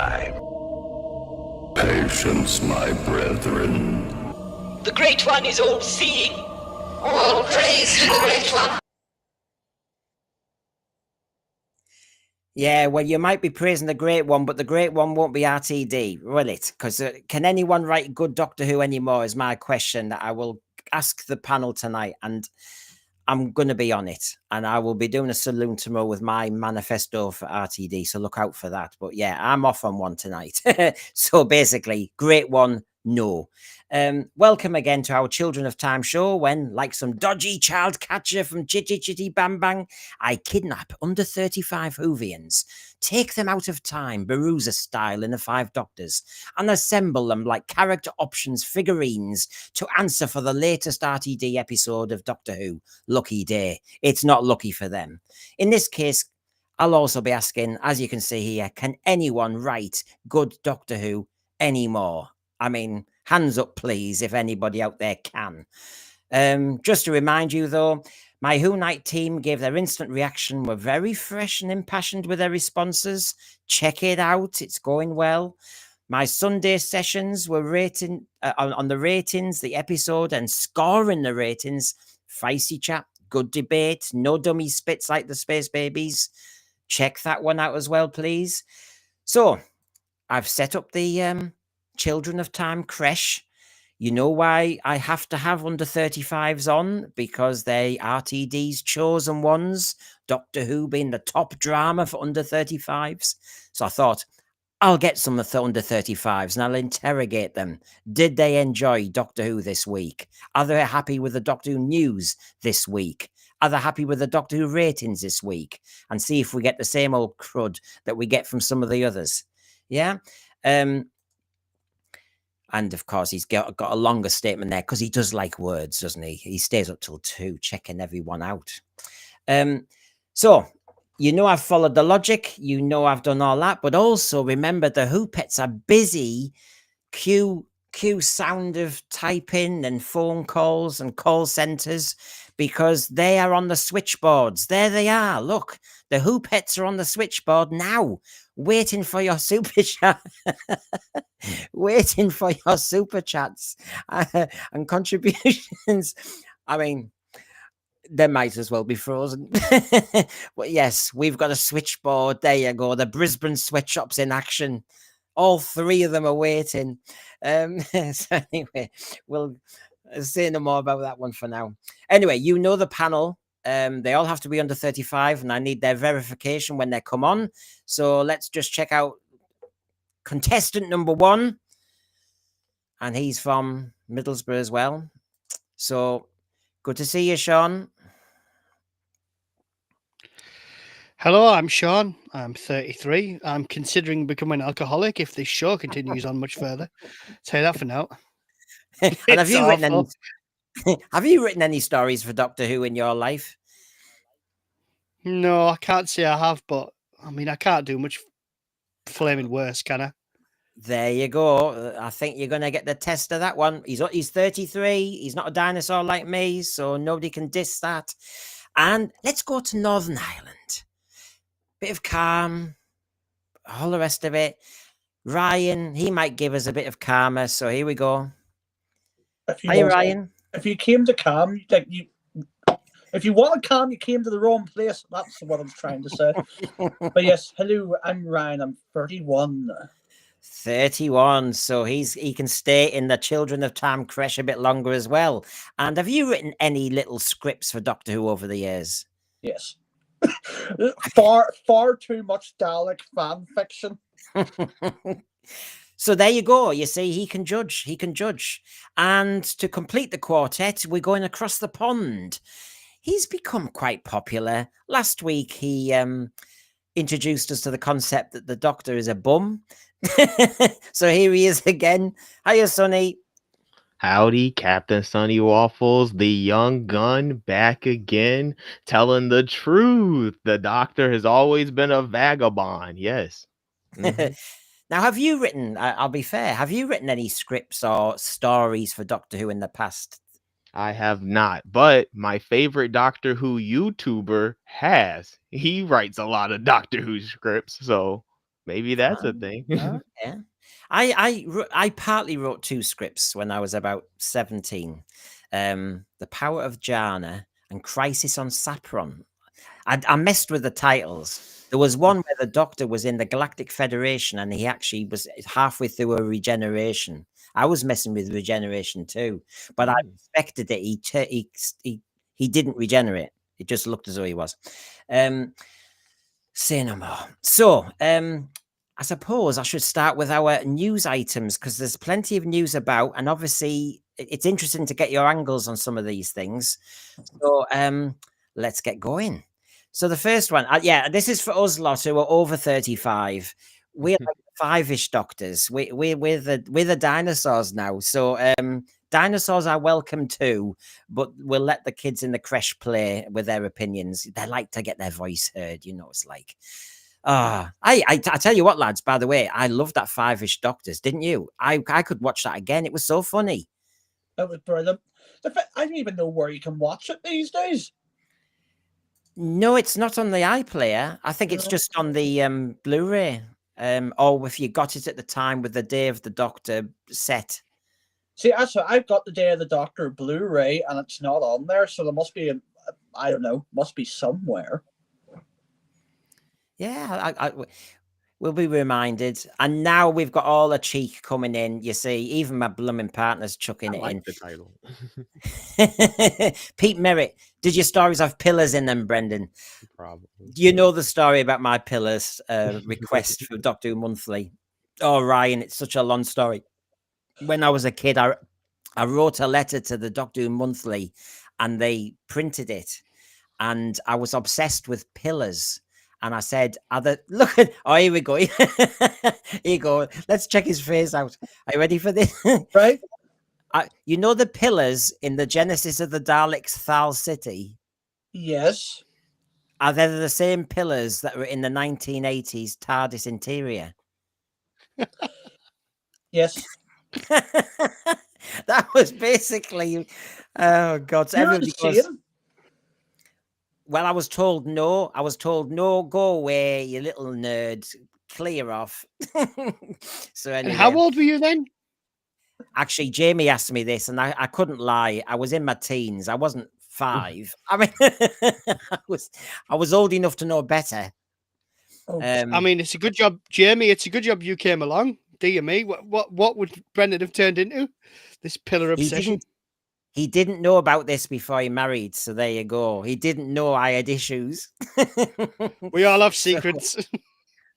time. Patience, my brethren. The Great One is all-seeing. All praise to the Great One. Yeah, well, you might be praising the Great One, but the Great One won't be RTD, will it? Because can anyone write good Doctor Who anymore is my question that I will ask the panel tonight. And I'm going to be on it. And I will be doing a saloon tomorrow with my manifesto for RTD. So look out for that. But yeah, I'm off on one tonight. So basically, Great One, no. Welcome again to our Children of Time show when, like some dodgy child catcher from Chitty Chitty Bang Bang, I kidnap under 35 Whovians, take them out of time, Beruza style in the Five Doctors, and assemble them like character options figurines to answer for the latest RTD episode of Doctor Who. Lucky day. It's not lucky for them. In this case, I'll also be asking, as you can see here, can anyone write good Doctor Who anymore? I mean, hands up, please, if anybody out there can. Just to remind you, though, my Who Night team gave their instant reaction, were very fresh and impassioned with their responses. Check it out. It's going well. My Sunday sessions were rating on the ratings, the episode, and scoring the ratings. Feisty chat, good debate, no dummy spits like the Space Babies. Check that one out as well, please. So, I've set up the Children of Time creche. You know why I have to have under 35s on? Because they RTD's chosen ones, Doctor Who being the top drama for under 35s. So I thought, I'll get some of the under 35s and I'll interrogate them. Did they enjoy Doctor Who this week? Are they happy with the Doctor Who news this week? Are they happy with the Doctor Who ratings this week? And see if we get the same old crud that we get from some of the others. Yeah? And of course, he's got a longer statement there because he does like words, doesn't he? He stays up till 2, checking everyone out. So, you know I've followed the logic. You know I've done all that. But also, remember, the Who Pets are busy. Cue sound of typing and phone calls and call centres because they are on the switchboards. There they are. Look, the Who Pets are on the switchboard now, waiting for your super chat. Waiting for your super chats and contributions. I mean, they might as well be frozen. But yes, we've got a switchboard. There you go. The Brisbane sweatshops in action. All 3 of them are waiting. So anyway, we'll say no more about that one for now. Anyway, you know the panel. They all have to be under 35, and I need their verification when they come on. So let's just check out contestant number 1. And he's from Middlesbrough as well. So good to see you, Sean. Hello, I'm Sean. I'm 33. I'm considering becoming an alcoholic if this show continues on much further. Say that for now. And have you written any stories for Doctor Who in your life? No, I can't say I have, but I mean, I can't do much flaming worse, can I? There you go. I think you're going to get the test of that one. He's 33. He's not a dinosaur like me, so nobody can diss that. And let's go to Northern Ireland. Bit of calm, all the rest of it. Ryan, he might give us a bit of calmer, so here we go. Hi, Ryan. If you came to calm, if you want to calm, you came to the wrong place. That's what I'm trying to say. But yes, hello, I'm Ryan. I'm 31. 31, so he can stay in the Children of Time creche a bit longer as well. And have you written any little scripts for Doctor Who over the years? Yes. far too much Dalek fan fiction. So there you go. You see, he can judge. And to complete the quartet, we're going across the pond. He's become quite popular. Last week, he introduced us to the concept that the Doctor is a bum. So here he is again. Hiya, Sonny. Howdy, Captain Sonny Waffles, the young gun, back again, telling the truth. The Doctor has always been a vagabond. Yes. Mm-hmm. Now, have you written, I'll be fair, have you written any scripts or stories for Doctor Who in the past? I have not, but my favorite Doctor Who YouTuber has. He writes a lot of Doctor Who scripts, so Maybe that's a thing. Oh, yeah. I partly wrote 2 scripts when I was about 17. The Power of Jhana and Crisis on Sapron. I messed with the titles. There was one where the Doctor was in the Galactic Federation and he actually was halfway through a regeneration. I was messing with regeneration too, but I respected it. He didn't regenerate. It just looked as though he was. Say no more. So, I suppose I should start with our news items because there's plenty of news about, and obviously it's interesting to get your angles on some of these things. So, let's get going. So the first one, this is for us lot who are over 35. We're like five-ish doctors. We're the dinosaurs now. So dinosaurs are welcome too, but we'll let the kids in the creche play with their opinions. They like to get their voice heard, you know. It's like, I tell you what, lads. By the way, I loved that Five-ish Doctors, didn't you? I could watch that again. It was so funny. It was brilliant. I don't even know where you can watch it these days. No, it's not on the iPlayer. I think it's just on the Blu-ray. Or if you got it at the time with the Day of the Doctor set. See, that's what I've got the Day of the Doctor Blu-ray, and it's not on there, so there must be I don't know, must be somewhere. Yeah, we'll be reminded. And now we've got all the cheek coming in. You see, even my blooming partner's chucking it in. The title. Pete Merritt, did your stories have pillars in them, Brendan? Probably. Do you know the story about my pillars request for Doctor Who Monthly? Oh, Ryan, it's such a long story. When I was a kid, I wrote a letter to the Doctor Who Monthly and they printed it. And I was obsessed with pillars. And I said, look at, oh, here we go. Here you go. Let's check his face out. Are you ready for this? Right? You know the pillars in the Genesis of the Daleks Thal City? Yes. Are they the same pillars that were in the 1980s TARDIS interior? Yes. That was basically, oh God. So everybody goes, well, I was told no. I was told no, go away, you little nerd, clear off. So anyway. And how old were you then? Actually, Jamie asked me this, and I couldn't lie. I was in my teens. I wasn't 5. I mean, I was old enough to know better. I mean, it's a good job, Jamie. It's a good job you came along. Dear me, what would Brendan have turned into? This pillar obsession. He didn't know about this before he married, so there you go. He didn't know I had issues. We all have secrets.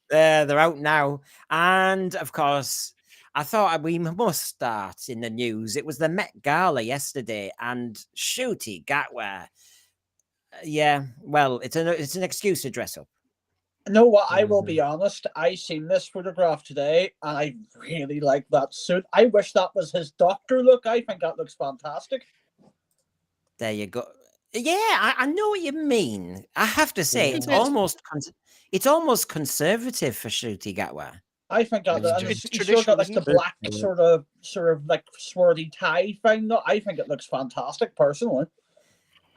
They're out now. And, of course, I thought we must start in the news. It was the Met Gala yesterday, and Shooty Gatwa. Yeah, well, it's an excuse to dress up. You know what? I will be honest. I seen this photograph today, and I really like that suit. I wish that was his Doctor look. I think that looks fantastic. There you go. Yeah, I know what you mean. I have to say, it's almost conservative for Shruti Gatwa. I think that he's still got like the black sort of like swirly tie thing. No, I think it looks fantastic personally.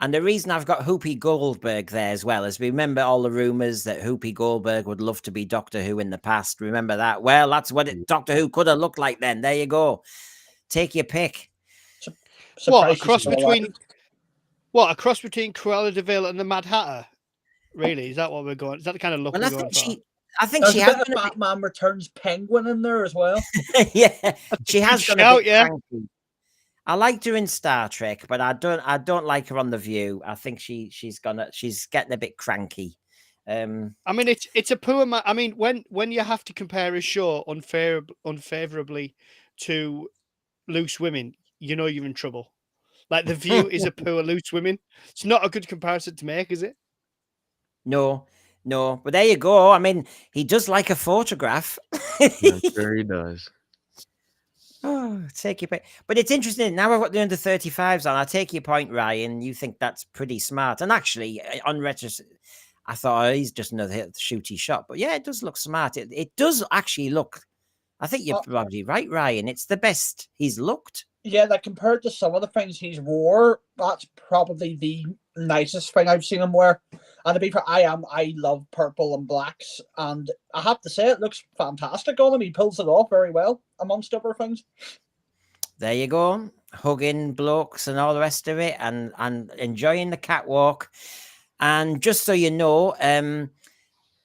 And the reason I've got Whoopi Goldberg there as well is remember all the rumors that Whoopi Goldberg would love to be Doctor Who in the past. Remember that? Well, that's what Doctor Who could have looked like then. There you go. Take your pick. What, a cross between Cruella de Vil and the Mad Hatter? Really? Is that what we're going? Is that the kind of look we're going for? I think she has a Batman Returns penguin in there as well. Yeah, she has gone a bit cranky. I liked her in Star Trek, but I don't like her on The View. I think she's getting a bit cranky. I mean, it's a poor man. I mean, when you have to compare a show unfavorably to Loose Women, you know you're in trouble. Like The View is a poor Loose Women. It's not a good comparison to make, is it? No, but there you go. I mean, he does like a photograph. I'm sure he does. Oh, take your point. But it's interesting. Now I've got the under 35s on. I take your point, Ryan. You think that's pretty smart. And actually, on retrospect, I thought he's just another shooty shot. But yeah, it does look smart. It does actually look. I think you're probably right, Ryan. It's the best he's looked. Yeah, like compared to some of the things he's wore, that's probably nicest thing I've seen him wear. And to be fair, I love purple and blacks, and I have to say it looks fantastic on him. He pulls it off very well, amongst other things. There you go, hugging blokes and all the rest of it, and enjoying the catwalk. And just so you know,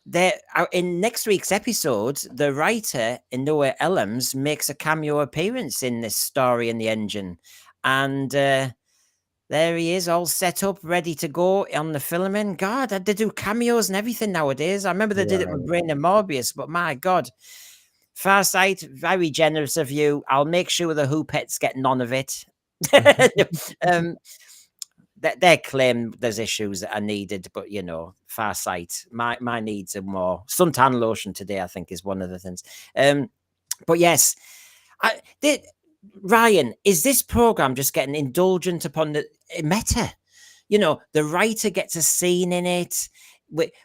there in next week's episode, the writer Noah Ellams makes a cameo appearance in this story in the engine, and there he is, all set up, ready to go on the filming. God, they do cameos and everything nowadays. I remember they did it with Brain and Morbius, but my God. Farsight, very generous of you. I'll make sure the Hoopettes get none of it. Their claim there's issues that are needed, but you know, Farsight, my needs are more. Suntan lotion today, I think, is one of the things. But yes, Ryan, is this program just getting indulgent upon the meta? You know, the writer gets a scene in it.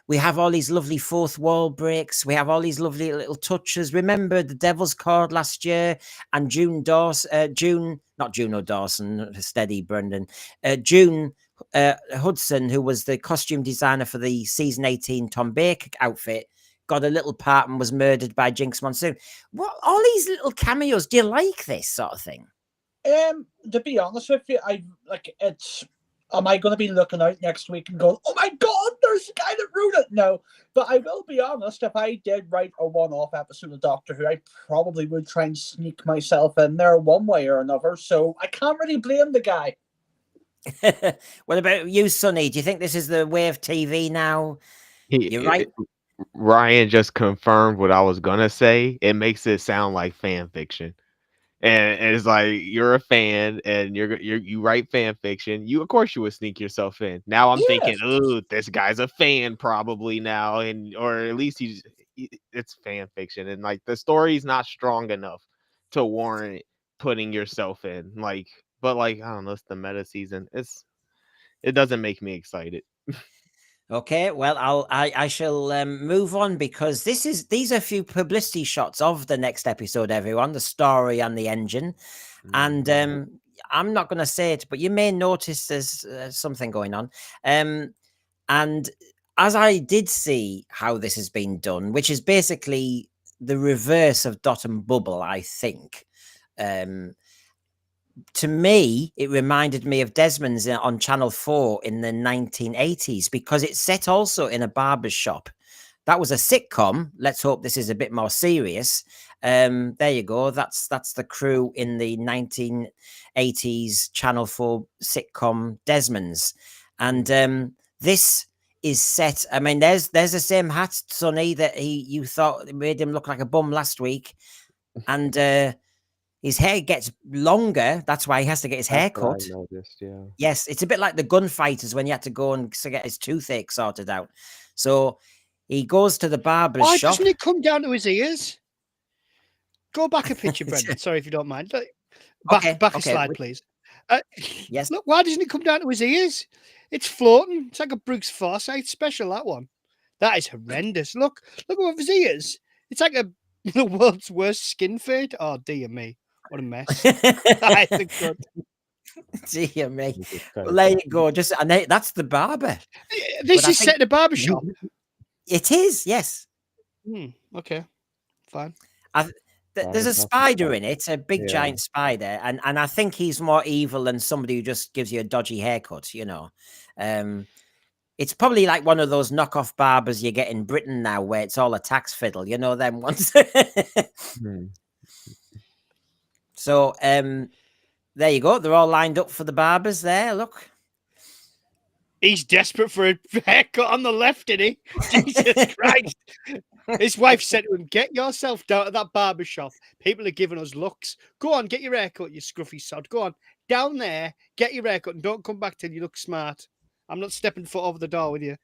We have all these lovely fourth wall breaks. We have all these lovely little touches. Remember the Devil's Cord last year, and June, not Juno Dawson, steady Brendan, June Hudson, who was the costume designer for the season 18 Tom Baker outfit, got a little part and was murdered by Jinx Monsoon. What, all these little cameos? Do you like this sort of thing? To be honest with you, am I going to be looking out next week and going, oh my God, there's the guy that ruined it? No. But I will be honest, if I did write a one-off episode of Doctor Who, I probably would try and sneak myself in there one way or another. So I can't really blame the guy. What about you, Sonny? Do you think this is the way of TV now? You're right. Ryan just confirmed what I was going to say. It makes it sound like fan fiction. And it's like you're a fan and you write fan fiction. Of course you would sneak yourself in. Now I'm thinking, oh, this guy's a fan probably now, or at least it's fan fiction, and like the story's not strong enough to warrant putting yourself in. But I don't know, it's the meta season. It doesn't make me excited. Okay, well, I shall move on, because these are a few publicity shots of the next episode, everyone, the story and the engine, and I'm not going to say it, but you may notice there's something going on, and as I did see how this has been done, which is basically the reverse of Dot and Bubble, I think. To me, it reminded me of Desmond's on Channel 4 in the 1980s, because it's set also in a barber's shop. That was a sitcom. Let's hope this is a bit more serious. There you go. That's the crew in the 1980s Channel 4 sitcom Desmond's. And this is set. I mean, there's the same hat, Sonny, that you thought made him look like a bum last week. And his hair gets longer. That's why he has to get his hair cut. I noticed, yeah. Yes, it's a bit like the gunfighters when you had to go and get his toothache sorted out. So he goes to the barber's shop. Why doesn't it come down to his ears? Go back a picture, Brendan. Sorry if you don't mind. Back a slide, please. Yes. Look, why doesn't it come down to his ears? It's floating. It's like a Brooks Forsyth special, that one. That is horrendous. Look at his ears. It's like the world's worst skin fade. Oh, dear me. What a mess. I think good. Dear me. Well, there you go. That's the barber. This is set in a barber shop. It is, yes. Okay, fine. There's a spider in it, a big giant spider, and I think he's more evil than somebody who just gives you a dodgy haircut, you know. It's probably like one of those knockoff barbers you get in Britain now, where it's all a tax fiddle, you know, them ones. So there you go. They're all lined up for the barbers there. Look. He's desperate for a haircut on the left, isn't he? Jesus Christ. His wife said to him, get yourself down to that barber shop. People are giving us looks. Go on, get your haircut, you scruffy sod. Go on, down there, get your haircut, and don't come back till you look smart. I'm not stepping foot over the door with you.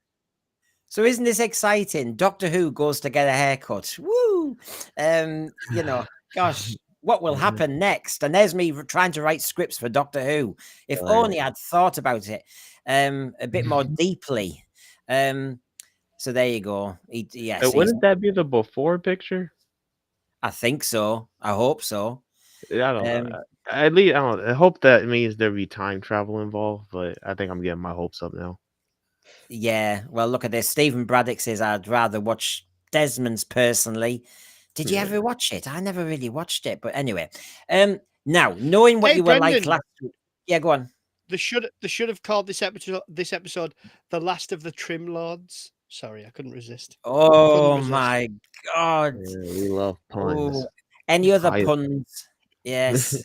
So isn't this exciting? Doctor Who goes to get a haircut. Woo! You know, gosh, what will happen next? And there's me trying to write scripts for Doctor Who. If only I'd thought about it a bit more deeply. So there you go. Yes. Wouldn't that be the before picture? I think so. I hope so. I don't know. At least I hope that means there be time travel involved, but I think I'm getting my hopes up now. Yeah, well, look at this. Stephen Braddock says, I'd rather watch Desmond's personally. Did you Yeah. ever watch it? I never really watched it. But anyway, now, knowing what Hey, you were like Brendan. last week. Yeah, go on. They should have called this episode "The Last of the Trim Lords." Sorry, I couldn't resist. Oh, resist. my God. Yeah, we love puns. Oh, any other I- puns? Yes.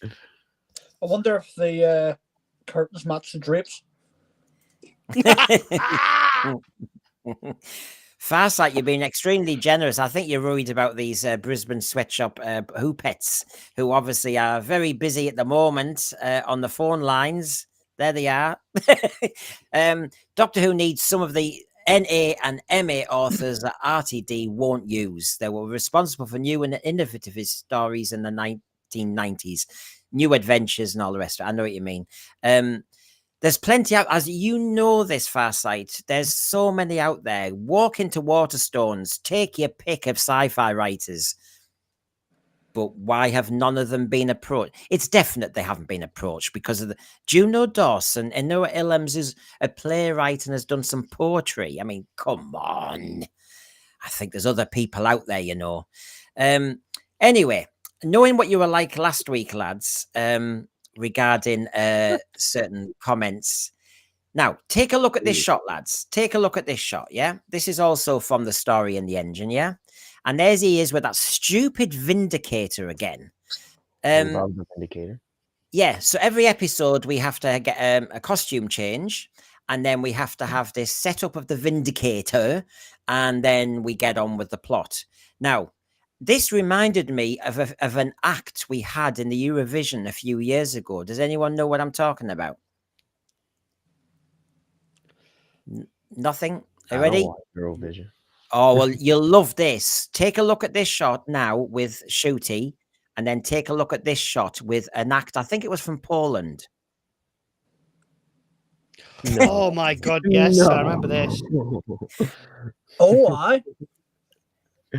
I wonder if the curtains match the drapes. Farsight, you've been extremely generous. I think you're worried about these Brisbane sweatshop hoopets, who obviously are very busy at the moment on the phone lines. There they are. Doctor Who needs some of the NA and MA authors that RTD won't use. They were responsible for new and innovative stories in the 1990s, new adventures and all the rest of it. I know what you mean. There's plenty out, as you know, this Farsight. There's so many out there. Walk into Waterstones, take your pick of sci-fi writers. But why have none of them been approached? It's definite they haven't been approached because of the Juno Dawson and Noah Illems is a playwright and has done some poetry. I mean, come on. I think there's other people out there, you know. Anyway, knowing what you were like last week, lads, regarding certain comments. Now, take a look at this shot, lads. Take a look at this shot, yeah? This is also from the story in the engine, yeah? And there's he is with that stupid Vindicator again. I love the Vindicator. Yeah, so every episode we have to get a costume change, and then we have to have this setup of the Vindicator, and then we get on with the plot. Now, this reminded me of an act we had in the Eurovision a few years ago. Does anyone know what I'm talking about? Nothing? Are you ready? Watch Eurovision. Oh, well, you'll love this. Take a look at this shot now with Shooty, and then take a look at this shot with an act. I think it was from Poland. Oh my God! Yes, I remember this. Oh, I.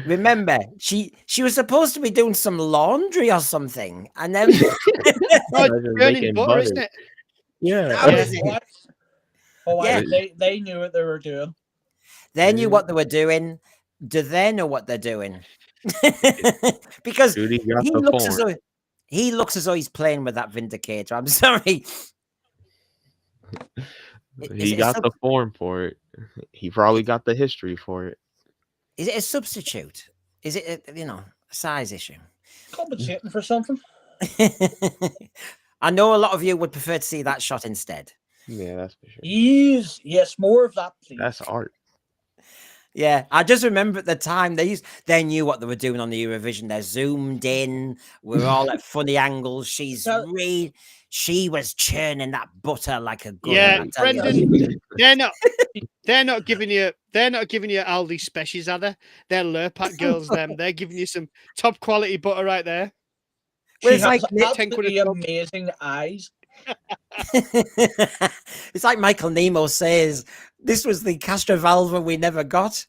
Remember, she was supposed to be doing some laundry or something, and then Oh, it's burning butter, isn't it? Yeah. That was Yeah. what? Oh, Yeah. they knew what they were doing. they knew what they were doing. Do they know what they're doing? Because Dude, he got he the looks as form. though he's playing with that Vindicator. I'm sorry. He got the form for it. He probably got the history for it. Is it a substitute? Is it a size issue? Compensating for something. I know a lot of you would prefer to see that shot instead. Yeah, that's for sure. Yes, more of that, please. That's art. Yeah, I just remember at the time they knew what they were doing on the Eurovision. They're zoomed in. We're all at funny angles. She was churning that butter like a gun. Yeah, I tell you. Brendan, they're not giving you Aldi specials, are they? They're Lurpak girls. They're giving you some top quality butter right there. Well, She it's has like 10 quid absolutely a tub. amazing eyes. It's like Michael Nemo says, this was the Castrovalva we never got.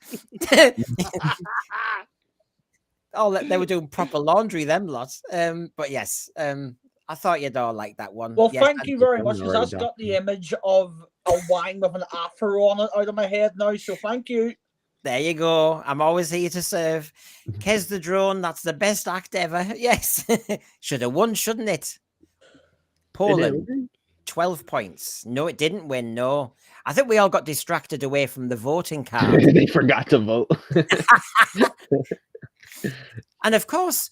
Oh, they were doing proper laundry, them lots. But yes, I thought you'd all like that one. Well, Yes, thank you very much, because already that's got the image of a wine with an afro on it out of my head now, so thank you. there you go. I'm always here to serve. Kez the Drone, that's the best act ever. Yes. Should have won, shouldn't it? Poland, 12 points. No, it didn't win. No. I think we all got distracted away from the voting card. They forgot to vote. And of course,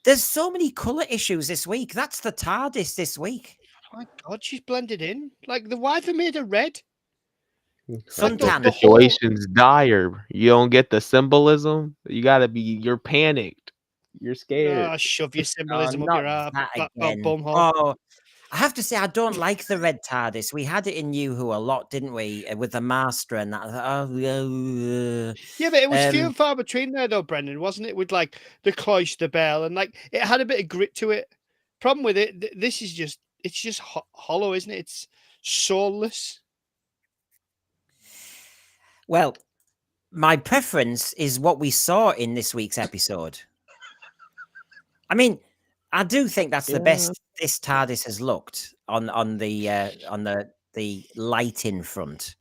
there's so many colour issues this week. That's the TARDIS this week. Oh my God, she's blended in. Like, why have they made her red? Suntan. The situation's dire. You don't get the symbolism. You're panicked. You're scared. Oh, shove your symbolism up not your ass. that again. Oh, I have to say, I don't like the red TARDIS. We had it in New Who a lot, didn't we? With the Master and that. Yeah, but it was few and far between there, though, Brendan, wasn't it? With like the cloister bell and like it had a bit of grit to it. Problem with it, this is just hollow, isn't it? It's soulless. Well, my preference is what we saw in this week's episode. I mean, I do think that's the Yeah. best this TARDIS has looked on the lighting front.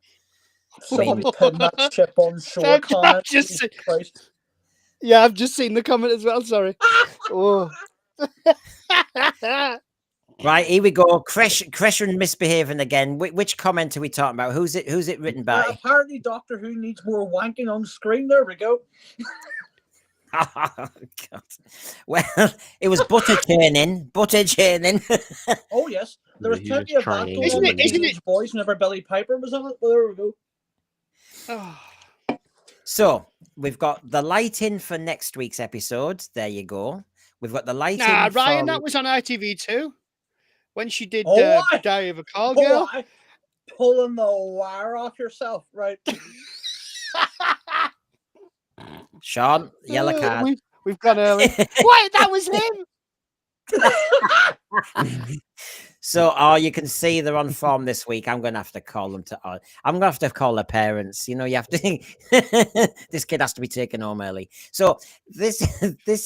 Somebody putting that ship on shore, Connor. Jesus Christ. Yeah, I've just seen the comment as well. Sorry. Oh. Right, here we go. Creshran misbehaving again. Which comment are we talking about? Who's it written by? Apparently, Doctor Who needs more wanking on screen. There we go. Oh, God. Well, it was butter churning. Oh yes, there was He plenty was of that going triangulating. on with Isn't it- Teenage Boys whenever Billy Piper was on it. Well, there we go. Oh. So we've got the lighting for next week's episode. There you go. We've got the lighting. Nah, Ryan, for... that was on ITV2 when she did Oh, Diary of a Call Oh, Girl. pulling the wire off yourself, right? Sean, yellow card. We've gone early. Wait, that was him. So, you can see they're on form this week. I'm going to have to call them I'm going to have to call their parents. You know, you have to. This kid has to be taken home early. So this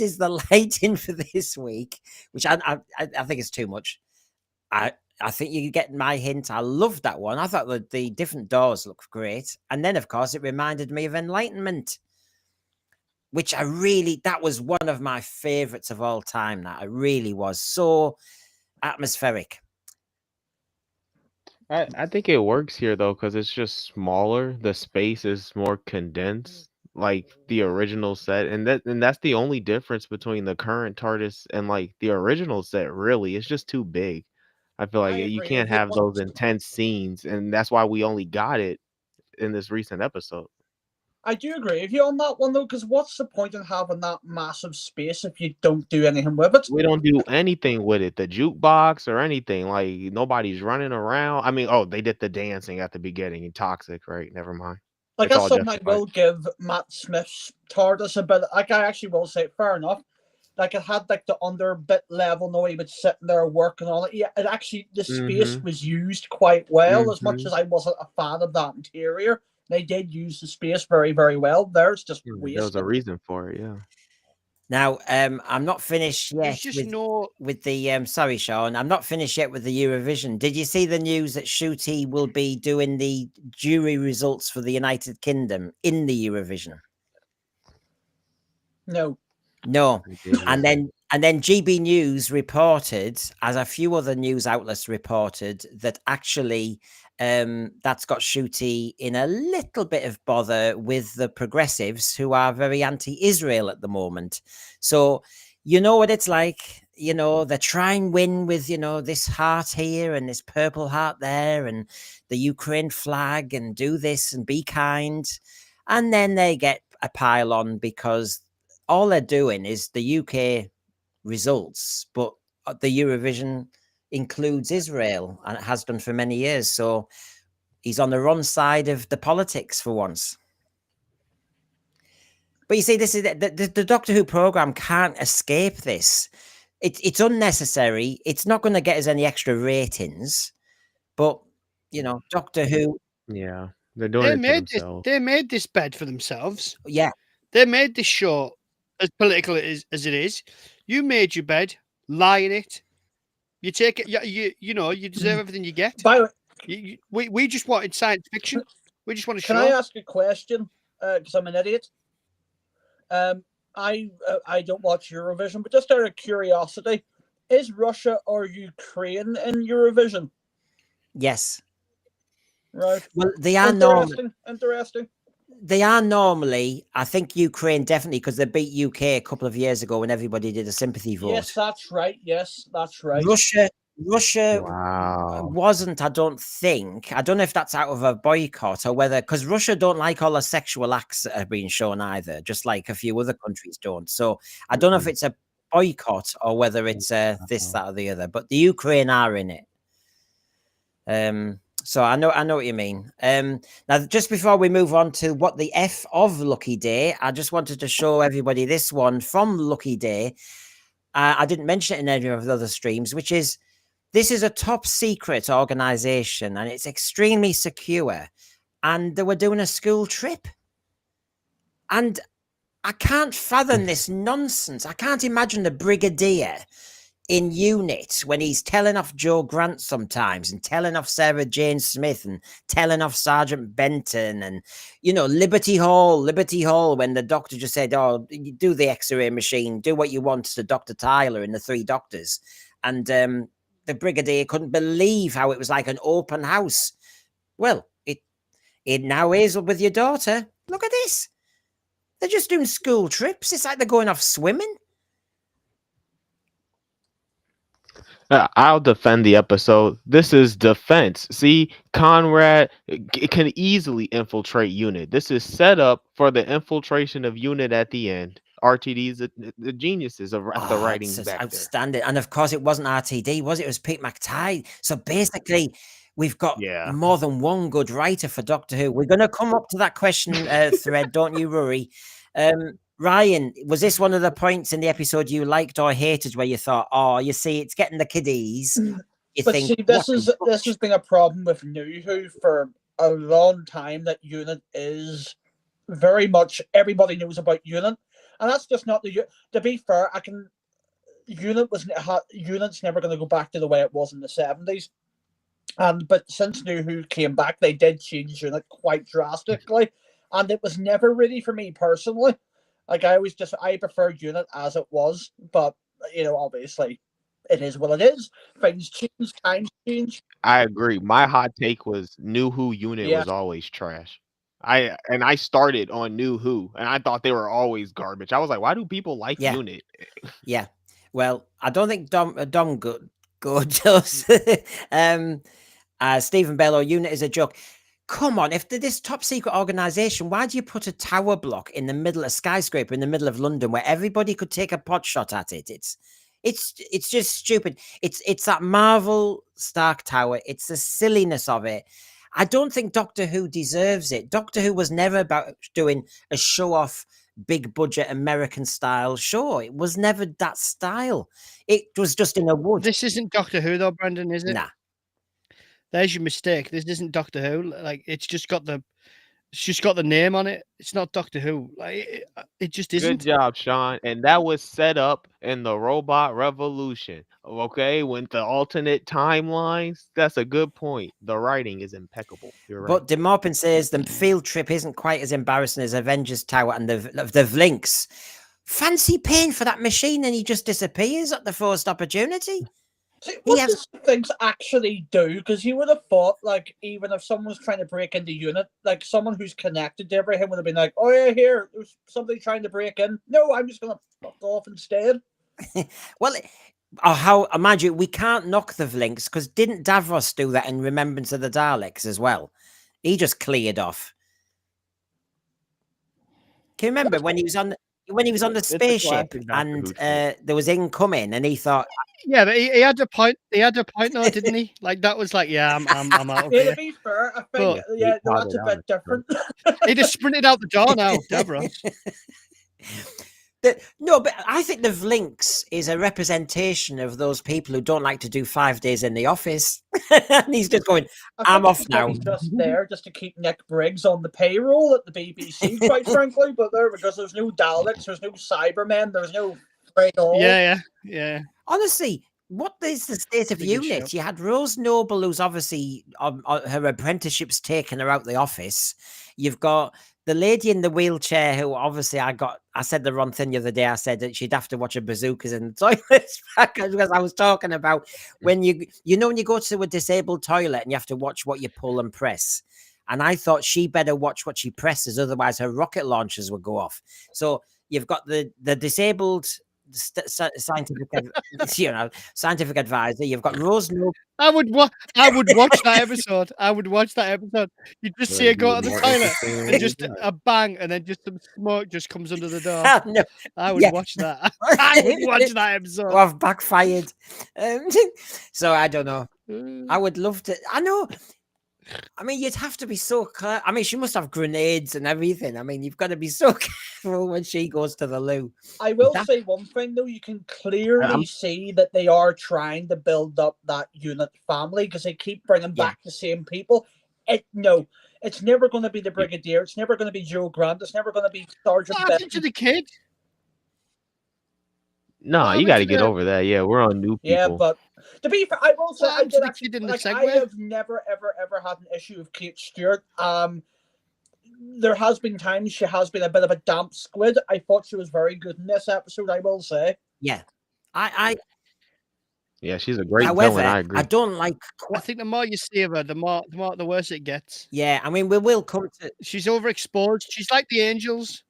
is the lighting for this week, which I think is too much. I think you get my hint. I loved that one. I thought the different doors looked great, and then of course it reminded me of Enlightenment, which that was one of my favorites of all time. That it really was so atmospheric. I think it works here though because it's just smaller. The space is more condensed, like the original set, and that's the only difference between the current TARDIS and like the original set. Really, it's just too big. I feel like I you agree. can't have those intense scenes, and that's why we only got it in this recent episode. I do agree with you on that one though, because what's the point in having that massive space if you don't do anything with it? We don't do anything with it, the jukebox or anything. Like nobody's running around. I mean, oh, they did the dancing at the beginning. Toxic, right? Never mind. Like It's that's all something justified. I will give Matt Smith's TARDIS a bit. Like I actually will say, fair enough. Like it had like the under bit level, no, he was sitting there working on it. Yeah, it actually the space was used quite well. As much as I wasn't a fan of that interior, they did use the space very, very well. There's just There was wasted. a reason for it, yeah. Now, I'm not finished yet with the sorry, Sean, I'm not finished yet with the Eurovision. Did you see the news that Shooty will be doing the jury results for the United Kingdom in the Eurovision? No. And then GB News reported, as a few other news outlets reported, that actually that's got Shooty in a little bit of bother with the progressives who are very anti-Israel at the moment. So you know what it's like. You know, they try and win with, you know, this heart here and this purple heart there and the Ukraine flag and do this and be kind. And then they get a pile on because all they're doing is the UK results, but the Eurovision includes Israel and it has done for many years. So he's on the wrong side of the politics for once. But you see, this is the Doctor Who program can't escape this. It's unnecessary. It's not going to get us any extra ratings. But you know, Doctor Who. Yeah, they're doing it to themselves. They made this bed for themselves. Yeah, they made this show as political as it is. You made your bed, lie in it. You take it. You know you deserve everything you get. By the way, we just wanted science fiction. We just want to show. Can I ask a question? Because I'm an idiot. I don't watch Eurovision, but just out of curiosity, is Russia or Ukraine in Eurovision? Yes. Right. Well, they are Interesting. They are normally. I think Ukraine definitely, because they beat UK a couple of years ago when everybody did a sympathy vote. Yes, that's right. Russia Wow. wasn't, I don't think. I don't know if that's out of a boycott or whether, because Russia don't like all the sexual acts that are being shown either, just like a few other countries don't. So I don't know if it's a boycott or whether it's this, that, or the other. But the Ukraine are in it. So I know what you mean. Now, just before we move on to what the F of Lucky Day, I just wanted to show everybody this one from Lucky Day. I didn't mention it in any of the other streams, which is, this is a top secret organization and it's extremely secure. And they were doing a school trip. And I can't fathom this nonsense. I can't imagine the brigadier in Unit when he's telling off Joe Grant sometimes and telling off Sarah Jane Smith and telling off Sergeant Benton and, you know, Liberty Hall, when the doctor just said, oh, you do the X-ray machine, do what you want to Dr. Tyler and the three doctors. And the Brigadier couldn't believe how it was like an open house. Well, it now is with your daughter. Look at this. They're just doing school trips. It's like they're going off swimming. I'll defend the episode. This is defense. See, Conrad can easily infiltrate Unit. This is set up for the infiltration of Unit at the end. RTD's the geniuses of the writing It's back there. outstanding. And of course, it wasn't RTD, was it? It was Pete McTighe. So basically, we've got Yeah. more than one good writer for Doctor Who. We're going to come up to that question thread, don't you worry. Ryan, was this one of the points in the episode you liked or hated where you thought, oh, you see, it's getting the kiddies? You But think, see, this has been a problem with New Who for a long time, that Unit is very much, everybody knows about Unit. And that's just not the, to be fair, Unit's never going to go back to the way it was in the 70s. But since New Who came back, they did change Unit quite drastically. And it was never really for me personally. Like, I prefer Unit as it was, but, you know, obviously it is what it is. Things change, times change. I agree. My hot take was New Who Unit Yeah. was always trash. I started on New Who and I thought they were always garbage. I was like, why do people like Yeah. Unit? Yeah. Well, I don't think Dom good does. Stephen Bell or Unit is a joke. Come on, if they're this top secret organization, why do you put a tower block in the middle, a skyscraper in the middle of London where everybody could take a pot shot at it? It's just stupid. It's that Marvel Stark Tower. It's the silliness of it. I don't think Doctor Who deserves it. Doctor Who was never about doing a show-off, big budget American style show. It was never that style. It was just in a wood. This isn't Doctor Who though, Brendan, is it? Nah. There's your mistake. This isn't Doctor Who. Like, it's just got the name on it. It's not Doctor Who. Like, it just isn't. Good job, Sean. And that was set up in the Robot Revolution. Okay, with the alternate timelines. That's a good point. The writing is impeccable. You're right. But De Maupin says the field trip isn't quite as embarrassing as Avengers Tower and the Vlinks. Fancy paying for that machine and he just disappears at the first opportunity. See, what does things actually do? Because you would have thought, like, even if someone was trying to break into Unit, like someone who's connected to everything would have been like, oh yeah, here, there's somebody trying to break in. No, I'm just going to fuck off instead. Well, mind you, we can't knock the Vlinks because didn't Davros do that in Remembrance of the Daleks as well? He just cleared off. Can you remember when he was on the spaceship and there was incoming and he thought, yeah, but he had a point. He had a point, though, didn't he? Like, that was like, yeah, I'm out of Yeah, here. to be fair, I think that's a bit different. He just sprinted out the door now, Davros. No, but I think the Vlinks is a representation of those people who don't like to do 5 days in the office. And he's just going, I'm off now. Just there, just to keep Nick Briggs on the payroll at the BBC, quite frankly. But there, because there's no Daleks, there's no Cybermen, there's no Yeah. Honestly, what is the state of Unit? You had Rose Noble, who's obviously her apprenticeship's taken her out the office. You've got the lady in the wheelchair who obviously I said the wrong thing the other day. I said that she'd have to watch her bazookas in the toilets because I was talking about when when you go to a disabled toilet and you have to watch what you pull and press. And I thought she better watch what she presses, otherwise her rocket launchers would go off. So you've got the disabled scientific advisor. You've got Rose Noble. I would watch that episode. I would watch that episode. You just see her go to the toilet and just a bang, and then just some smoke just comes under the door. No. I would watch that. I would watch that episode. I've backfired. So I don't know. I would love to. I know. I mean, you'd have to be so clear. I mean, she must have grenades and everything. I mean, you've got to be so careful when she goes to the loo. I will say one thing, though. You can clearly see that they are trying to build up that Unit family because they keep bringing back the same people. It's never going to be the Brigadier. It's never going to be Joe Grant. It's never going to be Sergeant What happened to the kid? No, Well, you we got to can, get over that. Yeah, we're on new yeah, people. but to be fair, I will say What I happened did to the actually kid in the like. I Segway? have never ever had an issue with Kate Stewart. There has been times she has been a bit of a damp squid. I thought she was very good in this episode, I will say. Yeah. I Yeah, she's a great villain. however, I I agree. don't like I think the more you see of her, the worse it gets. yeah, I mean we will come to She's overexposed. She's like the angels.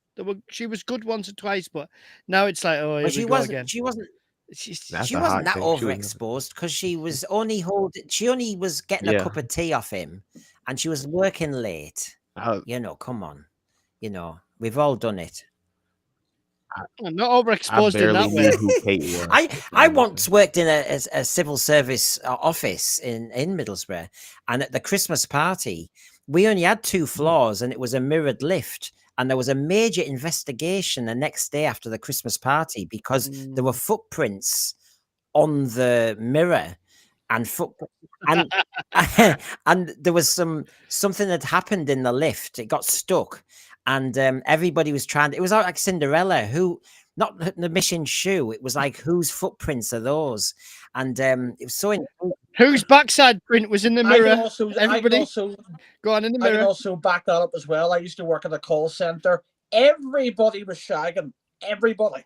She was good once or twice, but now it's like, oh, here but we go again. she wasn't That's she a wasn't hot that take. She was overexposed because she was only she only was getting a Yeah. cup of tea off him and she was working late. I was- You know, come on. You know, we've all done it. I'm not I overexposed in barely that knew way. who Kate was. I That's what I'm once saying. worked in a civil service office in Middlesbrough, and at the Christmas party, we only had 2 floors, and it was a mirrored lift. And there was a major investigation the next day after the Christmas party because there were footprints on the mirror, and and and there was something that happened in the lift. It got stuck, and everybody was trying. It was like Cinderella, who not the missing shoe. It was like whose footprints are those? And it was so. Whose backside print was in the I can mirror? also Everybody, go on in the I can mirror. also back that up as well. I used to work at a call center. Everybody was shagging. Everybody.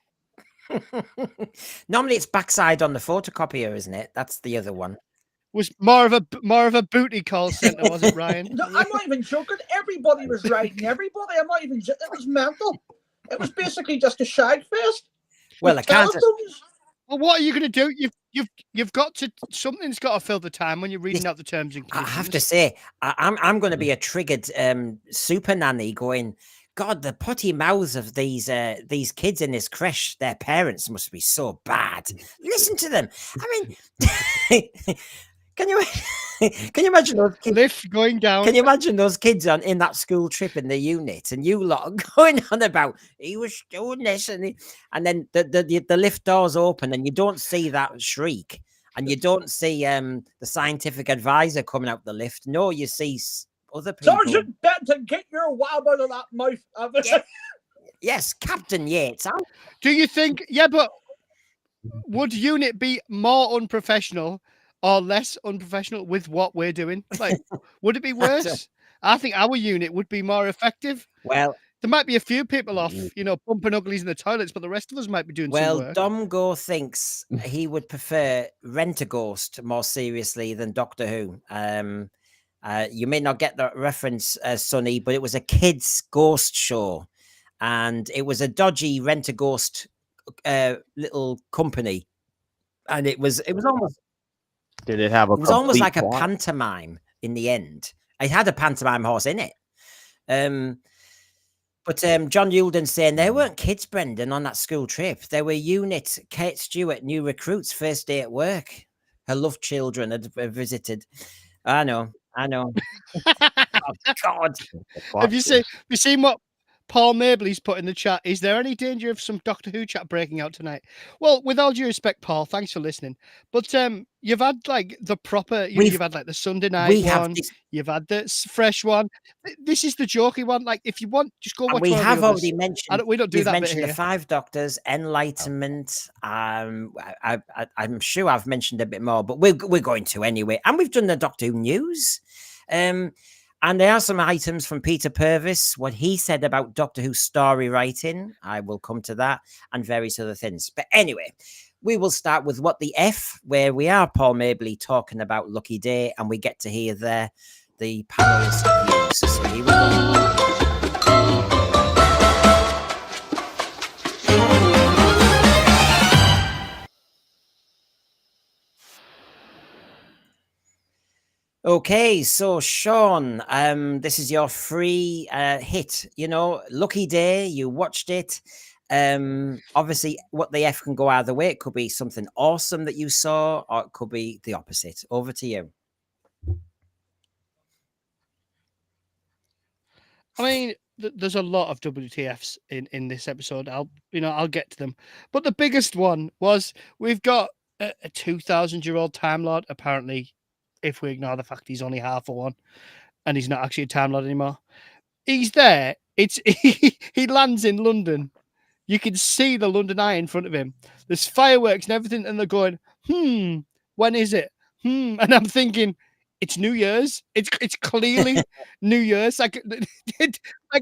Normally, it's backside on the photocopier, isn't it? That's the other one. Was more of a booty call center, was it, Ryan? No, I'm not even joking. Everybody was riding everybody. I'm not even. It was mental. It was basically just a shag fest. Well, I can't. Telephones. Well, what are you going to do? You've got to, something's got to fill the time when you're reading out the terms and I conditions. have to say, I'm going to be a triggered super nanny going, God, the potty mouths of these kids in this creche, their parents must be so bad. Listen to them. I mean, can you imagine those kids? Lift going down. Can you imagine those kids in that school trip in the unit, and you lot are going on about he was doing this, and then the lift doors open, and you don't see that shriek, and you don't see the scientific advisor coming out the lift. No, you see other people. Sergeant Benton, get your wab out of that mouth. Yes, Captain Yates. Do you think? Yeah, but would unit be more unprofessional or less unprofessional with what we're doing? Like, would it be worse? I think our unit would be more effective. Well, there might be a few people off, pumping uglies in the toilets, but the rest of us might be doing some work. Domgo thinks he would prefer Rent-A-Ghost more seriously than Doctor Who. You may not get that reference, Sonny, but it was a kids' ghost show, and it was a dodgy Rent-A-Ghost little company, and it was almost. Did it have a? It was almost like plot? a pantomime in the end. It had a pantomime horse in it. But John Yulden saying there weren't kids, Brendan, on that school trip. There were unit Kate Stewart, new recruits, first day at work. Her love children had visited. I know. Oh, God. Have you seen what Paul Mabley's put in the chat? Is there any danger of some Doctor Who chat breaking out tonight? Well, with all due respect, Paul, thanks for listening. But you've had like the proper, you've had like the Sunday night one, you've had the fresh one. This is the jokey one. Like, if you want, just go watch. We have already mentioned. We don't do that. Mentioned the 5 Doctors, Enlightenment. I'm sure I've mentioned a bit more, but we're going to anyway. And we've done the Doctor Who news. And there are some items from Peter Purvis, what he said about Doctor Who story writing. I will come to that, and various other things. But anyway, we will start with What the F, where we are Paul Mabley talking about Lucky Day, and we get to hear the panel's views. So here we go. Okay, so Sean, this is your free hit. Lucky Day. You watched it. Obviously, What the F can go either way. It could be something awesome that you saw, or it could be the opposite. Over to you. I mean, there's a lot of WTFs in this episode. I'll get to them, but the biggest one was we've got a 2,000-year-old Time Lord. Apparently, if we ignore the fact he's only half of one, and he's not actually a Time Lord anymore, he's there. He lands in London. You can see the London Eye in front of him. There's fireworks and everything, and they're going, when is it? And I'm thinking, it's New Year's. It's clearly New Year's. Like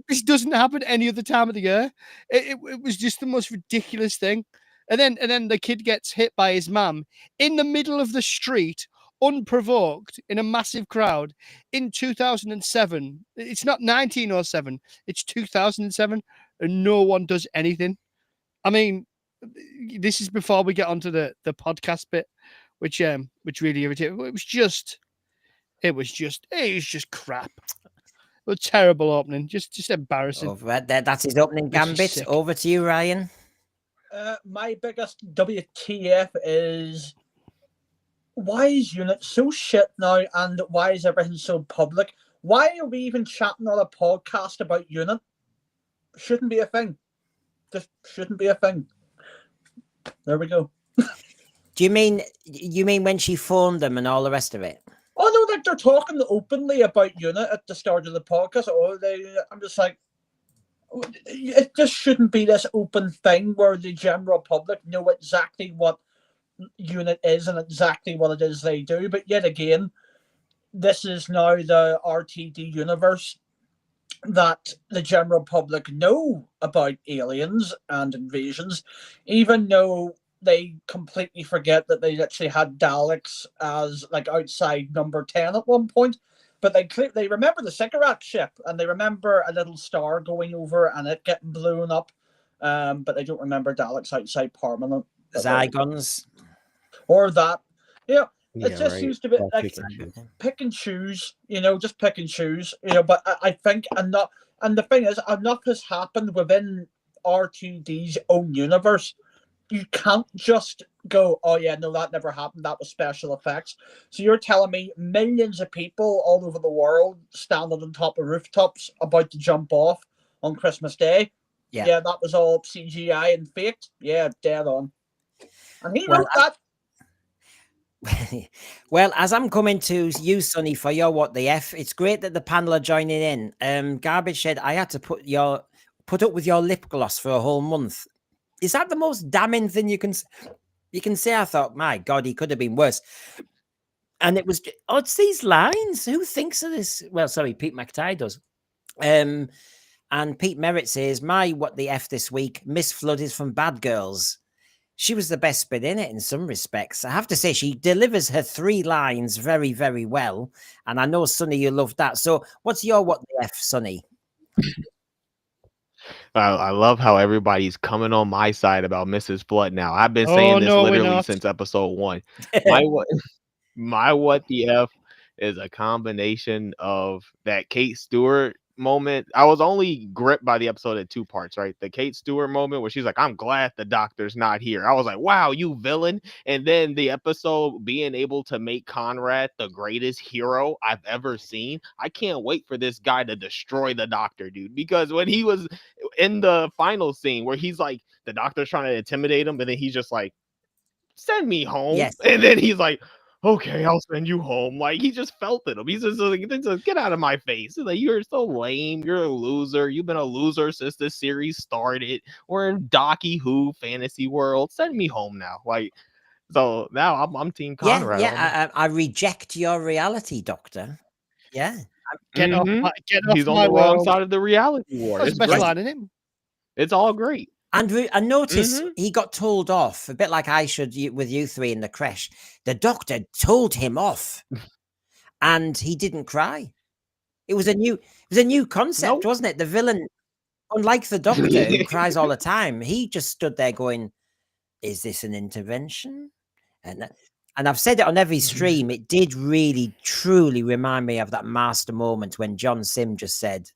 this doesn't happen any other time of the year. It was just the most ridiculous thing. And then the kid gets hit by his mum in the middle of the street, unprovoked, in a massive crowd in 2007. It's not 1907. It's 2007, and no one does anything. I mean, this is before we get onto the podcast bit, which really irritated. It was just crap. A terrible opening, just embarrassing. Oh, that's his opening gambit. Over to you, Ryan. My biggest WTF is, why is Unit so shit now, and why is everything so public? Why are we even chatting on a podcast about Unit? Shouldn't be a thing. Just shouldn't be a thing. There we go. Do you mean when she phoned them and all the rest of it? Oh no, like they're talking openly about Unit at the start of the podcast. I'm just like, it just shouldn't be this open thing where the general public know exactly what Unit is and exactly what it is they do. But yet again, this is now the RTD universe that the general public know about aliens and invasions, even though they completely forget that they actually had Daleks as like outside number 10 at one point. But they remember the cigarette ship, and they remember a little star going over and it getting blown up. But they don't remember Daleks outside permanent. Zygons. Or that. Yeah. It just right. seems to be like pick and choose, just pick and choose, but I think enough, and the thing is, enough has happened within RTD's own universe. You can't just go, oh yeah, no, that never happened, that was special effects. So you're telling me millions of people all over the world standing on top of rooftops about to jump off on Christmas Day? Yeah, that was all CGI and faked? Yeah, dead on. And he wrote that. Well, as I'm coming to you, Sonny, for your what the F, it's great that the panel are joining in. Garbage Shed, I had to put up with your lip gloss for a whole month. Is that the most damning thing you can say? I thought, my God, he could have been worse. And it was, it's these lines. Who thinks of this? Well, sorry, Pete McTighe does. And Pete Merritt says, my what the F this week, Miss Flood is from Bad Girls. She was the best bit in it in some respects. I have to say, she delivers her 3 lines very, very well. And I know, Sonny, you love that. So what's your what the F, Sonny? I love how everybody's coming on my side about Mrs. Flood now. I've been saying this literally since episode 1. My what the F is a combination of that Kate Stewart moment. I was only gripped by the episode in 2 parts, right? The Kate Stewart moment where she's like, I'm glad the doctor's not here. I was like, wow, you villain. And then the episode being able to make Conrad the greatest hero I've ever seen. I can't wait for this guy to destroy the doctor, dude, because when he was in the final scene where he's like, the doctor's trying to intimidate him, but then he's just like, send me home. Yes. And then he's like, okay, I'll send you home. Like, he just felt it. He's just like, get out of my face. He's like, you're so lame. You're a loser. You've been a loser since this series started. We're in Docky Who fantasy world. Send me home now. Like, so now I'm Team Conrad. Yeah. I reject your reality, Doctor. Yeah. Get off He's on the wrong side of the reality war. It's best line in him. It's all great. And I noticed he got told off, a bit like I should with you 3 in the creche. The doctor told him off, and he didn't cry. It was a new concept, wasn't it? The villain, unlike the doctor who cries all the time, he just stood there going, "Is this an intervention?" And I've said it on every stream. It did really, truly remind me of that master moment when John Sim just said,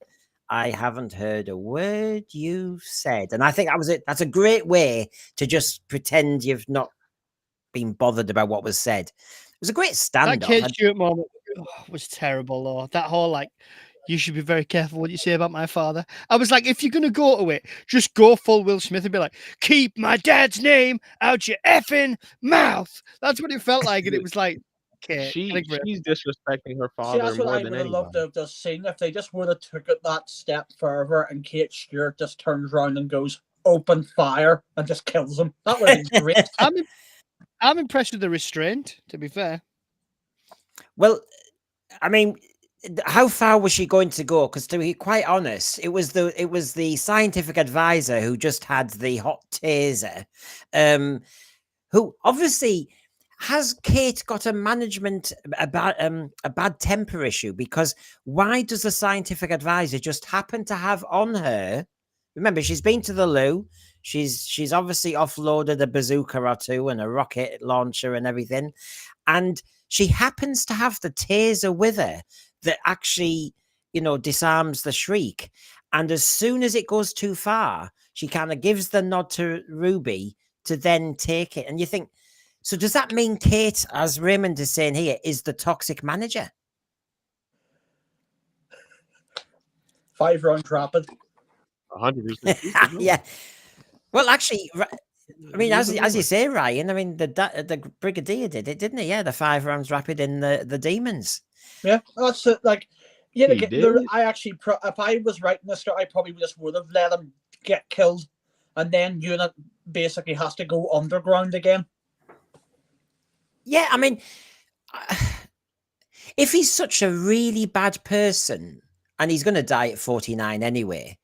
I haven't heard a word you've said. And I think that's a great way to just pretend you've not been bothered about what was said. It was a great stand-off. That Kate Stewart moment was terrible, though. That whole, like, you should be very careful what you say about my father. I was like, if you're going to go to it, just go full Will Smith and be like, keep my dad's name out your effing mouth. That's what it felt like. And it was like, okay. She's disrespecting her father. See, that's what I would have loved to have just seen if they just would have took it that step further and Kate Stewart just turns around and goes, open fire and just kills him. That would have been great. I'm impressed with the restraint, to be fair. Well, I mean, how far was she going to go? Because to be quite honest, it was the scientific advisor who just had the hot taser, who obviously has Kate got a management about a bad temper issue? Because why does the scientific advisor just happen to have on her? Remember, she's been to the loo. She's obviously offloaded a bazooka or two and a rocket launcher and everything, and she happens to have the taser with her that actually, disarms the shriek. And as soon as it goes too far, she kind of gives the nod to Ruby to then take it. And you think, so does that mean Kate, as Raymond is saying here, is the toxic manager? 5 rounds rapid. 100%. Yeah. Well, actually, I mean, as you say, Ryan, I mean, the Brigadier did it, didn't he? Yeah, the 5 rounds rapid in the Demons. Yeah, that's it. Like, yeah, He did. I actually, if I was writing this story, I probably just would have let him get killed, and then Unit basically has to go underground again. Yeah, I mean, if he's such a really bad person and he's going to die at 49 anyway,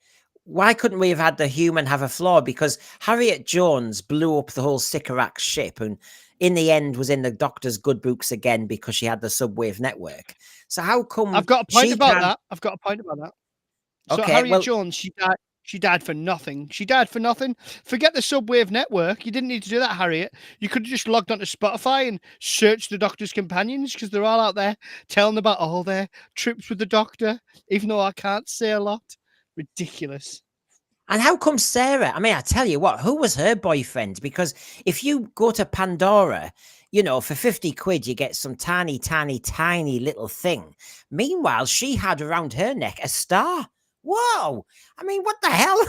why couldn't we have had the human have a flaw? Because Harriet Jones blew up the whole Sycorax ship and in the end was in the Doctor's good books again because she had the subwave network. So how come I've got a point she about can't- that. I've got a point about that. So Okay, Harriet well- Jones, she died for nothing. She died for nothing. Forget the subwave network. You didn't need to do that, Harriet. You could have just logged onto Spotify and searched the Doctor's companions because they're all out there telling about all their trips with the Doctor, even though I can't say a lot. Ridiculous. And how come Sarah? I mean, I tell you what, who was her boyfriend? Because if you go to Pandora, for 50 quid, you get some tiny, tiny, tiny little thing. Meanwhile, she had around her neck a star. Whoa. I mean, what the hell?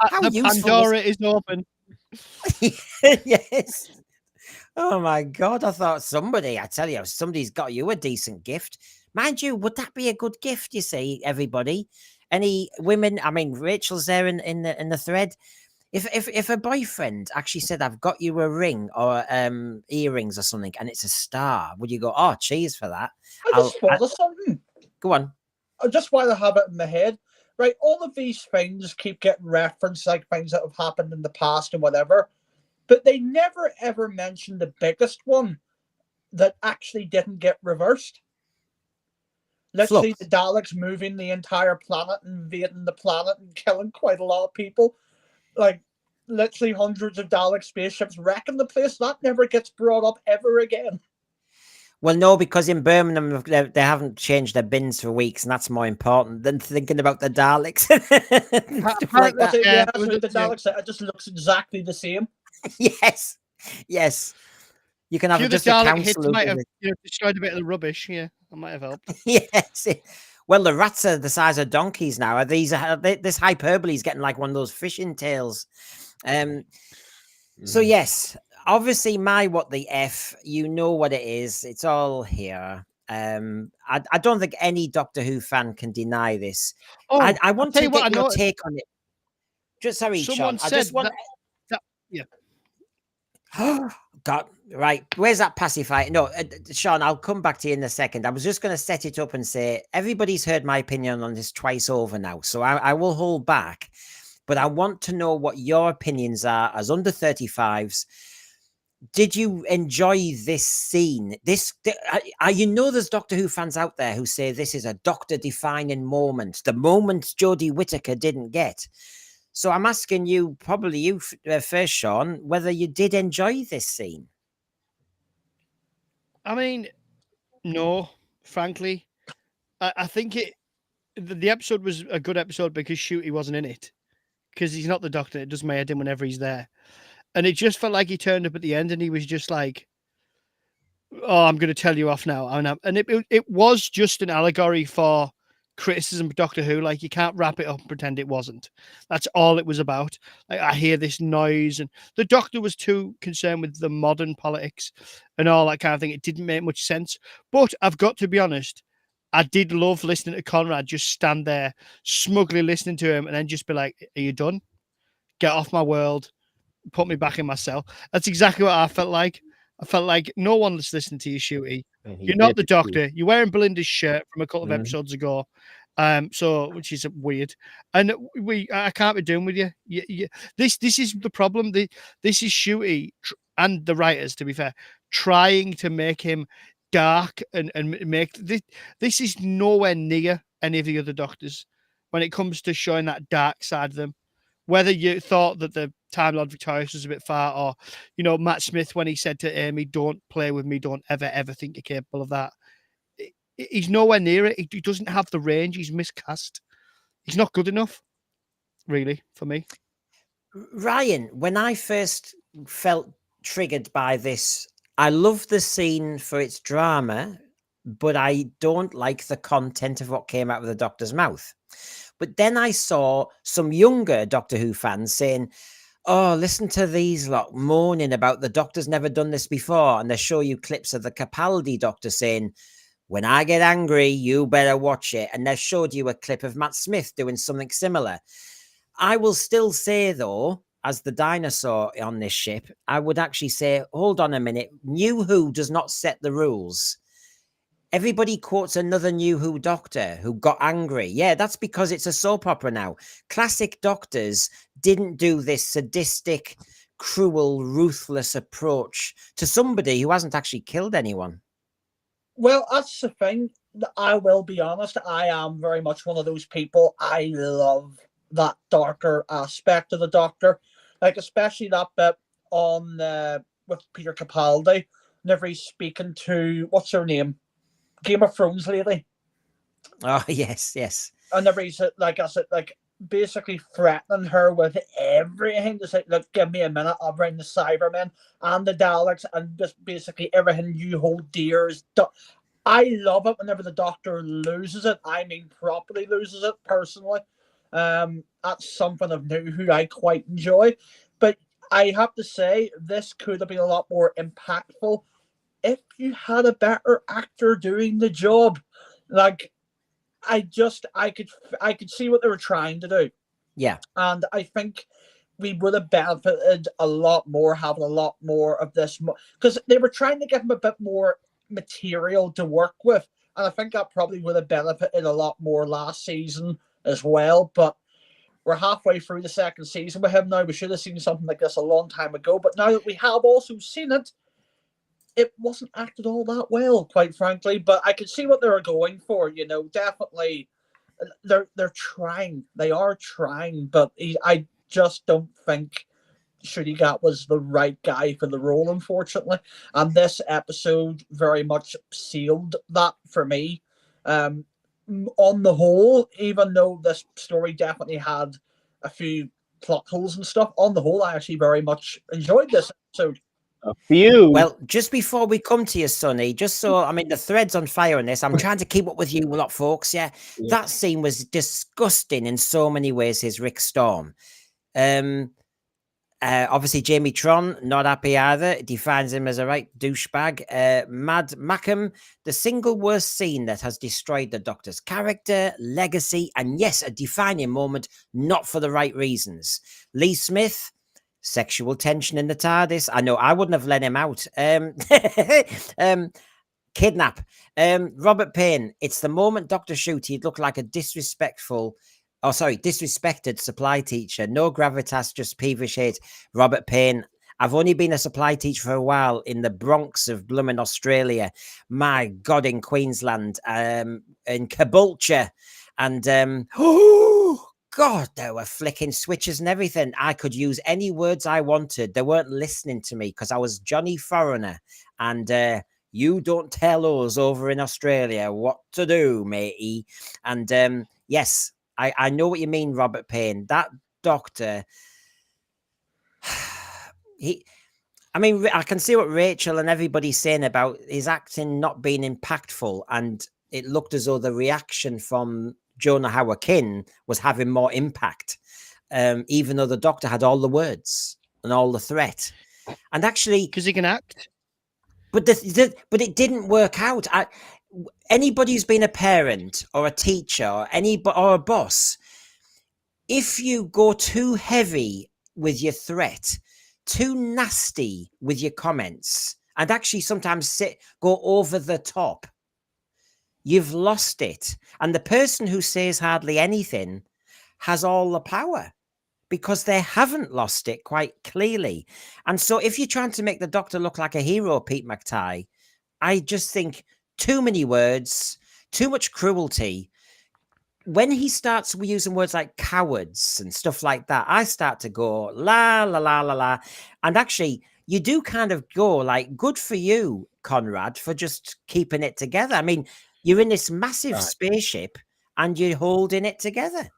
How The useful Pandora is open. Yes. Oh my God. I thought somebody's got you a decent gift. Mind you, would that be a good gift, you see, everybody? Any women? I mean, Rachel's there in the thread. If a boyfriend actually said, "I've got you a ring or earrings or something," and it's a star, would you go, "Oh, cheers for that"? I just thought of something. Go on. Just while I have it in my head, right? All of these things keep getting referenced, like things that have happened in the past and whatever, but they never ever mention the biggest one that actually didn't get reversed. Literally, the Daleks moving the entire planet, invading the planet, and killing quite a lot of people. Like, literally hundreds of Dalek spaceships wrecking the place. That never gets brought up ever again. Well, no, because in Birmingham they haven't changed their bins for weeks, and that's more important than thinking about the Daleks. Stuff like that. Yeah, the Daleks, it just looks exactly the same. Yes. You can have The just a Dalek hits council. might have destroyed a bit of the rubbish. Yeah, that might have helped. Yes. Well, the rats are the size of donkeys now. This hyperbole is getting like one of those fishing tails. So yes, obviously my what the F, you know what it is. It's all here. I don't think any Doctor Who fan can deny this. Oh, I want to get your noticed. take on it. Just sorry, Someone Sean. said I just want. yeah. God, right. Where's that pacifier? No, Sean, I'll come back to you in a second. I was just going to set it up and say everybody's heard my opinion on this twice over now, so I will hold back. But I want to know what your opinions are as under 35s. Did you enjoy this scene? There's Doctor Who fans out there who say this is a Doctor-defining moment, the moment Jodie Whittaker didn't get. So I'm asking you, probably you first, Sean, whether you did enjoy this scene. I mean, no, frankly. I think the episode was a good episode because Shooty wasn't in it. Because he's not the Doctor. It does my head in whenever he's there. And it just felt like he turned up at the end and he was just like, oh, I'm going to tell you off now. And it was just an allegory for criticism of Doctor Who. Like, you can't wrap it up and pretend it wasn't. That's all it was about. Like, I hear this noise, and the Doctor was too concerned with the modern politics and all that kind of thing. It didn't make much sense. But I've got to be honest, I did love listening to Conrad just stand there smugly listening to him and then just be like, are you done? get off my world, put me back in my cell. That's exactly what I felt like. I felt like no one's listening to you, Shooty. And he You're not did the too. doctor. You're wearing Belinda's shirt from a couple of Mhm. episodes ago. So which is weird. And I can't be doing with you. This is the problem. This is Shooty and the writers, to be fair, trying to make him dark and make this is nowhere near any of the other doctors when it comes to showing that dark side of them. Whether you thought that the Time Lord Victorious was a bit far, or, you know, Matt Smith when he said to Amy, "Don't play with me, don't ever think you're capable of that." He's nowhere near it. He doesn't have the range. He's miscast. He's not good enough, really, for me. Ryan, when I first felt triggered by this, I love the scene for its drama, but I don't like the content of what came out of the Doctor's mouth. But then I saw some younger Doctor Who fans saying, "Oh, listen to these lot moaning about the Doctor's never done this before." And they show you clips of the Capaldi Doctor saying, "When I get angry, you better watch it." And they showed you a clip of Matt Smith doing something similar. I will still say, though, as the dinosaur on this ship, I would actually say, hold on a minute. New Who does not set the rules. Everybody quotes another New Who Doctor who got angry. Yeah, that's because it's a soap opera now. Classic Doctors didn't do this sadistic, cruel, ruthless approach to somebody who hasn't actually killed anyone. Well, that's the thing. I will be honest. I am very much one of those people. I love that darker aspect of the Doctor, like especially that bit on with Peter Capaldi. Whenever he's speaking to what's her name, Game of Thrones lady. Oh, yes. And whenever he's like I said, like basically threatening her with everything. Just like, look, give me a minute. I'll bring the Cybermen and the Daleks and just basically everything you hold dear is. I love it whenever the Doctor loses it. I mean, properly loses it personally. That's something of New Who I quite enjoy. But I have to say, this could have been a lot more impactful if you had a better actor doing the job. Like, I could see what they were trying to do. Yeah. And I think we would have benefited a lot more having a lot more of this, because they were trying to give him a bit more material to work with, and I think that probably would have benefited a lot more last season as well. But we're halfway through the second season with him now. We should have seen something like this a long time ago, but now that we have also seen it, it wasn't acted all that well, quite frankly. But I could see what they were going for. You know, definitely they're trying. They are trying, but I just don't think Shudigat was the right guy for the role, unfortunately. And this episode very much sealed that for me. On the whole, even though this story definitely had a few plot holes and stuff, on the whole, I actually very much enjoyed this episode. A few. Well, just before we come to you, Sonny, just so, I mean, the thread's on fire on this. I'm trying to keep up with you lot, folks. Yeah. That scene was disgusting in so many ways, his Rick Storm. Obviously, Jamie Tron, not happy either. Defines him as a right douchebag. Mad Mackham, the single worst scene that has destroyed the Doctor's character, legacy, and yes, a defining moment, not for the right reasons. Lee Smith, sexual tension in the TARDIS. I know I wouldn't have let him out. Kidnap. Robert Payne, it's the moment Dr. Shooty looked like a disrespected supply teacher. No gravitas, just peevish hate. Robert Payne, I've only been a supply teacher for a while in the Bronx of blooming Australia. My God, in Queensland, in Caboolture. And, oh, God, they were flicking switches and everything. I could use any words I wanted. They weren't listening to me because I was Johnny Foreigner. And you don't tell us over in Australia what to do, matey. And yes, I know what you mean, Robert Payne. That Doctor, I can see what Rachel and everybody's saying about his acting not being impactful. And it looked as though the reaction from Jonah Hauer-King was having more impact, even though the Doctor had all the words and all the threat. And actually, because he can act. But it didn't work out. Anybody who's been a parent or a teacher or a boss, if you go too heavy with your threat, too nasty with your comments, and actually sometimes go over the top, you've lost it. And the person who says hardly anything has all the power because they haven't lost it quite clearly. And so if you're trying to make the Doctor look like a hero, Pete McTighe, I just think too many words, too much cruelty. When he starts using words like cowards and stuff like that, I start to go, la, la, la, la, la. And actually, you do kind of go like, good for you, Conrad, for just keeping it together. I mean, you're in this massive spaceship and you're holding it together.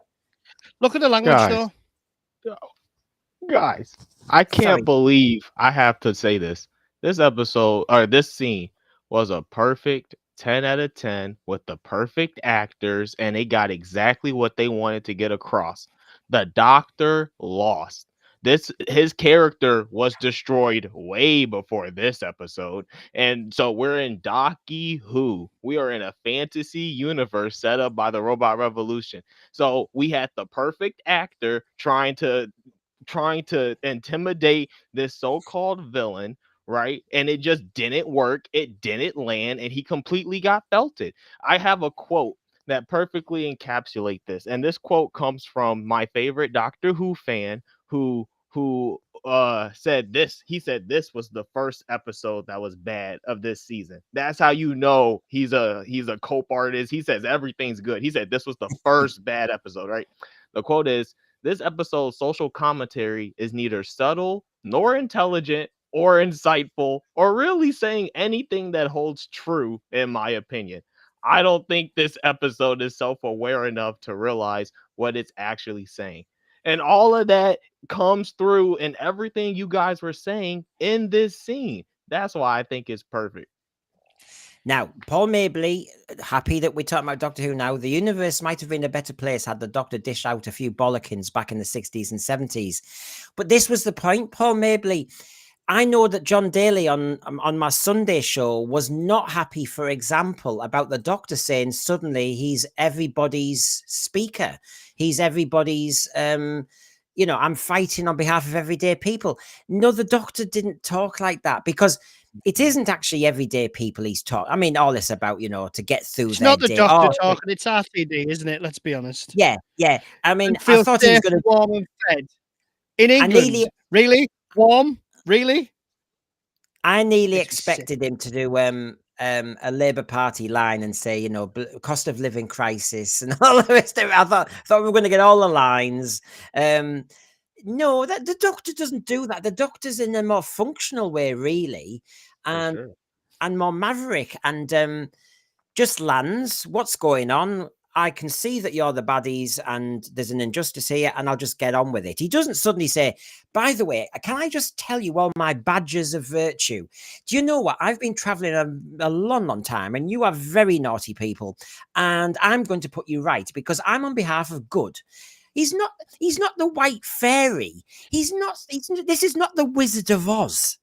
Look at the language, though. Guys, I can't Sorry. believe I have to say this. This episode or this scene was a perfect 10 out of 10 with the perfect actors, and they got exactly what they wanted to get across. The Doctor lost. His character was destroyed way before this episode. And so we're in Docky Who. We are in a fantasy universe set up by the Robot Revolution. So we had the perfect actor trying to intimidate this so-called villain, right? And it just didn't work. It didn't land, and he completely got belted. I have a quote that perfectly encapsulate this, and this quote comes from my favorite Doctor Who fan who said this. He said this was the first episode that was bad of this season. That's how you know he's a cope artist. He says everything's good. He said this was the first bad episode, right? The quote is, "This episode's social commentary is neither subtle nor intelligent or insightful or really saying anything that holds true, in my opinion. I don't think this episode is self-aware enough to realize what it's actually saying." And all of that comes through in everything you guys were saying in this scene. That's why I think it's perfect. Now, Paul Mabley, happy that we're talking about Doctor Who now. The universe might have been a better place had the Doctor dished out a few bollockins back in the 60s and 70s. But this was the point, Paul Mabley. I know that John Daly on my Sunday show was not happy, for example, about the Doctor saying suddenly he's everybody's speaker. He's everybody's, I'm fighting on behalf of everyday people. No, the Doctor didn't talk like that because it isn't actually everyday people he's talking. I mean, all this about, to get through It's their not the day. Doctor talking, it's RTD, isn't it? Let's be honest. Yeah. I mean, And feel I thought he was safe, going to... warm and fed. In England, really? Warm? Really? I nearly expected him to do a Labour Party line and say, cost of living crisis and all the rest of it. I thought we were going to get all the lines. No, that the Doctor doesn't do that. The Doctor's in a more functional way, really, and more maverick, and just lands. What's going on? I can see that you're the baddies and there's an injustice here, and I'll just get on with it. He doesn't suddenly say, by the way, can I just tell you all my badges of virtue? Do you know what? I've been traveling a long time, and you are very naughty people, and I'm going to put you right because I'm on behalf of good. He's not the white fairy. This is not the Wizard of Oz.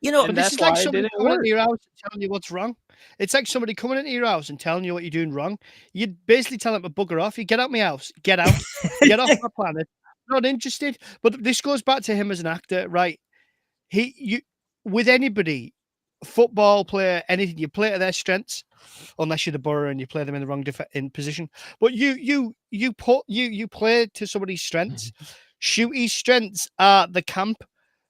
But this is like somebody coming into your house and telling you what's wrong. It's like somebody coming into your house and telling you what you're doing wrong. You'd basically tell them to bugger off. You get out my house. Get out. Get off my planet. Not interested. But this goes back to him as an actor, right? With anybody, football player, anything, you play to their strengths, unless you're the Borough and you play them in the wrong position. But you play to somebody's strengths. Shooty's strengths are the camp.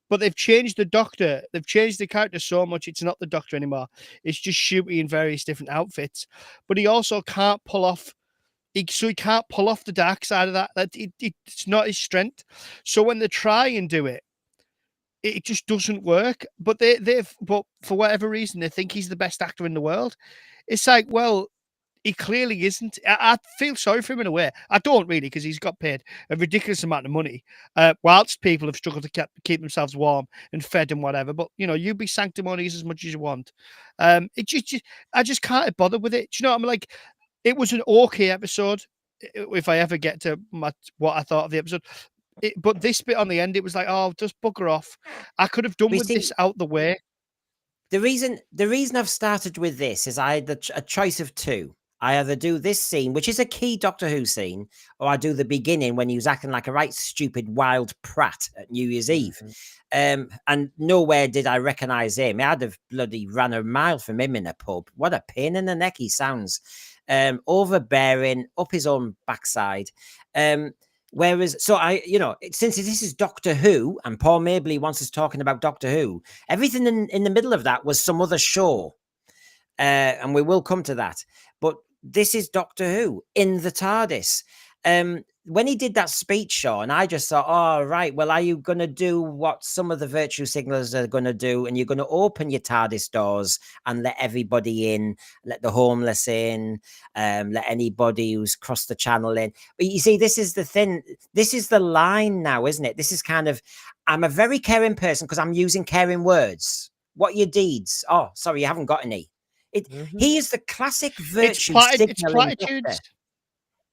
But they've changed the Doctor. They've changed the character so much. It's not the Doctor anymore. It's just Shooty in various different outfits. But he also can't pull off. He can't pull off the dark side of that. It's not his strength. So when they try and do it, it just doesn't work. But but for whatever reason, they think he's the best actor in the world. It's like, well, he clearly isn't. I feel sorry for him in a way. I don't really, because he's got paid a ridiculous amount of money, whilst people have struggled to keep themselves warm and fed and whatever. But, you be sanctimonious as much as you want. I just can't bother with it. Do you know what I mean? Like, it was an okay episode, if I ever get to what I thought of the episode. But this bit on the end, it was like, oh, just bugger off. I could have done with this out the way. The reason I've started with this is I had a choice of two. I either do this scene, which is a key Doctor Who scene, or I do the beginning when he was acting like a right stupid wild prat at New Year's Eve. And nowhere did I recognize him. I'd have bloody ran a mile from him in a pub. What a pain in the neck he sounds. Overbearing, up his own backside. Whereas, so since this is Doctor Who and Paul Mabley wants us talking about Doctor Who, everything in the middle of that was some other show. And we will come to that. But this is Doctor Who in the TARDIS. When he did that speech, Sean, I just thought, oh, right, well, are you going to do what some of the virtue signalers are going to do? And you're going to open your TARDIS doors and let everybody in, let the homeless in, let anybody who's crossed the channel in. But you see, this is the thing. This is the line now, isn't it? This is kind of, I'm a very caring person because I'm using caring words. What are your deeds? Oh, sorry, you haven't got any. He is the classic virtue it's platitudes.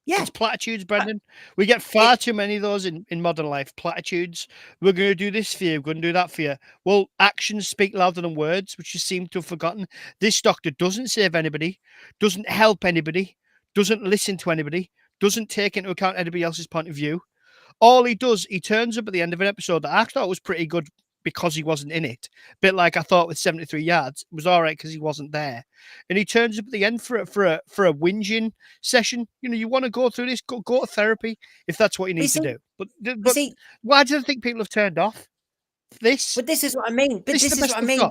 Yeah, it's platitudes, Brendan. We get far too many of those in modern life. Platitudes. We're going to do this for you. We're going to do that for you. Well, actions speak louder than words, which you seem to have forgotten. This Doctor doesn't save anybody, doesn't help anybody, doesn't listen to anybody, doesn't take into account anybody else's point of view. All he does, he turns up at the end of an episode that I thought was pretty good because he wasn't in it. A bit like I thought with 73 Yards. It was all right because he wasn't there. And he turns up at the end for a whinging session. You know, you want to go through this, go to therapy if that's what you need to do. But why do I think people have turned off this? But this is what I mean. But this is what I mean.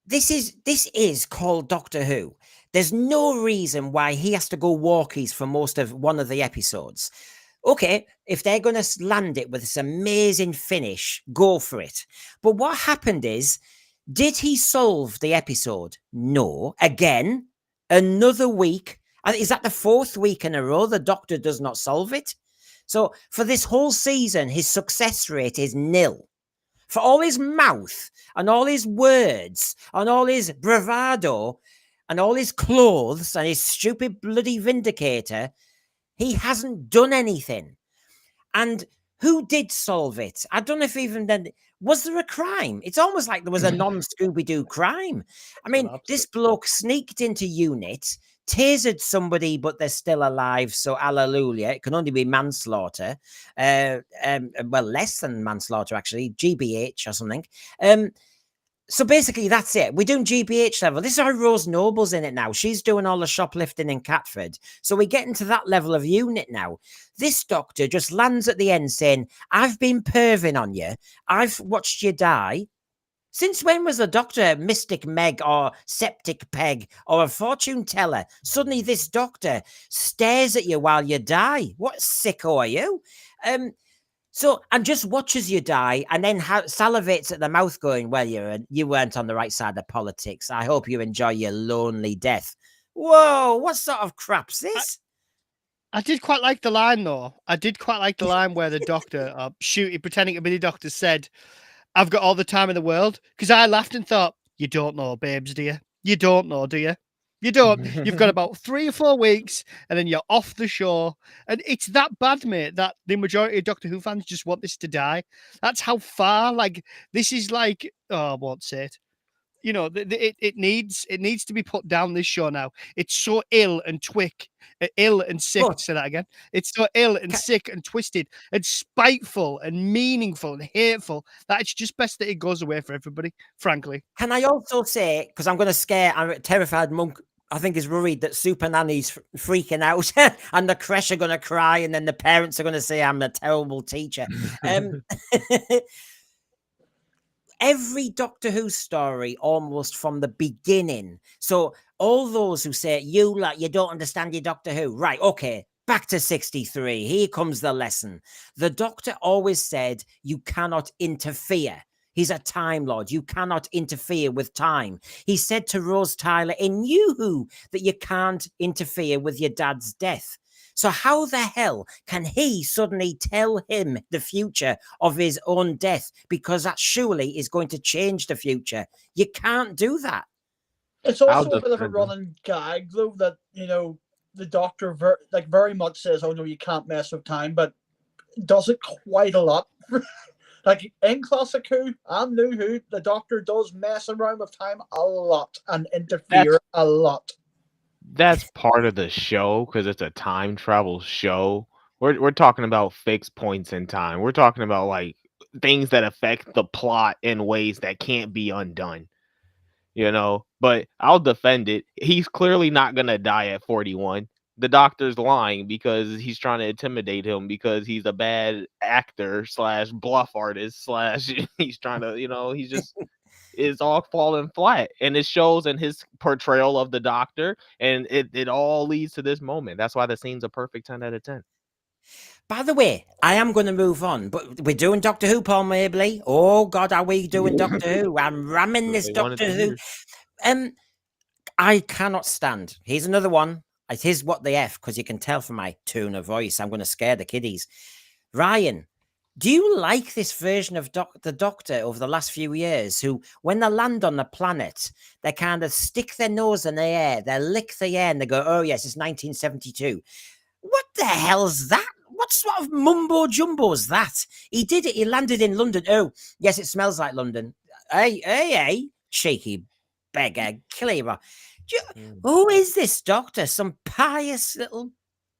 This is called Doctor Who. There's no reason why he has to go walkies for most of one of the episodes. Okay, if they're going to land it with this amazing finish, go for it. But what happened is, did he solve the episode? No. Again, another week. Is that the 4th week in a row the Doctor does not solve it? So for this whole season, his success rate is nil. For all his mouth and all his words and all his bravado and all his clothes and his stupid bloody vindicator, he hasn't done anything. And who did solve it? I don't know if even then, was there a crime? It's almost like there was a non-Scooby-Doo crime. I mean, this bloke sneaked into unit, tasered somebody, but they're still alive. So hallelujah. It can only be manslaughter. Well, less than manslaughter, actually. GBH or something. So basically, that's it. We're doing GBH level. This is how Rose Noble's in it now. She's doing all the shoplifting in Catford. So we're getting to that level of unit now. This Doctor just lands at the end saying, I've been perving on you. I've watched you die. Since when was the Doctor Mystic Meg or Septic Peg or a fortune teller? Suddenly this Doctor stares at you while you die. What sicko are you? And just watches you die and then salivates at the mouth going, well, you weren't on the right side of politics. I hope you enjoy your lonely death. Whoa, what sort of crap's this? I did quite like the line, though. I did quite like the line where the Doctor, pretending to be the Doctor, said, I've got all the time in the world. Because I laughed and thought, you don't know, babes, do you? You don't know, do you? You don't. You've got about 3 or 4 weeks and then you're off the show. And it's that bad, mate, that the majority of Doctor Who fans just want this to die. That's how far, this is like, I won't say it. You know, it needs to be put down, this show now. It's so ill and ill and sick. Say that again. It's so ill and sick and twisted and spiteful and meaningful and hateful that it's just best that it goes away for everybody, frankly. Can I also say, because I'm going to scare a terrified monk, I think is worried that Super Nanny's freaking out and the creche are going to cry and then the parents are going to say I'm a terrible teacher. Every Doctor Who story almost from the beginning. So all those who say, you don't understand your Doctor Who. Right, okay, back to 63. Here comes the lesson. The Doctor always said, you cannot interfere. He's a Time Lord. You cannot interfere with time. He said to Rose Tyler in New Who that you can't interfere with your dad's death. So how the hell can he suddenly tell him the future of his own death? Because that surely is going to change the future. You can't do that. It's also a bit of a running gag, though, that, the Doctor very much says, oh, no, you can't mess with time, but does it quite a lot. Like in Classic Who and New Who, the Doctor does mess around with time a lot and interfere a lot. that's part of the show because it's a time travel show. We're talking about fixed points in time. We're talking about like things that affect the plot in ways that can't be undone. But I'll defend it. He's clearly not gonna die at 41. The doctor's lying because he's trying to intimidate him because he's a bad actor slash bluff artist slash he's trying to, he's just is all falling flat. And it shows in his portrayal of the doctor, and it all leads to this moment. That's why the scene's a perfect 10 out of 10. By the way, I am going to move on, but we're doing Doctor Who, Paul Mabley. Oh God, are we doing Doctor Who? I'm ramming this They wanted Doctor to Who. hear. I cannot stand. Here's another one. It is what the F, because you can tell from my tone of voice. I'm going to scare the kiddies. Ryan, do you like this version of the Doctor over the last few years, who, when they land on the planet, they kind of stick their nose in the air, they lick the air, and they go, "Oh yes, it's 1972." What the hell's that? What sort of mumbo jumbo is that? He did it. He landed in London. Oh, yes, it smells like London. Hey, cheeky beggar, killer. Who is this doctor? Some pious little...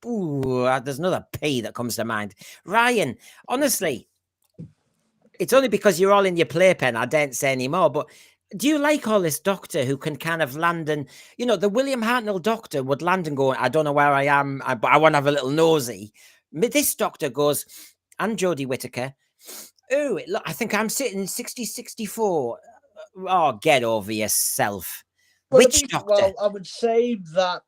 Ooh, there's another P that comes to mind. Ryan, honestly, it's only because you're all in your playpen I daren't say anymore, but do you like all this doctor who can kind of land and, the William Hartnell doctor would land and go, "I don't know where I am, but I want to have a little nosy." This doctor goes, and Jodie Whittaker, "Oh, look, I think I'm sitting 60-64. Oh, get over yourself. Which doctor? Well, I would say that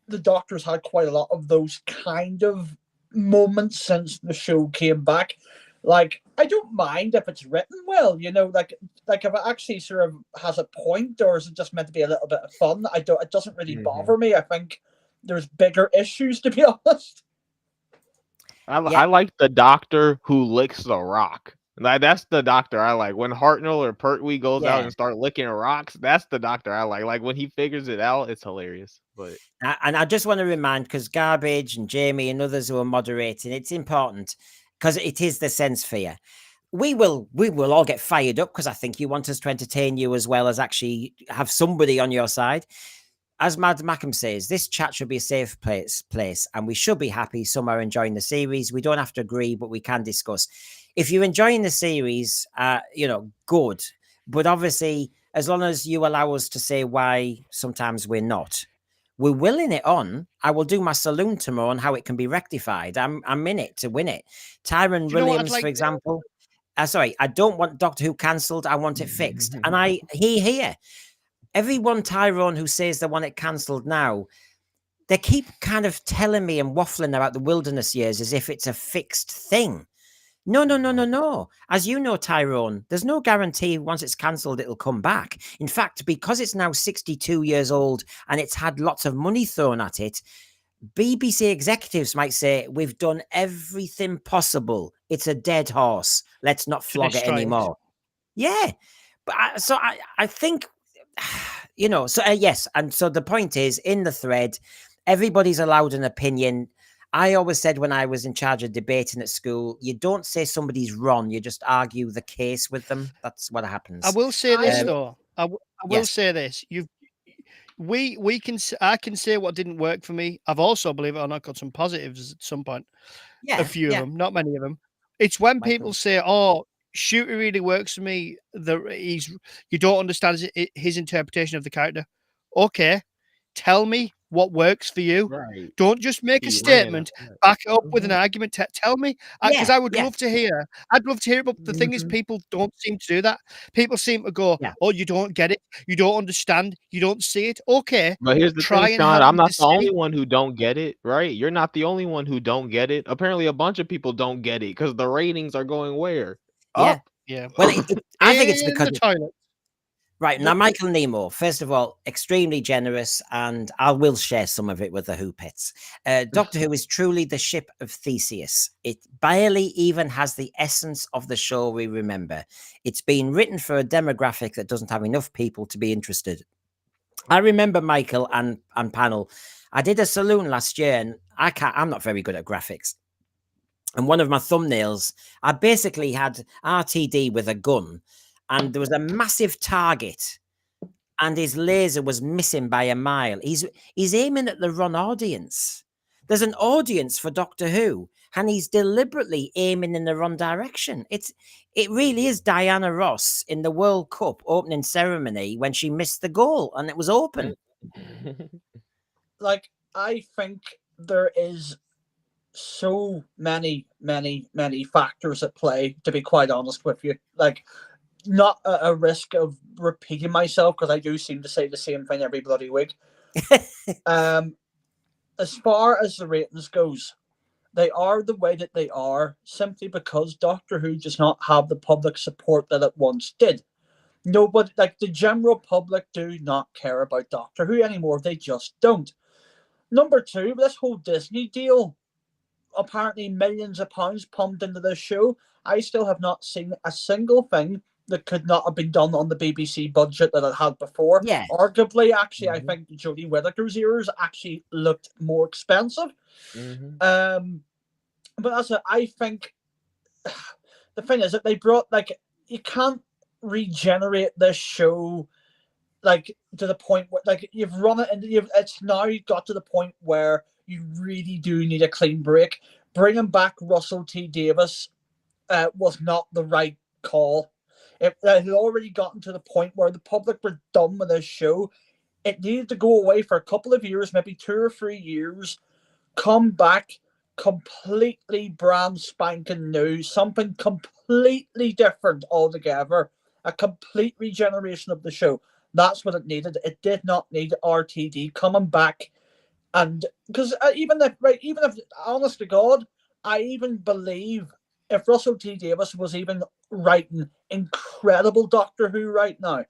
the Doctor's had quite a lot of those kind of moments since the show came back. Like, I don't mind if it's written well, like if it actually sort of has a point, or is it just meant to be a little bit of fun? It doesn't really bother me. I think there's bigger issues, to be honest. I like the doctor who licks the rock. Like, that's the doctor I like. When Hartnell or Pertwee goes out and start licking rocks, that's the doctor I like. Like, when he figures it out, it's hilarious. But and I just want to remind, because Garbage and Jamie and others who are moderating, it's important because it is the sense sphere. We will all get fired up because I think you want us to entertain you as well as actually have somebody on your side. As Mad Mackham says, this chat should be a safe place, and we should be happy some are enjoying the series. We don't have to agree, but we can discuss. If you're enjoying the series, good. But obviously, as long as you allow us to say why sometimes we're not, we're willing it on. I will do my saloon tomorrow on how it can be rectified. I'm in it to win it. Tyron Williams, for example. Sorry, I don't want Doctor Who cancelled. I want it fixed. And I hear everyone, Tyrone, who says they want it cancelled now, they keep kind of telling me and waffling about the wilderness years as if it's a fixed thing. No. As you know, Tyrone, there's no guarantee once it's cancelled, it'll come back. In fact, because it's now 62 years old and it's had lots of money thrown at it, BBC executives might say, "We've done everything possible. It's a dead horse. Let's not flog it anymore." Yeah. But I think, yes. And so the point is, in the thread, everybody's allowed an opinion. I always said when I was in charge of debating at school, you don't say somebody's wrong. You just argue the case with them. That's what happens. I will say this, though. I will say this. I can say what didn't work for me. I've also, believe it or not, got some positives at some point. Yeah, a few of them, not many of them. It's when people say, "Oh, Shooter really works for me." You don't understand his interpretation of the character. Okay, tell me what works for you. right. Don't just make a statement, back it up with an argument. Tell me, because I would love to hear. I'd love to hear, but the thing is, people don't seem to do that. People seem to go, "Oh, you don't get it. You don't understand. You don't see it." Okay, But here's the try thing, and Sean. help I'm me not to the only see. one who don't get it, right? You're not the only one who don't get it. Apparently, a bunch of people don't get it because the ratings are going where? Up. Yeah. Well, I think it's In because the toilet. Right, now Michael Nemo, first of all, extremely generous, and I will share some of it with the Who pits. Doctor Who is truly the ship of Theseus. It barely even has the essence of the show we remember. It's been written for a demographic that doesn't have enough people to be interested. I remember, Michael and panel, I did a saloon last year, and I'm not very good at graphics. And one of my thumbnails, I basically had RTD with a gun, and there was a massive target and his laser was missing by a mile. He's aiming at the wrong audience. There's an audience for Doctor Who, and he's deliberately aiming in the wrong direction. It really is Diana Ross in the World Cup opening ceremony when she missed the goal and it was open. Like, I think there is so many factors at play, to be quite honest with you. Like, not a risk of repeating myself, because I do seem to say the same thing every bloody week. As far as the ratings goes, they are the way that they are simply because Doctor Who does not have the public support that it once did. Nobody, like the general public, do not care about Doctor Who anymore. They just don't. Number two, this whole Disney deal, apparently millions of pounds pumped into this show. I still have not seen a single thing that could not have been done on the BBC budget that it had before. Yeah. Arguably, actually, I think Jodie Whittaker's ears actually looked more expensive. But I think the thing is that they brought, like, you can't regenerate this show, like, to the point where, like, you've run it and it's now got to the point where you really do need a clean break. Bringing back Russell T Davies was not the right call. It had already gotten to the point where the public were done with this show. It needed to go away for a couple of years, maybe 2 or 3 years, come back completely brand spanking new, something completely different altogether, a complete regeneration of the show. That's what it needed. It did not need RTD coming back. And because even if, honest to God, I even believe if Russell T Davies was even writing incredible Doctor Who right now,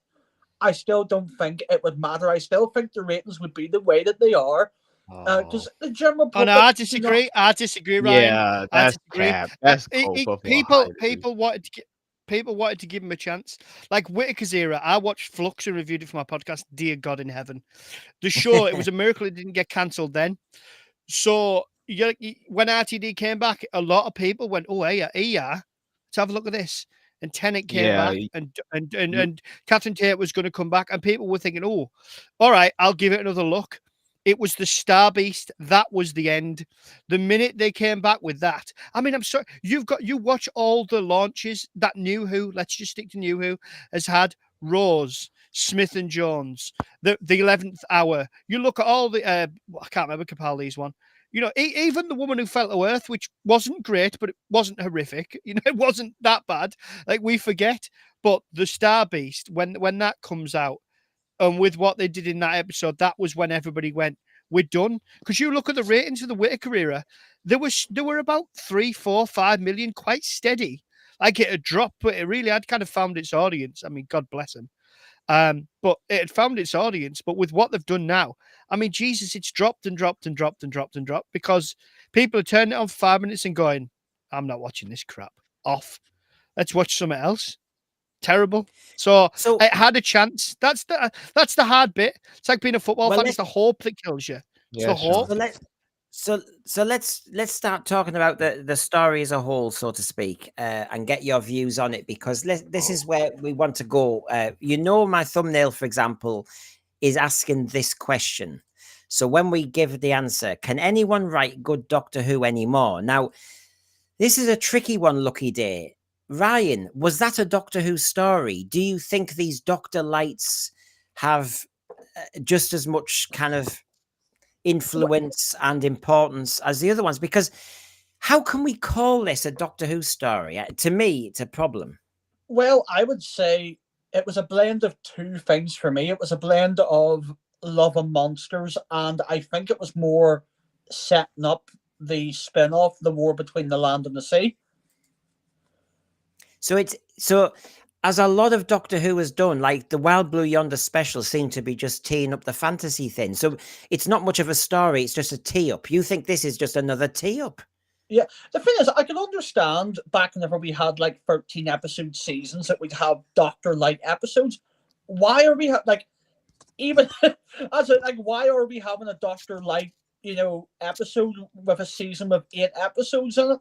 I still don't think it would matter. I still think the ratings would be the way that they are. Because the general public. Oh no, I disagree. I disagree, Ryan. Yeah, I that's disagree. cap. That's Copa for People wanted to give him a chance. Like Whittaker's era, I watched Flux and reviewed it for my podcast. Dear God in heaven, the show, it was a miracle it didn't get cancelled then. So when RTD came back, a lot of people went, "Oh, yeah, let's have a look at this." And Tennant came back, and Catherine Tate was going to come back, and people were thinking, "Oh, all right, I'll give it another look." It was the Star Beast. That was the end. The minute they came back with that, I mean, I'm sorry, you watch all the launches that New Who, let's just stick to New Who, has had. Rose, Smith and Jones, the 11th Hour. You look at all the, I can't remember Capaldi's one. You know, even The Woman Who Fell to Earth, which wasn't great, but it wasn't horrific. You know, it wasn't that bad. Like, we forget. But the Star Beast, when that comes out, and with what they did in that episode, that was when everybody went, "We're done." Because you look at the ratings of the Whittaker era, there were about 3, 4, 5 million, quite steady. Like, it had dropped, but it really had kind of found its audience. I mean, God bless them. But it had found its audience. But with what they've done now, I mean, Jesus, it's dropped and dropped and dropped and dropped and dropped because people are turning it on for 5 minutes and going, "I'm not watching this crap. Off. Let's watch something else." Terrible. So it had a chance. That's the hard bit. It's like being a football fan. It's the hope that kills you. It's the hope. So let's start talking about the story as a whole, so to speak, and get your views on it, because this is where we want to go. My thumbnail, for example, is asking this question. So when we give the answer, can anyone write good Doctor Who anymore? Now, this is a tricky one, Lucky Day. Ryan, was that a Doctor Who story? Do you think these Doctor Lights have just as much kind of influence and importance as the other ones? Because how can we call this a Doctor Who story? To me, it's a problem. Well, I would say it was a blend of two things for me. It was a blend of Love and Monsters, and I think it was more setting up the spin-off, The War Between the Land and the Sea. So as a lot of Doctor Who has done, like the Wild Blue Yonder special seemed to be just teeing up the fantasy thing. So it's not much of a story, it's just a tee-up. You think this is just another tee-up? Yeah, the thing is, I can understand back whenever we had like 13 episode seasons that we'd have Doctor Light episodes. Why are we even why are we having a Doctor Light, episode with a season with 8 episodes in it?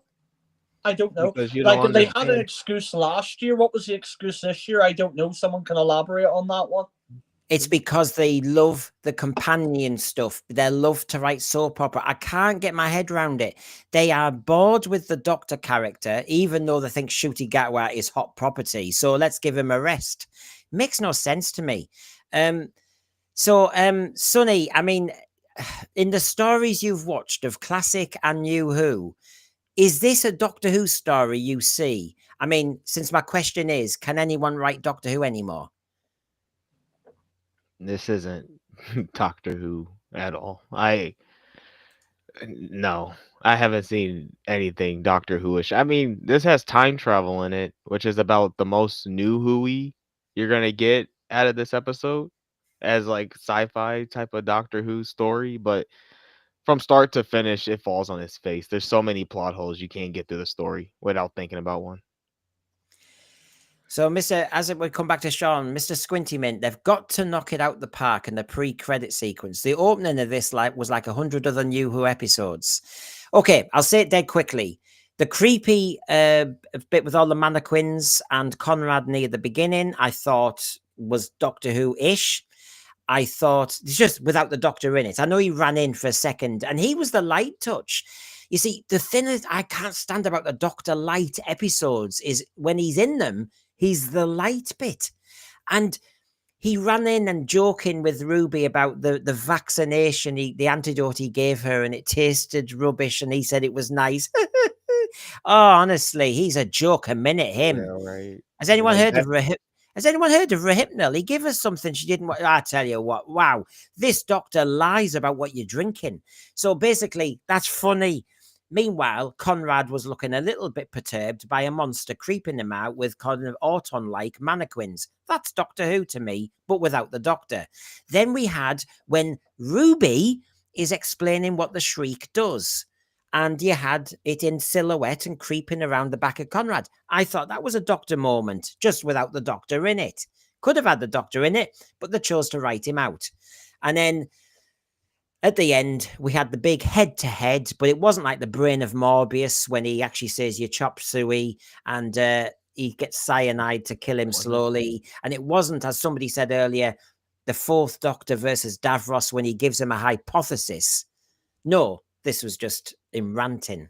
I don't know. They had an excuse last year. What was the excuse this year? I don't know. Someone can elaborate on that one. It's because they love the companion stuff. They love to write soap opera. I can't get my head around it. They are bored with the Doctor character, even though they think Ncuti Gatwa is hot property. So let's give him a rest. Makes no sense to me. Sonny, I mean, in the stories you've watched of classic and New Who, is this a Doctor Who story you see? I mean, since my question is, can anyone write Doctor Who anymore? This isn't Doctor Who at all. No, I haven't seen anything Doctor Who-ish. I mean, this has time travel in it, which is about the most new Who-y you're gonna get out of this episode as like sci-fi type of Doctor Who story, but from start to finish, it falls on its face. There's so many plot holes you can't get through the story without thinking about one. So, as we come back to Sean, Mr. Squinty Mint, they've got to knock it out the park in the pre-credit sequence. The opening of this was like 100 other New Who episodes. Okay, I'll say it dead quickly. The creepy bit with all the mannequins and Conrad near the beginning, I thought was Doctor Who-ish. I thought it's just without the Doctor in it. I know he ran in for a second, and he was the light touch. You see, the thing that I can't stand about the Doctor Light episodes is when he's in them, he's the light bit. And he ran in and joking with Ruby about the vaccination, the antidote he gave her, and it tasted rubbish, and he said it was nice. Oh, honestly, he's a joke a minute, him. Yeah, right. Has anyone Like heard of Has anyone heard of Rohypnol? He gave us something she didn't want. I tell you what, wow, this doctor lies about what you're drinking. So basically, that's funny. Meanwhile, Conrad was looking a little bit perturbed by a monster creeping him out with kind of Auton-like mannequins. That's Doctor Who to me, but without the Doctor. Then we had when Ruby is explaining what the shriek does. And you had it in silhouette and creeping around the back of Conrad. I thought that was a Doctor moment, just without the Doctor in it. Could have had the Doctor in it, but they chose to write him out. And then at the end, we had the big head-to-head, but it wasn't like the brain of Morbius when he actually says you chop suey and he gets cyanide to kill him slowly. And it wasn't, as somebody said earlier, the fourth Doctor versus Davros when he gives him a hypothesis. No, this was just him ranting.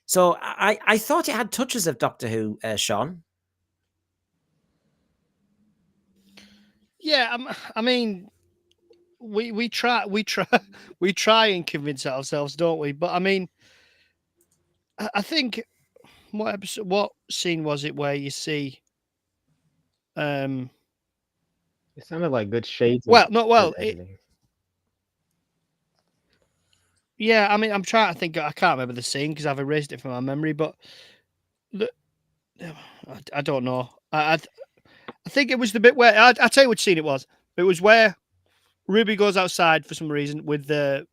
So I thought it had touches of Doctor Who, Sean. Yeah, I mean, we try and convince ourselves, don't we? But I mean, I think what scene was it where you see? It sounded like good shades. Yeah, I mean, I'm trying to think. I can't remember the scene because I've erased it from my memory. But I don't know. I think it was the bit where I'll tell you which scene it was. It was where Ruby goes outside for some reason with the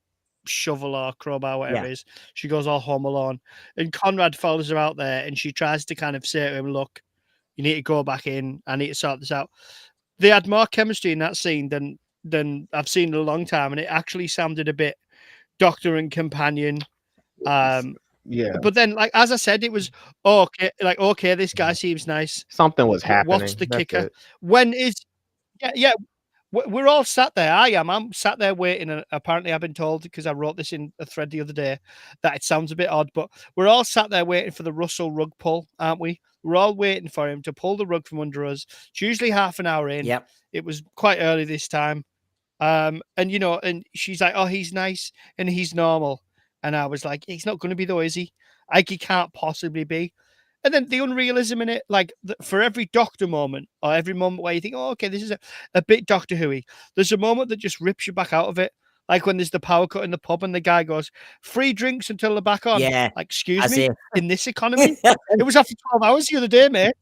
shovel or crowbar, whatever it is. She goes all Home Alone, and Conrad follows her out there, and she tries to kind of say to him, "Look, you need to go back in. I need to sort this out." They had more chemistry in that scene than I've seen in a long time, and it actually sounded a bit Doctor and companion. Yeah. But then, like as I said, it was okay. Like okay, this guy seems nice. Something was happening. What's the kicker? When is? Yeah. We're all sat there. I'm sat there waiting. And apparently, I've been told because I wrote this in a thread the other day that it sounds a bit odd, but we're all sat there waiting for the Russell rug pull, aren't we? We're all waiting for him to pull the rug from under us. It's usually half an hour in. Yep. It was quite early this time. And and she's like, "Oh, he's nice and he's normal," and I was like, "He's not going to be though, is he? Like he can't possibly be." And then the unrealism in it, like for every Doctor moment or every moment where you think, "Oh, okay, this is a bit Doctor Who-y," there's a moment that just rips you back out of it. Like when there's the power cut in the pub and the guy goes, "Free drinks until they're back on." Yeah. Like, excuse me, in this economy, it was after 12 hours the other day, mate.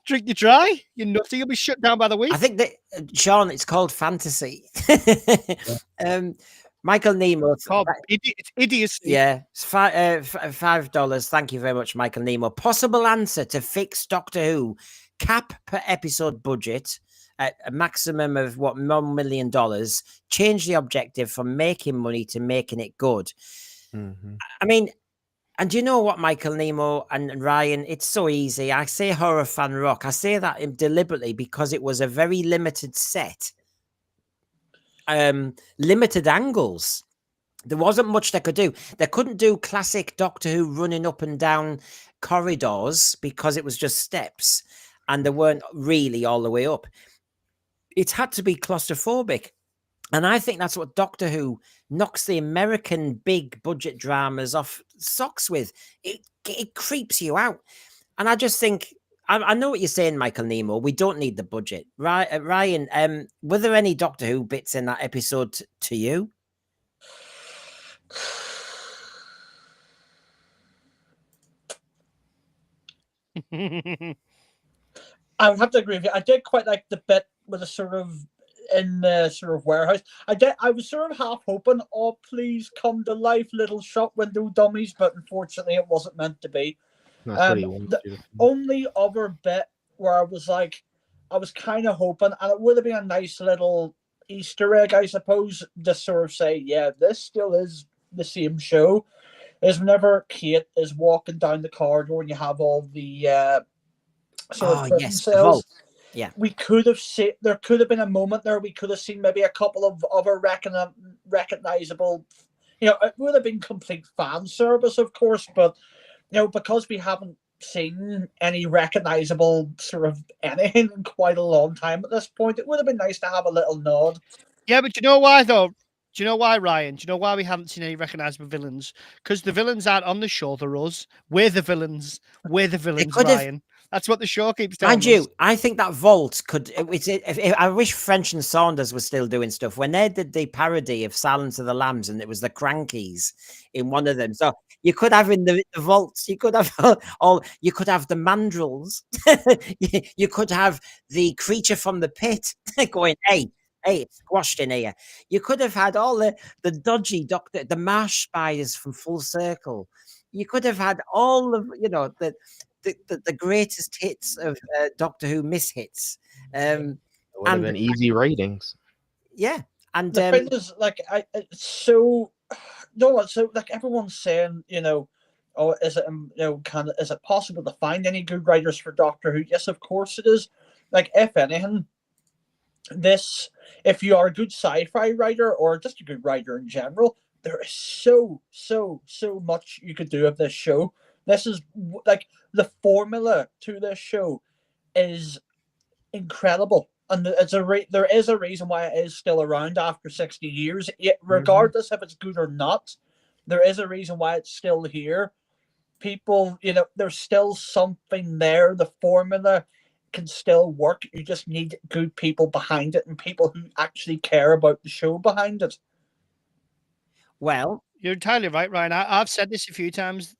Drink you dry, you nutty, you'll be shut down by the week. I think that Sean, it's called fantasy. Michael Nemo. It's idiocy. Yeah, it's $5. Thank you very much, Michael Nemo. Possible answer to fix Doctor Who cap per episode budget at a maximum of $1 million. Change the objective from making money to making it good. Mm-hmm. I mean, And you know what, Michael, Nemo, and Ryan? It's so easy. I say horror fan rock. I say that deliberately because it was a very limited set, limited angles. There wasn't much they could do. They couldn't do classic Doctor Who running up and down corridors because it was just steps, and they weren't really all the way up. It had to be claustrophobic. And I think that's what Doctor Who knocks the American big budget dramas off socks with. It creeps you out. And I just think, I know what you're saying, Michael Nemo. We don't need the budget. Ryan, were there any Doctor Who bits in that episode to you? I would have to agree with you. I did quite like the bit with the sort of in the sort of warehouse. I was sort of half hoping, oh please come to life, little shop window dummies, but unfortunately it wasn't meant to be. That's what he wants The you to. only other bit where I was like, I was kind of hoping, and it would have been a nice little Easter egg, I suppose, to sort of say, yeah, this still is the same show. Is whenever Kate is walking down the corridor and you have all the sort of prison Yes, the cells. vault. Yeah. We could have seen, there could have been a moment there, we could have seen maybe a couple of other recognizable, it would have been complete fan service, of course, but, because we haven't seen any recognizable sort of anything in quite a long time at this point, it would have been nice to have a little nod. Yeah, but do you know why, though? Do you know why, Ryan? Do you know why we haven't seen any recognisable villains? Because the villains aren't on the show, they're us. We're the villains. We're the villains, Ryan. That's what the show keeps telling us. I think that vault could. I wish French and Saunders was still doing stuff when they did the parody of Silence of the Lambs, and it was the Crankies in one of them. So you could have in the vaults. You could have all. You could have the mandrels. You could have the creature from the pit going, "Hey, it's squashed in here." You could have had all the dodgy doctor, the marsh spiders from Full Circle. You could have had all of the greatest hits of Doctor Who mishits. It would have been easy ratings. Yeah, and the thing is, like, it's so no, so like everyone's saying, oh, is it is it possible to find any good writers for Doctor Who? Yes, of course it is. Like, if anything, if you are a good sci-fi writer or just a good writer in general, there is so much you could do with this show. This is like the formula to this show is incredible, and there is a reason why it is still around after 60 years. Yet, regardless if it's good or not, there is a reason why it's still here. People, there's still something there. The formula can still work. You just need good people behind it and people who actually care about the show behind it. Well, you're entirely right, Ryan. I've said this a few times.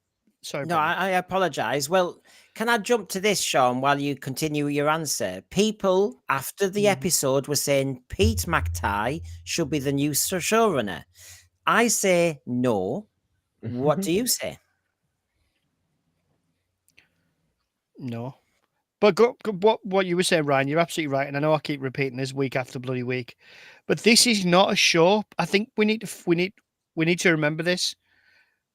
Sorry. No, I apologize. Well, can I jump to this, Sean, while you continue your answer? People after the episode were saying Pete McTighe should be the new showrunner. I say no. What do you say? No. But what you were saying, Ryan, you're absolutely right. And I know I keep repeating this week after bloody week, but this is not a show. I think we need to remember this.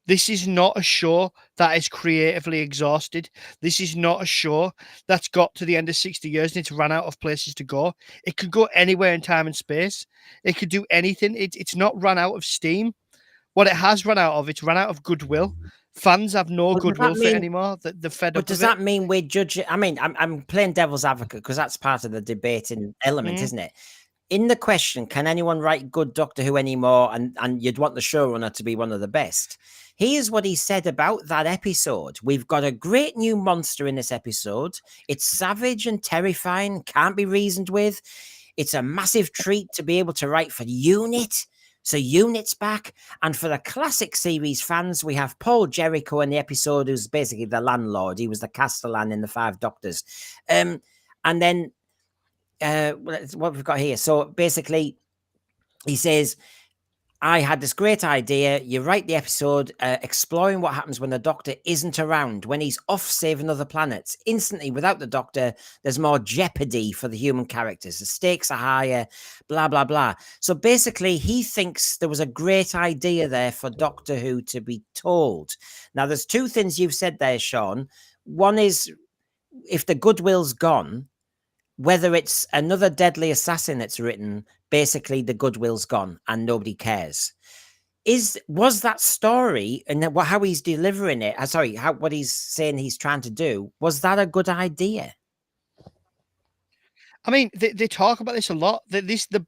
This is not a show that is creatively exhausted. This is not a show that's got to the end of 60 years and it's run out of places to go. It could go anywhere in time and space. It could do anything. It's not run out of steam. What it has run out of, it's run out of goodwill. Fans have no goodwill for it anymore. They're fed up. But does that mean we're judging? I mean, I'm playing devil's advocate because that's part of the debating element, isn't it? In the question, can anyone write good Doctor Who anymore? And you'd want the showrunner to be one of the best. Here's what he said about that episode. We've got a great new monster in this episode. It's savage and terrifying, can't be reasoned with. It's a massive treat to be able to write for Unit. So Unit's back. And for the classic series fans, we have Paul Jericho in the episode, who's basically the landlord. He was the Castellan in the Five Doctors. And then what we've got here. So basically, he says, I had this great idea. You write the episode exploring what happens when the Doctor isn't around, when he's off saving other planets. Instantly, without the Doctor, there's more jeopardy for the human characters. The stakes are higher, blah, blah, blah. So basically, he thinks there was a great idea there for Doctor Who to be told. Now, there's two things you've said there, Sean. One is if the goodwill's gone, whether it's another deadly assassin that's written, basically the goodwill's gone and nobody cares. Was that story and how he's delivering it? Sorry, what he's saying he's trying to do, was that a good idea? I mean, they talk about this a lot. The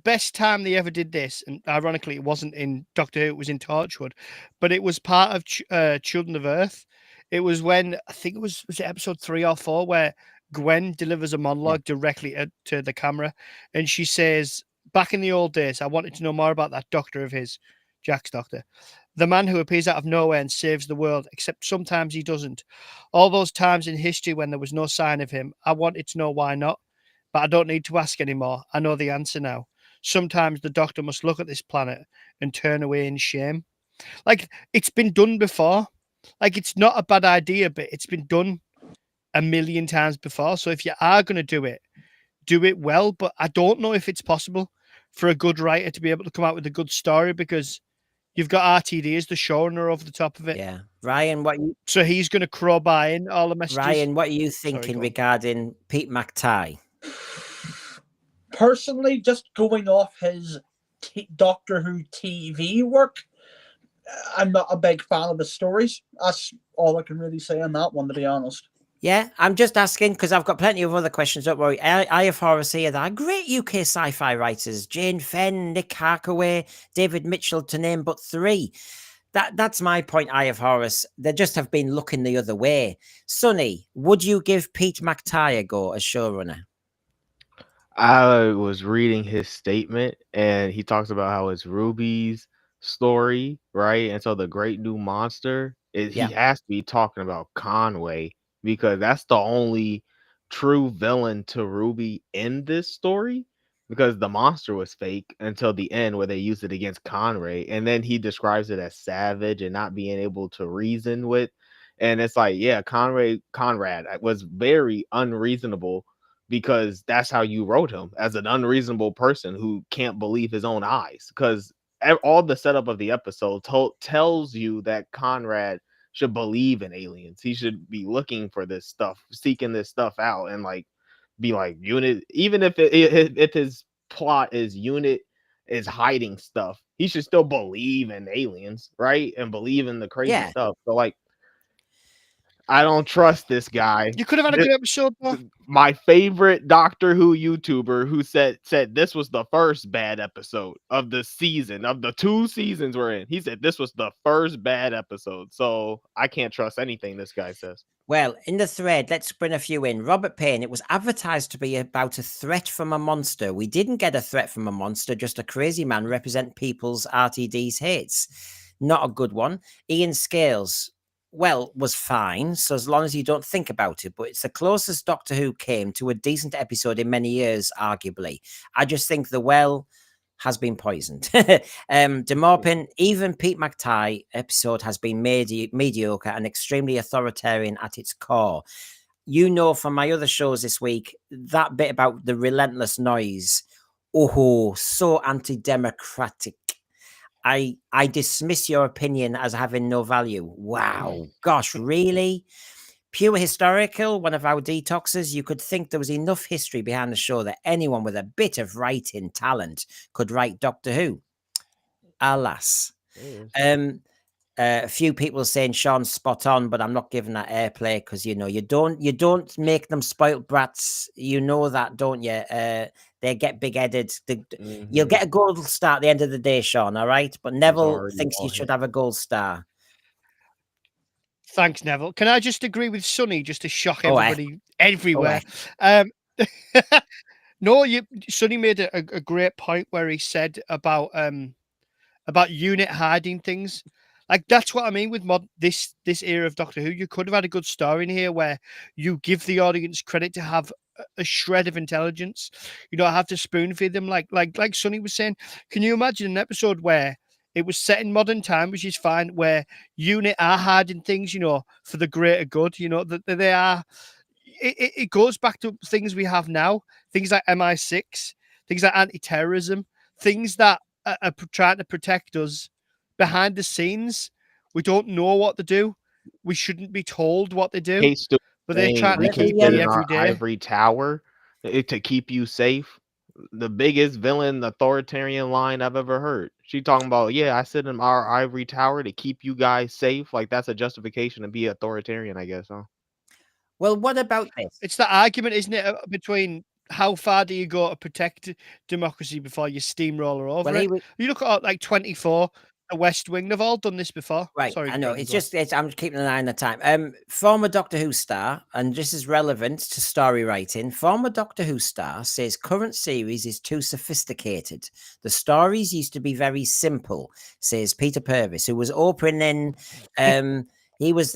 best time they ever did this, and ironically, it wasn't in Doctor Who; it was in Torchwood, but it was part of Children of Earth. It was when I think it was it episode 3 or 4 where Gwen delivers a monologue directly to the camera, and she says, "Back in the old days, I wanted to know more about that doctor of his, Jack's doctor, the man who appears out of nowhere and saves the world, except sometimes he doesn't. All those times in history when there was no sign of him, I wanted to know why not, but I don't need to ask anymore. I know the answer now. Sometimes the doctor must look at this planet and turn away in shame." Like, it's been done before. Like, it's not a bad idea, but it's been done a million times before. So if you are going to do it well. But I don't know if it's possible for a good writer to be able to come out with a good story, because you've got RTD as the showrunner over the top of it. Yeah. Ryan, so he's going to crowbar in all the messages. Ryan, what are you thinking regarding Pete McTighe? Personally, just going off his Doctor Who TV work, I'm not a big fan of the stories. That's all I can really say on that one, to be honest. Yeah, I'm just asking because I've got plenty of other questions. Don't worry. I have Horace here. There are great UK sci-fi writers: Jane Fenn, Nick Harkaway, David Mitchell, to name but 3. That's my point, I have Horace. They just have been looking the other way. Sonny, would you give Pete McTighe a go as showrunner? I was reading his statement, and he talks about how it's Ruby's story, right? And so the great new monster he has to be talking about Conway, because that's the only true villain to Ruby in this story, because the monster was fake until the end where they used it against Conway, and then he describes it as savage and not being able to reason with. And it's like, yeah, Conrad was very unreasonable, because that's how you wrote him, as an unreasonable person who can't believe his own eyes. Because all the setup of the episode tells you that Conrad should believe in aliens. He should be looking for this stuff, seeking this stuff out, and like be like, Unit, even if if his plot is Unit is hiding stuff, he should still believe in aliens, right? And believe in the crazy stuff. So like, I don't trust this guy. You could have had a good episode, though. My favorite Doctor Who YouTuber who said this was the first bad episode of the season, of the 2 seasons we're in. He said this was the first bad episode. So I can't trust anything this guy says. Well, in the thread, let's bring a few in. Robert Payne, it was advertised to be about a threat from a monster. We didn't get a threat from a monster, just a crazy man represent people's RTD's hates. Not a good one. Ian Scales, well, was fine, so as long as you don't think about it, but it's the closest Doctor Who came to a decent episode in many years, arguably. I just think the well has been poisoned. DeMorpin, even Pete McTighe episode has been mediocre and extremely authoritarian at its core. You know, from my other shows this week, that bit about the relentless noise, so anti-democratic. I dismiss your opinion as having no value. Wow. Gosh, really? Pure historical, one of our detoxes, you could think there was enough history behind the show that anyone with a bit of writing talent could write Doctor Who. Alas. A few people saying Sean's spot on, but I'm not giving that airplay because you don't make them spoilt brats. You know that, don't you? They get big-headed. You'll get a gold star at the end of the day, Sean, all right? But Neville thinks you should have a gold star. Thanks, Neville. Can I just agree with Sonny just to shock everybody everywhere? No, Sonny made a great point where he said about Unit hiding things. Like that's what I mean with this era of Doctor Who. You could have had a good story in here where you give the audience credit to have a shred of intelligence. You don't have to spoon feed them like Sonny was saying. Can you imagine an episode where it was set in modern time, which is fine, where unit are hiding things, for the greater good, that they are. It goes back to things we have now, things like MI6, things like anti-terrorism, things that are trying to protect us behind the scenes. We don't know what to do. We shouldn't be told what to do, Hates the but they're saying trying to we Let me keep keep it me in every our day. ivory tower to keep you safe. The biggest villain authoritarian line I've ever heard. She talking about, yeah, I sit in our ivory tower to keep you guys safe. Like that's a justification to be authoritarian, I guess, huh? Well, what about this? It's that argument, isn't it, between how far do you go to protect democracy before you steamroller over Well, it? You look at like 24, The West Wing. They've all done this before. right, Sorry, I know. Brendan, It's go on. just I'm keeping an eye on the time. Former Doctor Who star, and this is relevant to story writing. Former Doctor Who star says current series is too sophisticated. The stories used to be very simple, says Peter Purvis, who was opening. He was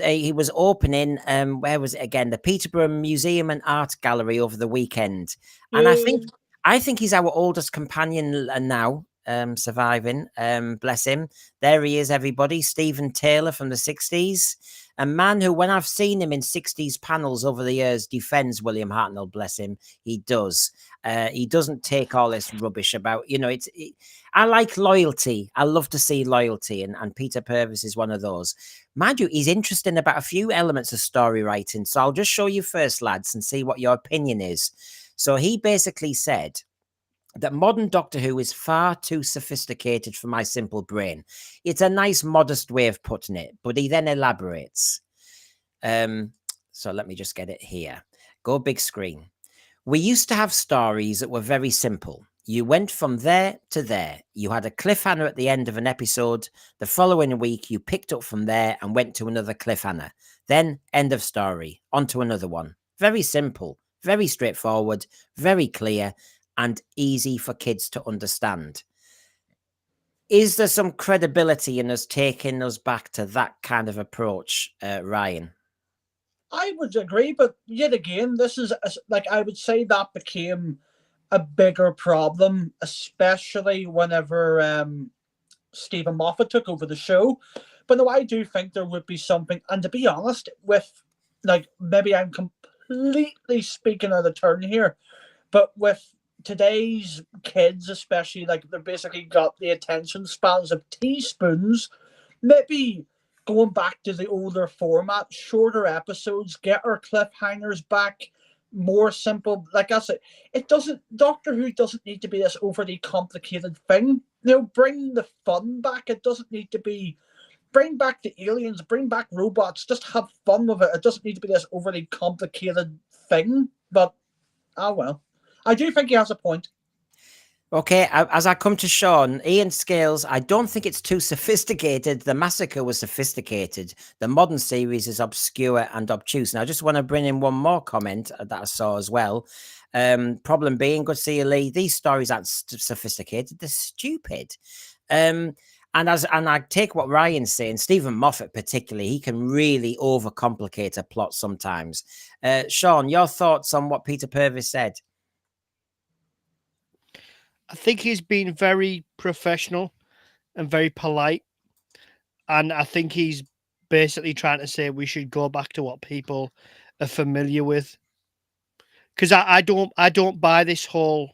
opening. Where was it again? The Peterborough Museum and Art Gallery over the weekend, and I think he's our oldest companion now. Surviving. Bless him. There he is, everybody. Stephen Taylor from the 60s. A man who, when I've seen him in 60s panels over the years, defends William Hartnell, bless him. He does. He doesn't take all this rubbish about, I like loyalty. I love to see loyalty, and Peter Purvis is one of those. Mind you, he's interested in about a few elements of story writing. So I'll just show you first, lads, and see what your opinion is. So he basically said that modern Doctor Who is far too sophisticated for my simple brain. It's a nice, modest way of putting it, but he then elaborates. So let me just get it here. Go big screen. We used to have stories that were very simple. You went from there to there. You had a cliffhanger at the end of an episode. The following week, you picked up from there and went to another cliffhanger. Then, end of story. On to another one. Very simple, very straightforward, very clear, and easy for kids to understand. Is there some credibility in us taking us back to that kind of approach, Ryan? I would agree, but yet again, this is like I would say that became a bigger problem, especially whenever Stephen Moffat took over the show. But no, I do think there would be something, and to be honest, with like maybe I'm completely speaking out of turn here, but with today's kids, especially, like they're basically got the attention spans of teaspoons, maybe going back to the older format, shorter episodes, get our cliffhangers back, more simple. Like I said, it doesn't, Doctor Who doesn't need to be this overly complicated thing. Bring the fun back. It doesn't need to be, bring back the aliens, bring back robots, just have fun with it. It doesn't need to be this overly complicated thing. But, well. I do think he has a point. Okay, as I come to Sean, Ian Scales, I don't think it's too sophisticated. The Massacre was sophisticated. The modern series is obscure and obtuse. Now, I just want to bring in one more comment that I saw as well. Problem being, good to see you, Lee. These stories aren't sophisticated; they're stupid. And I take what Ryan's saying. Stephen Moffat, particularly, he can really overcomplicate a plot sometimes. Sean, your thoughts on what Peter Purvis said? I think he's been very professional and very polite. And I think he's basically trying to say we should go back to what people are familiar with. Because I don't buy this whole,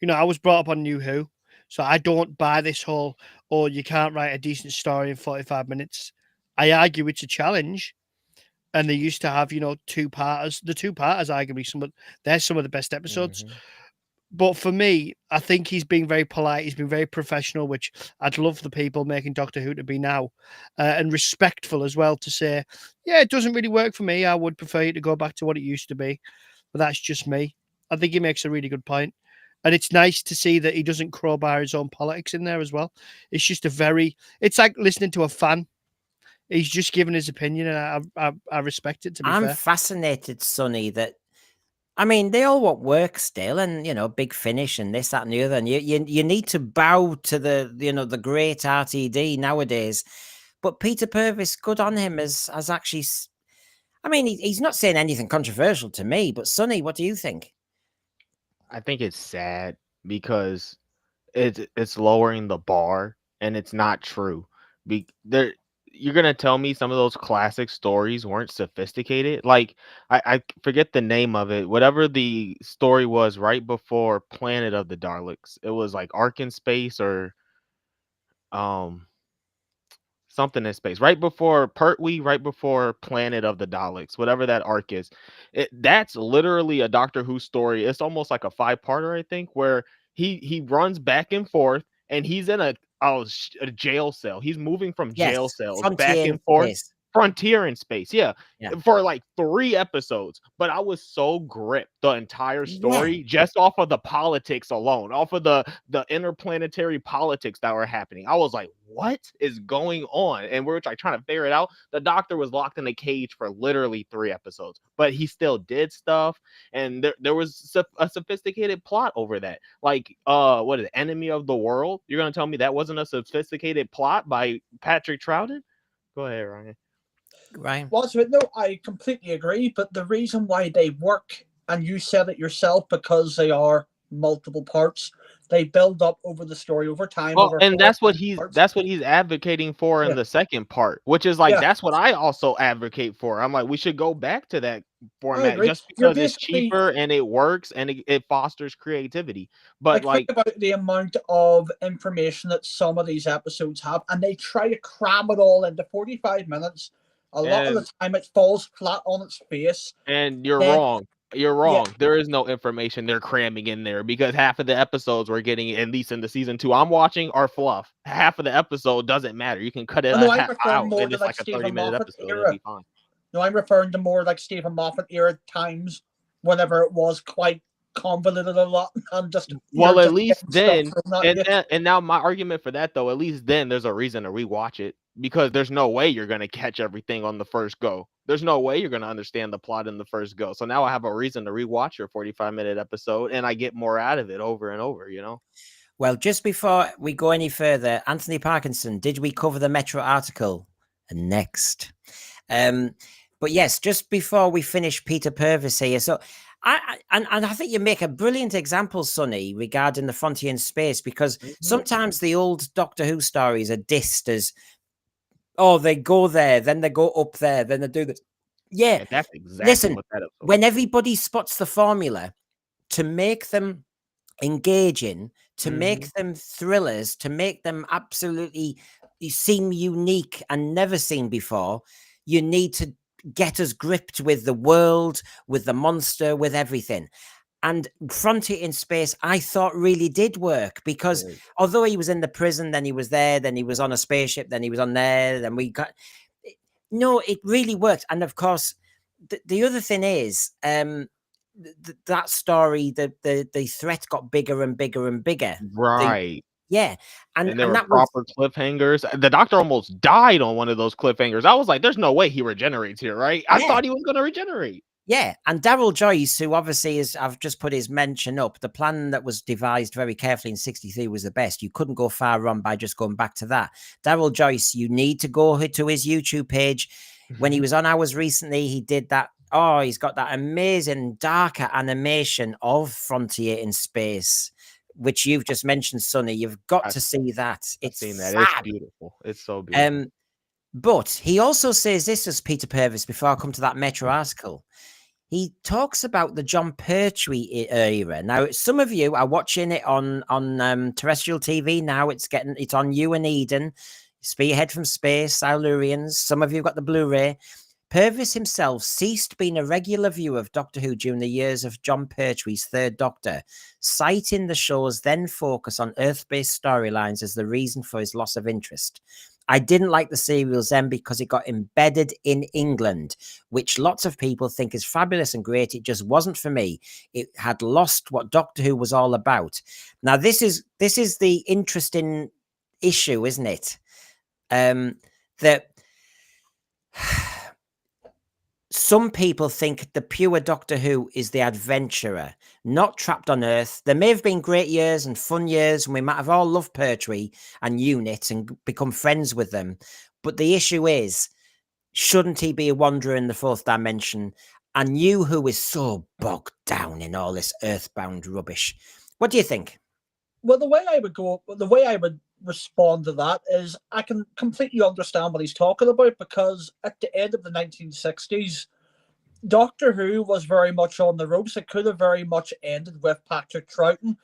I was brought up on New Who, so I don't buy this whole, you can't write a decent story in 45 minutes. I argue it's a challenge. And they used to have, two-parters. The two-parters, arguably, they're some of the best episodes. Mm-hmm. But for me, I think he's being very polite. He's been very professional, which I'd love the people making Doctor Who to be now, and respectful as well to say, yeah, it doesn't really work for me. I would prefer you to go back to what it used to be. But that's just me. I think he makes a really good point. And it's nice to see that he doesn't crowbar his own politics in there as well. It's just it's like listening to a fan. He's just giving his opinion, and I respect it, to be fair. I'm fascinated, Sonny, that I mean, they all want work still, and Big Finish and this, that, and the other. And you need to bow to the great RTD nowadays. But Peter Purvis, good on him, has actually. I mean, he's not saying anything controversial to me. But Sonny, what do you think? I think it's sad because it's lowering the bar and it's not true. There, you're gonna tell me some of those classic stories weren't sophisticated? Like I forget the name of it. Whatever the story was right before Planet of the Daleks, it was like Ark in Space or um something in space right before Pertwee, right before Planet of the Daleks, whatever that arc is. That's literally a Doctor Who story. It's almost like a five-parter, I think, where he runs back and forth, and he's in a jail cell. He's moving from jail Yes, cells back Frontier in and forth. Space. Frontier in Space, yeah, Yeah, for like 3 episodes, but I was so gripped the entire yeah. story just off of the politics alone, off of the interplanetary politics that were happening. I was like, "What is going on?" And we're like trying to figure it out. The Doctor was locked in a cage for literally 3 episodes, but he still did stuff, and there was a sophisticated plot over that. Like, what is it, Enemy of the World? You're gonna tell me that wasn't a sophisticated plot by Patrick Troughton? Go ahead, Ryan. Right. Well, so no, I completely agree. But the reason why they work, and you said it yourself, because they are multiple parts. They build up over the story over time. Well, Over and four parts. that's what he's advocating for in Yeah, the second part, which is like yeah, that's what I also advocate for. I'm like, we should go back to that I format agree. just You're because it's basically cheaper and it works and it fosters creativity. But like think like, about the amount of information that some of these episodes have, and they try to cram it all into 45 minutes. A lot of the and time, it falls flat on its face. and you're Then, wrong. You're yeah, wrong. There is no information they're cramming in there because half of the episodes we're getting, at least in the season 2 I'm watching, are fluff. Half of the episode doesn't matter. You can cut it I know I'm referring out, more and to it's like like a Stephen 30-minute Moffat episode. It'll era. be fine. No, I'm referring to more like Stephen Moffat era times, whenever it was quite convoluted a lot and just you're Well, at just least getting stuff then, thrown at you. and now my argument for that though, at least then there's a reason to rewatch it because there's no way you're gonna catch everything on the first go. There's no way you're gonna understand the plot in the first go. So now I have a reason to rewatch your 45-minute episode, and I get more out of it over and over. You know. Well, just before we go any further, Anthony Parkinson, did we cover the Metro article? Next. But yes, just before we finish Peter Purvis here. So and I think you make a brilliant example, Sonny, regarding the Frontier in Space, because sometimes the old Doctor Who stories are dissed as, oh, they go there, then they go up there, then they do this. Yeah. And that's exactly Listen, what that episode. when everybody spots the formula to make them engaging, to make them thrillers, to make them absolutely seem unique and never seen before, you need to get us gripped with the world, with the monster, with everything. And Frontier in Space, I thought really did work because although he was in the prison, then he was there, then he was on a spaceship, then he was on there, then we got. No, it really worked. And of course, the other thing is, that story, the threat got bigger and bigger and bigger. Right. Yeah, and there were that was proper cliffhangers. The Doctor almost died on one of those cliffhangers. I was like, "There's no way he regenerates here, right?" I yeah, thought he was going to regenerate. yeah. And Daryl Joyce, who obviously is, I've just put his mention up. The plan that was devised very carefully in '63 was the best. You couldn't go far wrong by just going back to that. Daryl Joyce, you need to go to his YouTube page. When he was on ours recently, he did that. Oh, he's got that amazing darker animation of Frontier in Space, which you've just mentioned, Sonny. You've got to see that. It's Seen that. fab. It's beautiful. It's so beautiful. But he also says this as Peter Purvis, before I come to that Metro article. He talks about the John Pertwee era. Now, some of you are watching it on terrestrial TV now. It's on You and Eden, Spearhead from Space, Silurians. Some of you got the Blu-ray. Purvis himself ceased being a regular viewer of Doctor Who during the years of John Pertwee's Third Doctor, citing the show's then focus on Earth-based storylines as the reason for his loss of interest. I didn't like the serials then because it got embedded in England, which lots of people think is fabulous and great. It just wasn't for me. It had lost what Doctor Who was all about. Now, this is the interesting issue, isn't it? That some people think the pure Doctor Who is the adventurer, not trapped on Earth. There may have been great years and fun years, and we might have all loved Pertwee and Unit and become friends with them. But the issue is, shouldn't he be a wanderer in the fourth dimension? And you, who is so bogged down in all this earthbound rubbish, what do you think? Well, the way I would respond to that is I can completely understand what he's talking about, because at the end of the 1960s, Doctor Who was very much on the ropes. It could have very much ended with Patrick Troughton,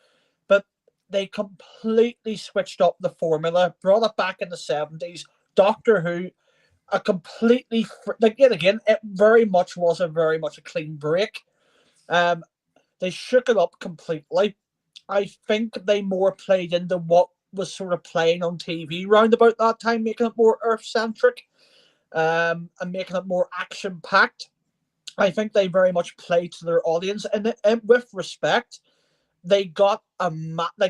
but they completely switched up the formula, brought it back in the 70s. Doctor Who, a completely, yet again, it very much was very much a clean break. They shook it up completely. I think they more played into what was sort of playing on TV round about that time, making it more Earth-centric, and making it more action-packed. I think they very much played to their audience, and with respect, they got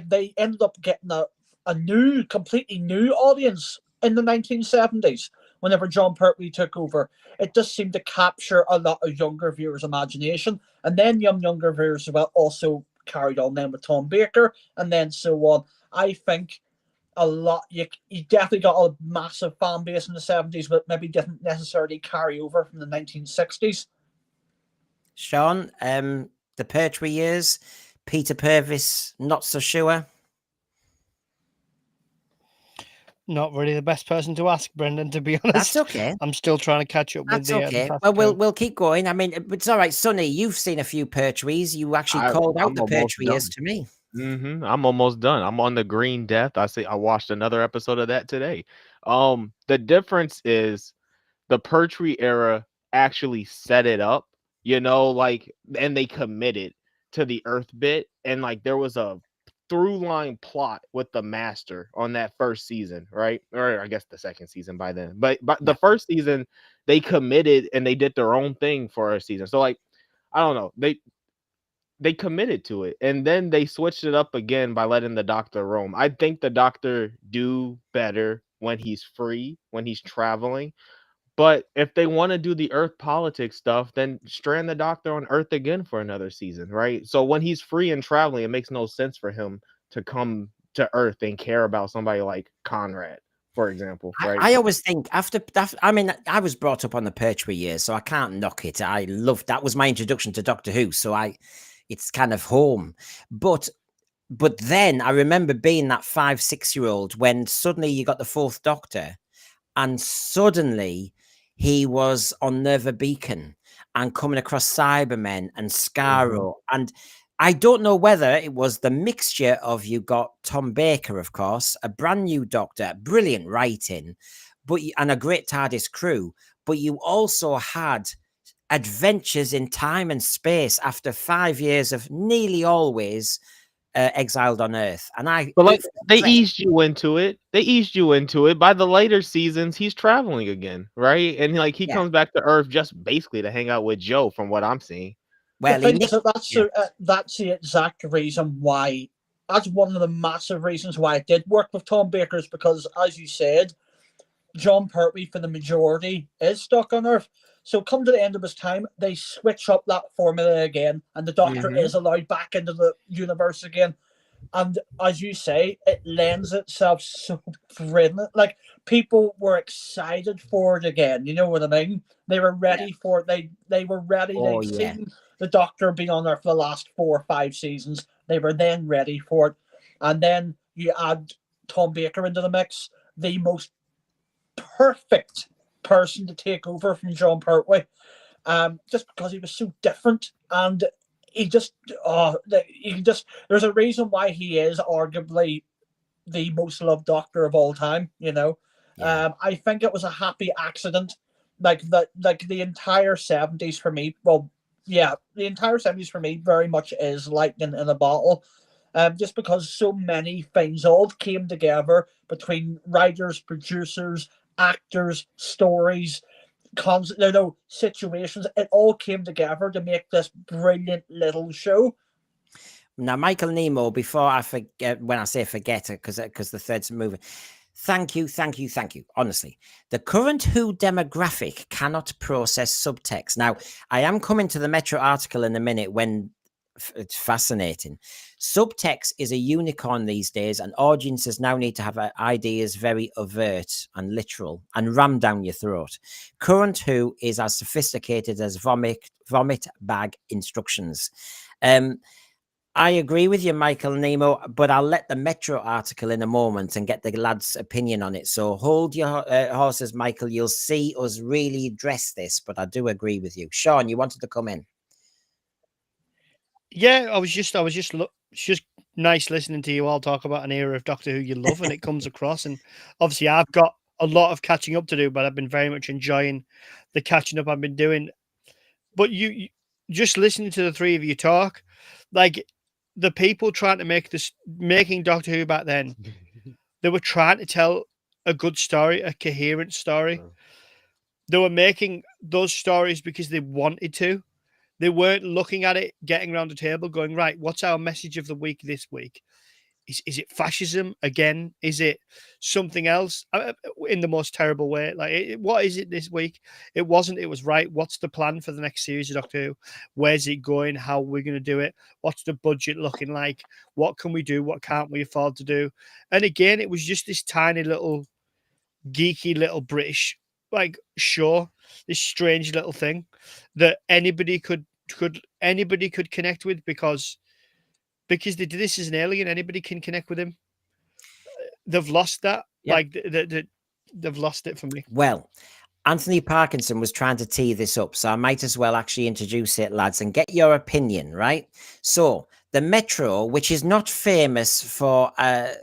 they ended up getting a new, completely new audience in the 1970s. Whenever John Pertwee took over, it just seemed to capture a lot of younger viewers' imagination, and then younger viewers also carried on then with Tom Baker, and then so on. I think a lot you definitely got a massive fan base in the 70s, but maybe didn't necessarily carry over from the 1960s. Sean, the Pertwee years, Peter Purvis, not so sure. Not really the best person to ask, Brendan, to be honest. That's okay. I'm still trying to catch up That's with okay. the Well, we'll keep going. I mean, it's all right. Sonny, you've seen a few Pertwees. You actually called out the Pertwee years to me. I'm almost done. I'm on the Green Death. I watched another episode of that today. The difference is the Pertwee era actually set it up, like, and they committed to the Earth bit, and like there was a through line plot with the Master on that first season, right? Or I guess the second season by then. But the first season, they committed and they did their own thing for a season. So like, I don't know, they committed to it, and then they switched it up again by letting the Doctor roam. I think the Doctor do better when he's free, when he's traveling. But if they want to do the Earth politics stuff, then strand the Doctor on Earth again for another season, right? So when he's free and traveling, it makes no sense for him to come to Earth and care about somebody like Conrad, for example, right? I always think after, I mean, I was brought up on the Pertwee years, so I can't knock it. I loved that. Was my introduction to Doctor Who, so it's kind of home. But then I remember being that 5-6-year-old when suddenly you got the fourth Doctor, and suddenly he was on Nerva Beacon and coming across Cybermen and Skaro. And I don't know whether it was the mixture of, you got Tom Baker, of course, a brand new Doctor, brilliant writing, and a great TARDIS crew, but you also had adventures in time and space after 5 years of nearly always exiled on Earth. And they eased you into it. By the later seasons, he's traveling again, right? And like he comes back to Earth just basically to hang out with Joe, from what I'm seeing. Well, that's the exact reason why. That's one of the massive reasons why it did work with Tom Baker, is because, as you said, John Pertwee for the majority is stuck on Earth. So come to the end of his time, they switch up that formula again, and the Doctor is allowed back into the universe again. And as you say, it lends itself so brilliant. Like, people were excited for it again. You know what I mean? They were ready for it. They were ready. They'd seen the Doctor be on there for the last 4 or 5 seasons. They were then ready for it. And then you add Tom Baker into the mix, the most perfect person to take over from John Pertwee, just because he was so different, and there's a reason why he is arguably the most loved Doctor of all time. I think it was a happy accident, like the entire 70s for me. Well, yeah, the entire 70s for me very much is lightning in a bottle. Just because so many things all came together between writers, producers, actors, stories, situations. It all came together to make this brilliant little show. Now, Michael Nemo, before I forget, when I say forget it, because the thread's moving, thank you. Honestly, the current Who demographic cannot process subtext. Now, I am coming to the Metro article in a minute when It's fascinating. Subtext is a unicorn these days, and audiences now need to have ideas very overt and literal and rammed down your throat. Current Who is as sophisticated as vomit bag instructions. I agree with you, Michael Nemo, but I'll let the Metro article in a moment and get the lad's opinion on it. So hold your horses, Michael. You'll see us really address this, but I do agree with you. Sean, you wanted to come in. Yeah, it's just nice listening to you all talk about an era of Doctor Who you love, and it comes across. And obviously, I've got a lot of catching up to do, but I've been very much enjoying the catching up I've been doing. But you just listening to the three of you talk, like the people trying to making Doctor Who back then, they were trying to tell a good story, a coherent story. They were making those stories because they wanted to. They weren't looking at it, getting around the table, going, right, what's our message of the week this week? Is it fascism again? Is it something else in the most terrible way? Like, what is it this week? It wasn't. It was right. What's the plan for the next series of Doctor Who? Where's it going? How are we going to do it? What's the budget looking like? What can we do? What can't we afford to do? And again, it was just this tiny little geeky little British show, this strange little thing that anybody could connect with because they did this as an alien. Anybody can connect with him. They've lost that. Yeah. Like they've lost it for me. Well, Anthony Parkinson was trying to tee this up, so I might as well actually introduce it, lads, and get your opinion, right? So, the Metro, which is not famous for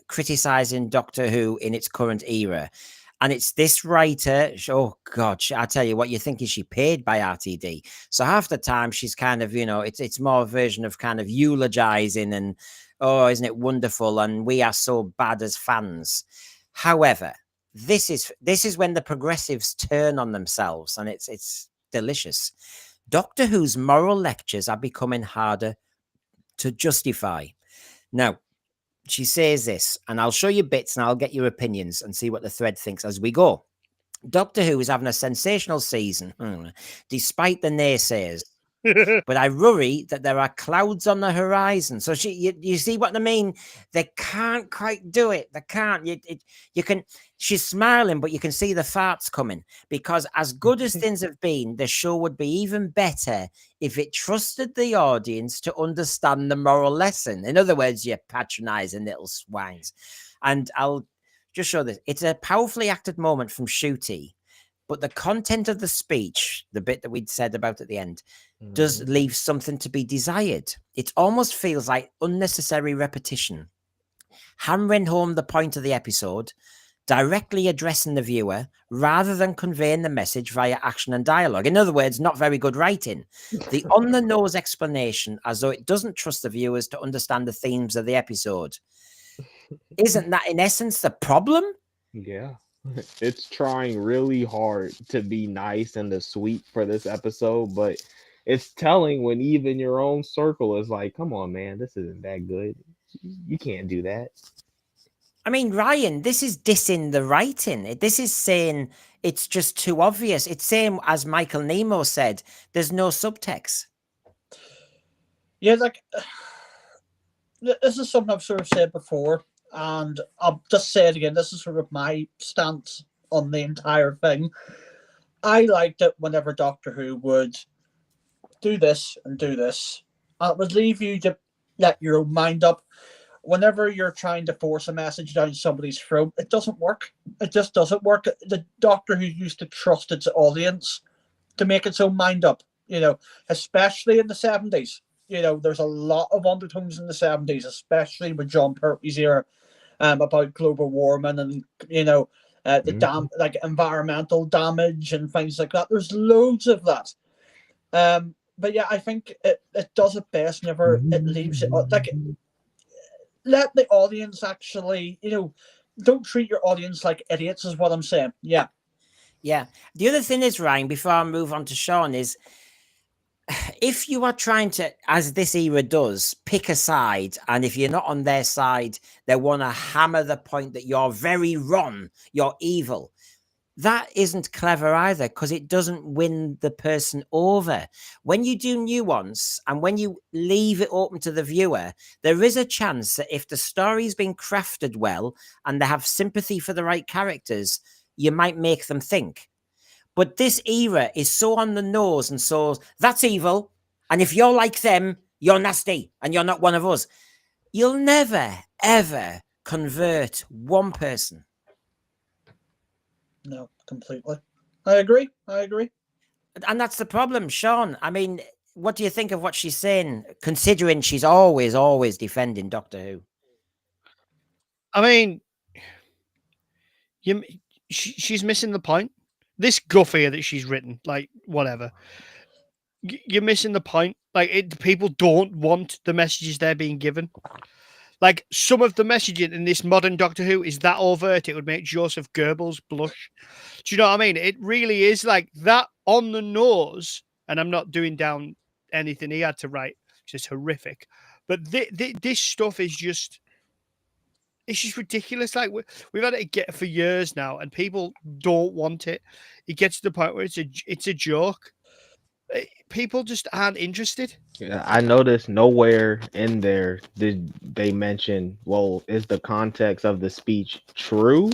criticizing Doctor Who in its current era, and it's this writer, oh God, I tell you what, you think, is she paid by RTD? So half the time she's kind of, it's more a version of kind of eulogizing and, oh, isn't it wonderful? And we are so bad as fans. However, this is when the progressives turn on themselves, and it's delicious. Doctor Who's moral lectures are becoming harder to justify. Now, she says this, and I'll show you bits and I'll get your opinions and see what the thread thinks as we go. Doctor Who is having a sensational season, despite the naysayers. But I worry that there are clouds on the horizon. So you see what I mean? They can't quite do it. They can't. You can. She's smiling, but you can see the farts coming, because as good as things have been, the show would be even better if it trusted the audience to understand the moral lesson. In other words, you patronizing little swines. And I'll just show this. It's a powerfully acted moment from Shooty, but the content of the speech, the bit that we'd said about at the end, does leave something to be desired. It almost feels like unnecessary repetition, hammering home the point of the episode, directly addressing the viewer rather than conveying the message via action and dialogue. In other words, not very good writing. The on-the-nose explanation, as though it doesn't trust the viewers to understand the themes of the episode. Isn't that, in essence, the problem? Yeah. It's trying really hard to be nice and the sweet for this episode, but it's telling when even your own circle is like, come on, man, this isn't that good. You can't do that. I mean, Ryan, this is dissing the writing. This is saying it's just too obvious. It's saying, as Michael Nemo said, there's no subtext. Yeah, this is something I've sort of said before, and I'll just say it again. This is sort of my stance on the entire thing. I liked it whenever Doctor Who would do this and do this. It would leave you to let your own mind up. Whenever you're trying to force a message down somebody's throat, it doesn't work. It just doesn't work. The Doctor Who used to trust its audience to make its own mind up, especially in the 70s. There's a lot of undertones in the 70s, especially with John Pertwee's era, about global warming and, the environmental damage and things like that. There's loads of that. But yeah, I think it does it best whenever it leaves it let the audience actually, don't treat your audience like idiots is what I'm saying. Yeah. Yeah. The other thing is, Ryan, before I move on to Sean, is if you are trying to, as this era does, pick a side, and if you're not on their side, they want to hammer the point that you're very wrong, you're evil. that isn't clever either because it doesn't win the person over. When you do nuance and when you leave it open to the viewer, there is a chance that if the story's been crafted well and they have sympathy for the right characters, you might make them think. But this era is so on the nose and so that's evil. And if you're like them, you're nasty and you're not one of us. You'll never, ever convert one person. No, completely. I agree. And that's the problem, Sean. I mean, what do you think of what she's saying, considering she's always defending Doctor Who? I mean, she's missing the point. This guff here that she's written, like, whatever. You're missing the point. Like, people don't want the messages they're being given. Like, some of the messaging in this modern Doctor Who is that overt, it would make Joseph Goebbels blush. Do you know what I mean? It really is like that on the nose. And I'm not doing down anything he had to write, which is horrific. But this stuff is just... it's just ridiculous. Like, we've had it get for years now, and people don't want it. It gets to the point where it's a joke. People just aren't interested. Yeah, I noticed nowhere in there did they mention, well, is the context of the speech true?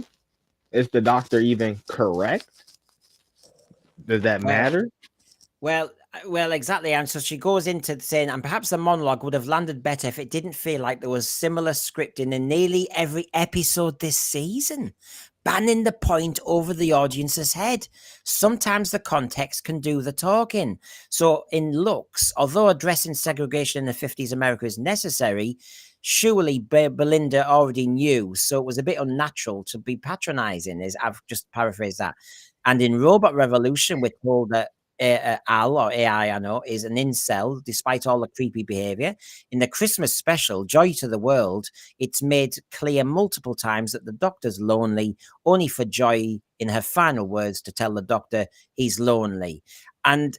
Is the doctor even correct? Does that matter? Well, exactly. And so she goes into saying, and perhaps the monologue would have landed better if it didn't feel like there was similar scripting in nearly every episode this season, banning the point over the audience's head. Sometimes the context can do the talking. So in looks, although addressing segregation in the 50s America is necessary, surely Belinda already knew. So it was a bit unnatural to be patronizing, I've just paraphrased that. And in Robot Revolution, we're told that Al, or AI, I know, is an incel despite all the creepy behavior. In the Christmas special, Joy to the World, it's made clear multiple times that the doctor's lonely, only for Joy, in her final words, to tell the doctor he's lonely. And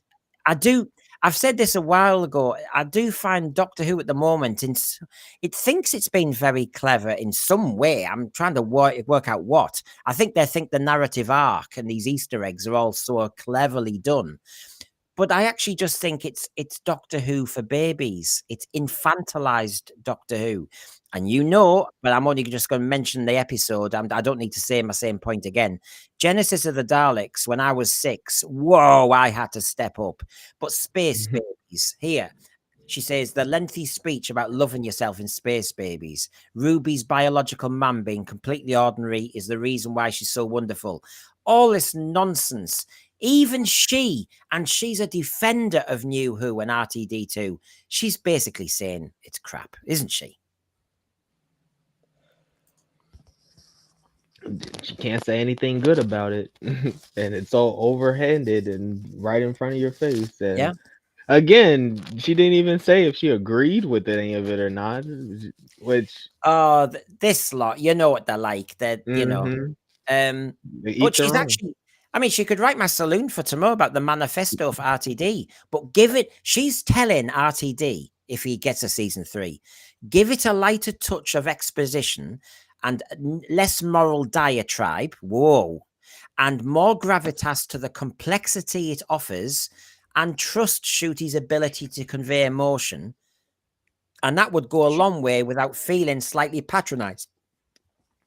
I've said this a while ago, I do find Doctor Who at the moment, it thinks it's been very clever in some way. I'm trying to work out what. I think they think the narrative arc and these Easter eggs are all so cleverly done. But I actually just think it's Doctor Who for babies. It's infantilized Doctor Who. And but I'm only just going to mention the episode. I don't need to say my same point again. Genesis of the Daleks, when I was 6, whoa, I had to step up. But Space Babies, here, she says, the lengthy speech about loving yourself in Space Babies. Ruby's biological mum being completely ordinary is the reason why she's so wonderful. All this nonsense. Even she, and she's a defender of New Who and RTD2, she's basically saying it's crap, isn't she? She can't say anything good about it. And it's all overhanded and right in front of your face. And Yeah. Again, she didn't even say if she agreed with any of it or not. Which this lot, you know what they're like. They're but she's actually, I mean, she could write my saloon for tomorrow about the manifesto for RTD, but she's telling RTD, if he gets a season 3, give it a lighter touch of exposition and less moral diatribe, and more gravitas to the complexity it offers, and trust Shooty's ability to convey emotion. And that would go a long way without feeling slightly patronized.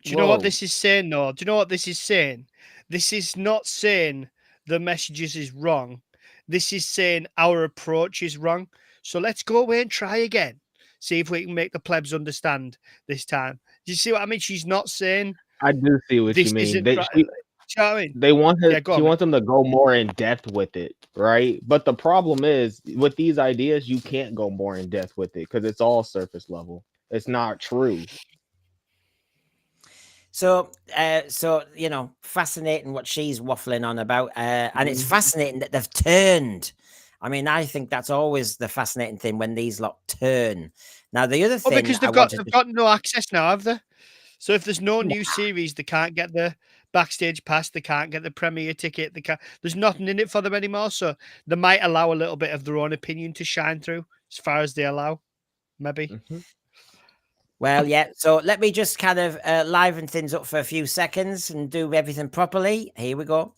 Do you know what this is saying, though? Do you know what this is saying? This is not saying the messages is wrong. This is saying our approach is wrong. So let's go away and try again. See if we can make the plebs understand this time. Do you see what I mean? She's not saying... I do see what you mean. They want she wants them to go more in depth with it, right? But the problem is, with these ideas, you can't go more in depth with it because it's all surface level. It's not true. So, fascinating what she's waffling on about. And it's fascinating that they've turned. I mean, I think that's always the fascinating thing when these lot turn. Now, the other thing... because they've got no access now, have they? So if there's no new series, they can't get the backstage pass, they can't get the premiere ticket, there's nothing in it for them anymore. So they might allow a little bit of their own opinion to shine through as far as they allow, maybe. Well, yeah. So let me just kind of liven things up for a few seconds and do everything properly. Here we go.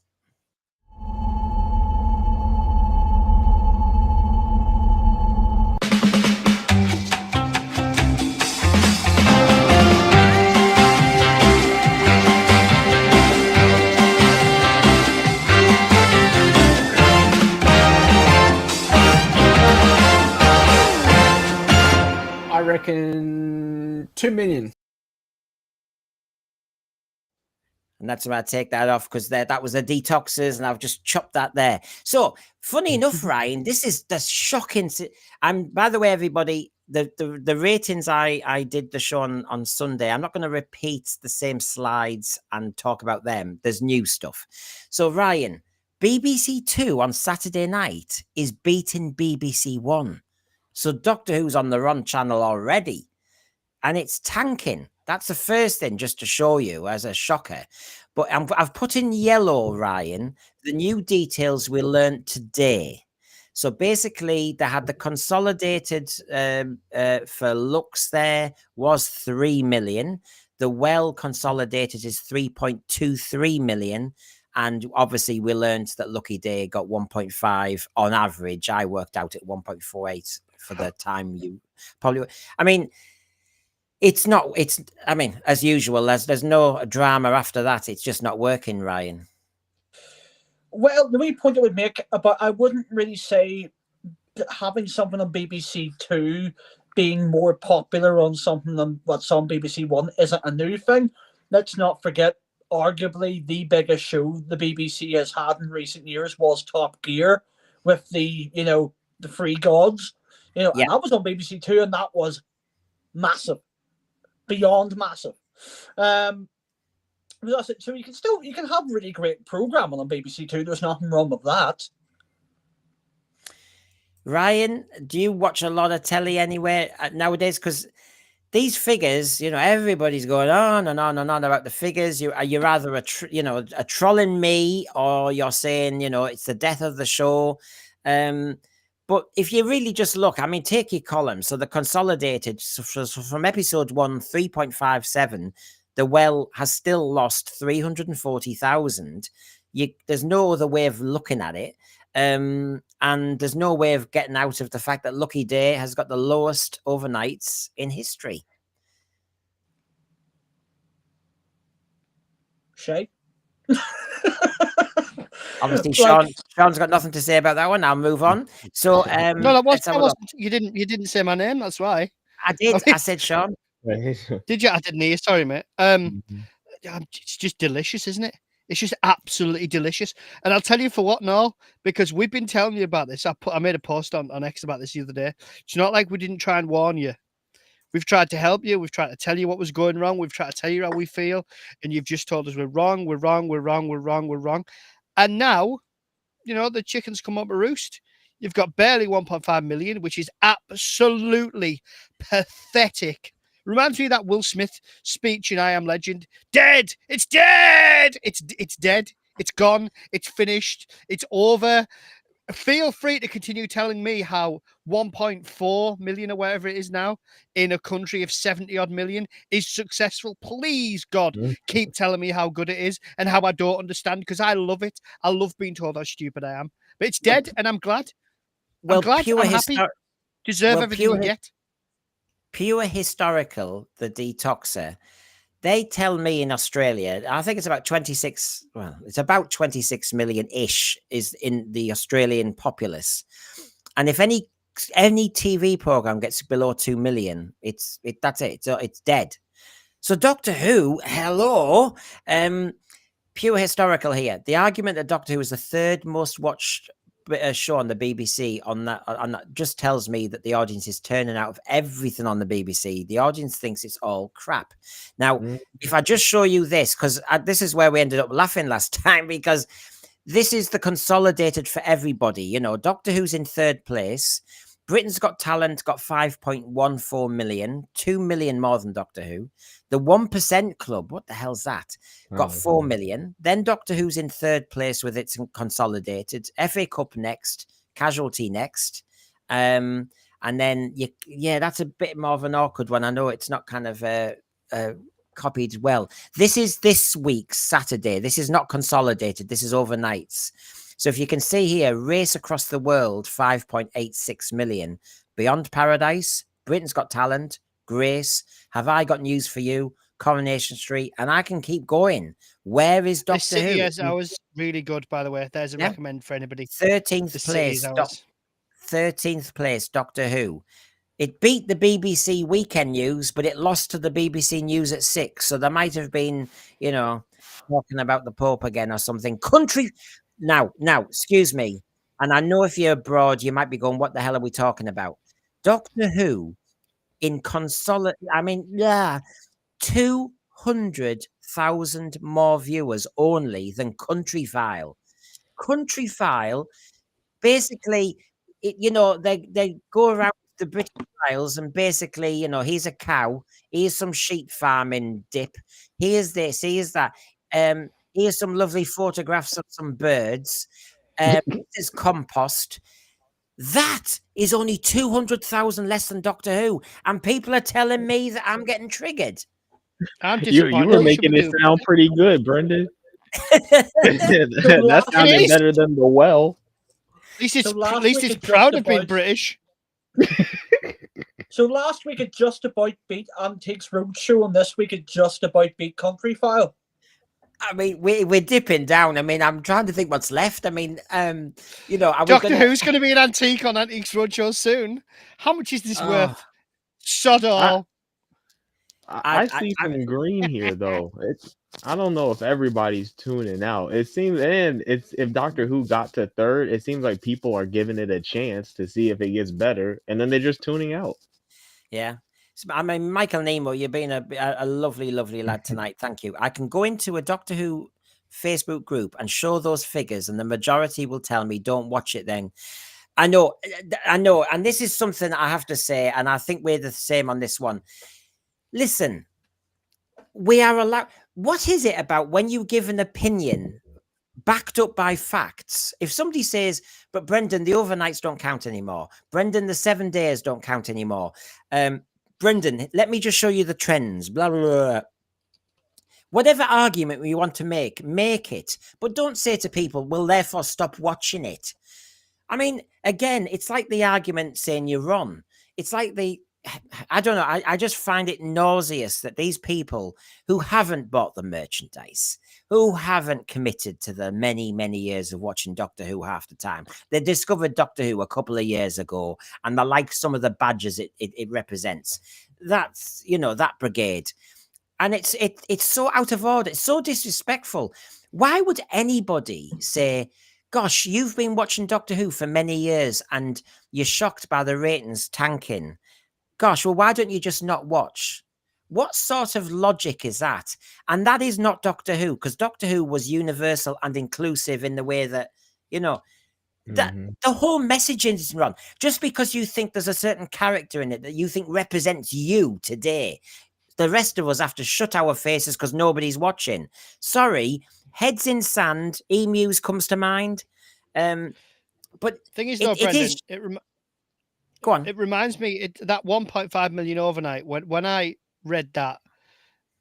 I reckon 2 million. And that's why I take that off, because that was the detoxers, and I've just chopped that there. So, funny enough, Ryan, this is the shocking. And by the way, everybody, the ratings I did the show on Sunday, I'm not going to repeat the same slides and talk about them. There's new stuff. So, Ryan, BBC Two on Saturday night is beating BBC One. So, Doctor Who's on the wrong channel already, and it's tanking. That's the first thing, just to show you as a shocker. But I've put in yellow, Ryan, the new details we learned today. So basically, they had the consolidated for Lux there was 3 million. The well consolidated is 3.23 million. And obviously, we learned that Lucky Day got 1.5 on average. I worked out at 1.48 for the time you probably. I mean, I mean, as usual, there's no drama after that. It's just not working, Ryan. Well, the wee point I would make, but I wouldn't really say that having something on BBC Two being more popular on something than what's on BBC One isn't a new thing. Let's not forget, arguably the biggest show the BBC has had in recent years was Top Gear, with the Free Gods, Yeah. and that was on BBC Two, and that was massive, beyond massive. So you can have really great programming on BBC Two. There's nothing wrong with that. Ryan, do you watch a lot of telly anywhere nowadays? Because these figures, everybody's going on and on and on about the figures. You're either a trolling me, or you're saying, it's the death of the show. But if you really just look, I mean, take your column. So the consolidated, so from episode 1, 3.57, the well has still lost 340,000. There's no other way of looking at it. And there's no way of getting out of the fact that Lucky Day has got the lowest overnights in history. Shay? Obviously, Sean's got nothing to say about that one. I'll move on. So, no, that wasn't. You didn't say my name. That's why. I did. I said Sean. Did you? I didn't hear. Sorry, mate. It's just delicious, isn't it? It's just absolutely delicious. And I'll tell you for what, Noel, because we've been telling you about this. I made a post on X about this the other day. It's not like we didn't try and warn you. We've tried to help you. We've tried to tell you what was going wrong. We've tried to tell you how we feel. And you've just told us we're wrong, we're wrong, we're wrong, we're wrong, we're wrong. And now, the chickens come up a roost. You've got barely 1.5 million, which is absolutely pathetic. Reminds me of that Will Smith speech in I Am Legend. Dead! It's dead! It's dead. It's gone. It's finished. It's over. Feel free to continue telling me how 1.4 million or whatever it is now in a country of 70 odd million is successful. Please, God, keep telling me how good it is and how I don't understand, because I love it. I love being told how stupid I am. But it's dead, and I'm glad. I'm glad. I'm happy. Deserve everything you get. Pure historical, the detoxer. They tell me in Australia, I think it's about 26 million-ish is in the Australian populace. And if any TV program gets below 2 million, that's it. So it's dead. So Doctor Who, hello, pure historical here. The argument that Doctor Who is the third most watched show on the BBC on that just tells me that the audience is turning out of everything on the BBC. The audience thinks it's all crap. Now, if I just show you this, because this is where we ended up laughing last time, because this is the consolidated for everybody. Doctor Who's in third place. Britain's Got Talent got 5.14 million, 2 million more than Doctor Who. The 1% Club, what the hell's that? Got 4 million. Then Doctor Who's in third place with its consolidated. FA Cup next. Casualty next. And And then that's a bit more of an awkward one. I know it's not kind of copied well. This is this week's Saturday. This is not consolidated. This is overnights. So if you can see here, Race Across the World, 5.86 million. Beyond Paradise, Britain's Got Talent, Grace, Have I Got News for You, Coronation Street, and I can keep going. Where is This Doctor City Who? is ours. Really good, by the way. There's a recommend for anybody. 13th The City is place. ours. 13th place, Doctor Who. It beat the BBC Weekend News, but it lost to the BBC News at 6. So there might have been, talking about the Pope again or something. Now, excuse me. And I know if you're abroad, you might be going, what the hell are we talking about? Doctor Who in 200,000 more viewers only than Country File. Country File, basically, they go around the British Isles and basically, he's a cow, here's some sheep farming dip, here's this, here's that, here's some lovely photographs of some birds, there's compost. That is only 200,000 less than Doctor Who, and people are telling me that I'm getting triggered. I'm You disappointed. were What should making we it do? sound pretty good, Brendan. That sounded is. better than the well. At least it's, So last at least week it's it proud just of being about- British. So last week it just about beat Antiques Roadshow, and this week it just about beat Country File. I mean, we're dipping down. I mean, I'm trying to think what's left. I mean, Doctor Who's going to be an antique on Antiques Roadshow soon. How much is this worth? Sod all. I see some green here though. I don't know if everybody's tuning out. It seems, and if Doctor Who got to third, it seems like people are giving it a chance to see if it gets better, and then they're just tuning out. Yeah. I mean, Michael Nemo, you've been a lovely, lovely lad tonight. Thank you. I can go into a Doctor Who Facebook group and show those figures, and the majority will tell me, don't watch it then. I know. And this is something I have to say, and I think we're the same on this one. Listen, we are allowed. What is it about when you give an opinion backed up by facts? If somebody says, but Brendan, the overnights don't count anymore. Brendan, the 7 days don't count anymore. Brendan, let me just show you the trends. Blah, blah, blah. Whatever argument you want to make it. But don't say to people, well, therefore stop watching it. I mean, again, it's like the argument saying you're wrong. It's like I don't know. I just find it nauseous that these people who haven't bought the merchandise, who haven't committed to the many, many years of watching Doctor Who half the time, they discovered Doctor Who a couple of years ago, and they like some of the badges it represents. That's, that brigade. And it's so out of order. It's so disrespectful. Why would anybody say, gosh, you've been watching Doctor Who for many years and you're shocked by the ratings tanking? Gosh, well, why don't you just not watch? What sort of logic is that? And that is not Doctor Who, because Doctor Who was universal and inclusive in the way that, that the whole message is wrong. Just because you think there's a certain character in it that you think represents you today, the rest of us have to shut our faces because nobody's watching. Sorry, heads in sand, emus comes to mind. But thing is, though, Brendan, go on. It reminds me that 1.5 million overnight. When I read that,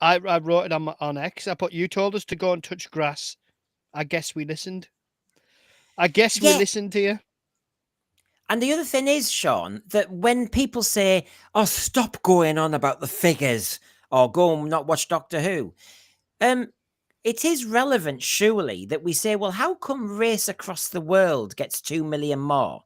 I wrote it on X. I put, you told us to go and touch grass. I guess we listened. We listened to you. And the other thing is, Sean, that when people say, "Oh, stop going on about the figures," or "Go and not watch Doctor Who," it is relevant, surely, that we say, "Well, how come Race Across the World gets 2 million more?"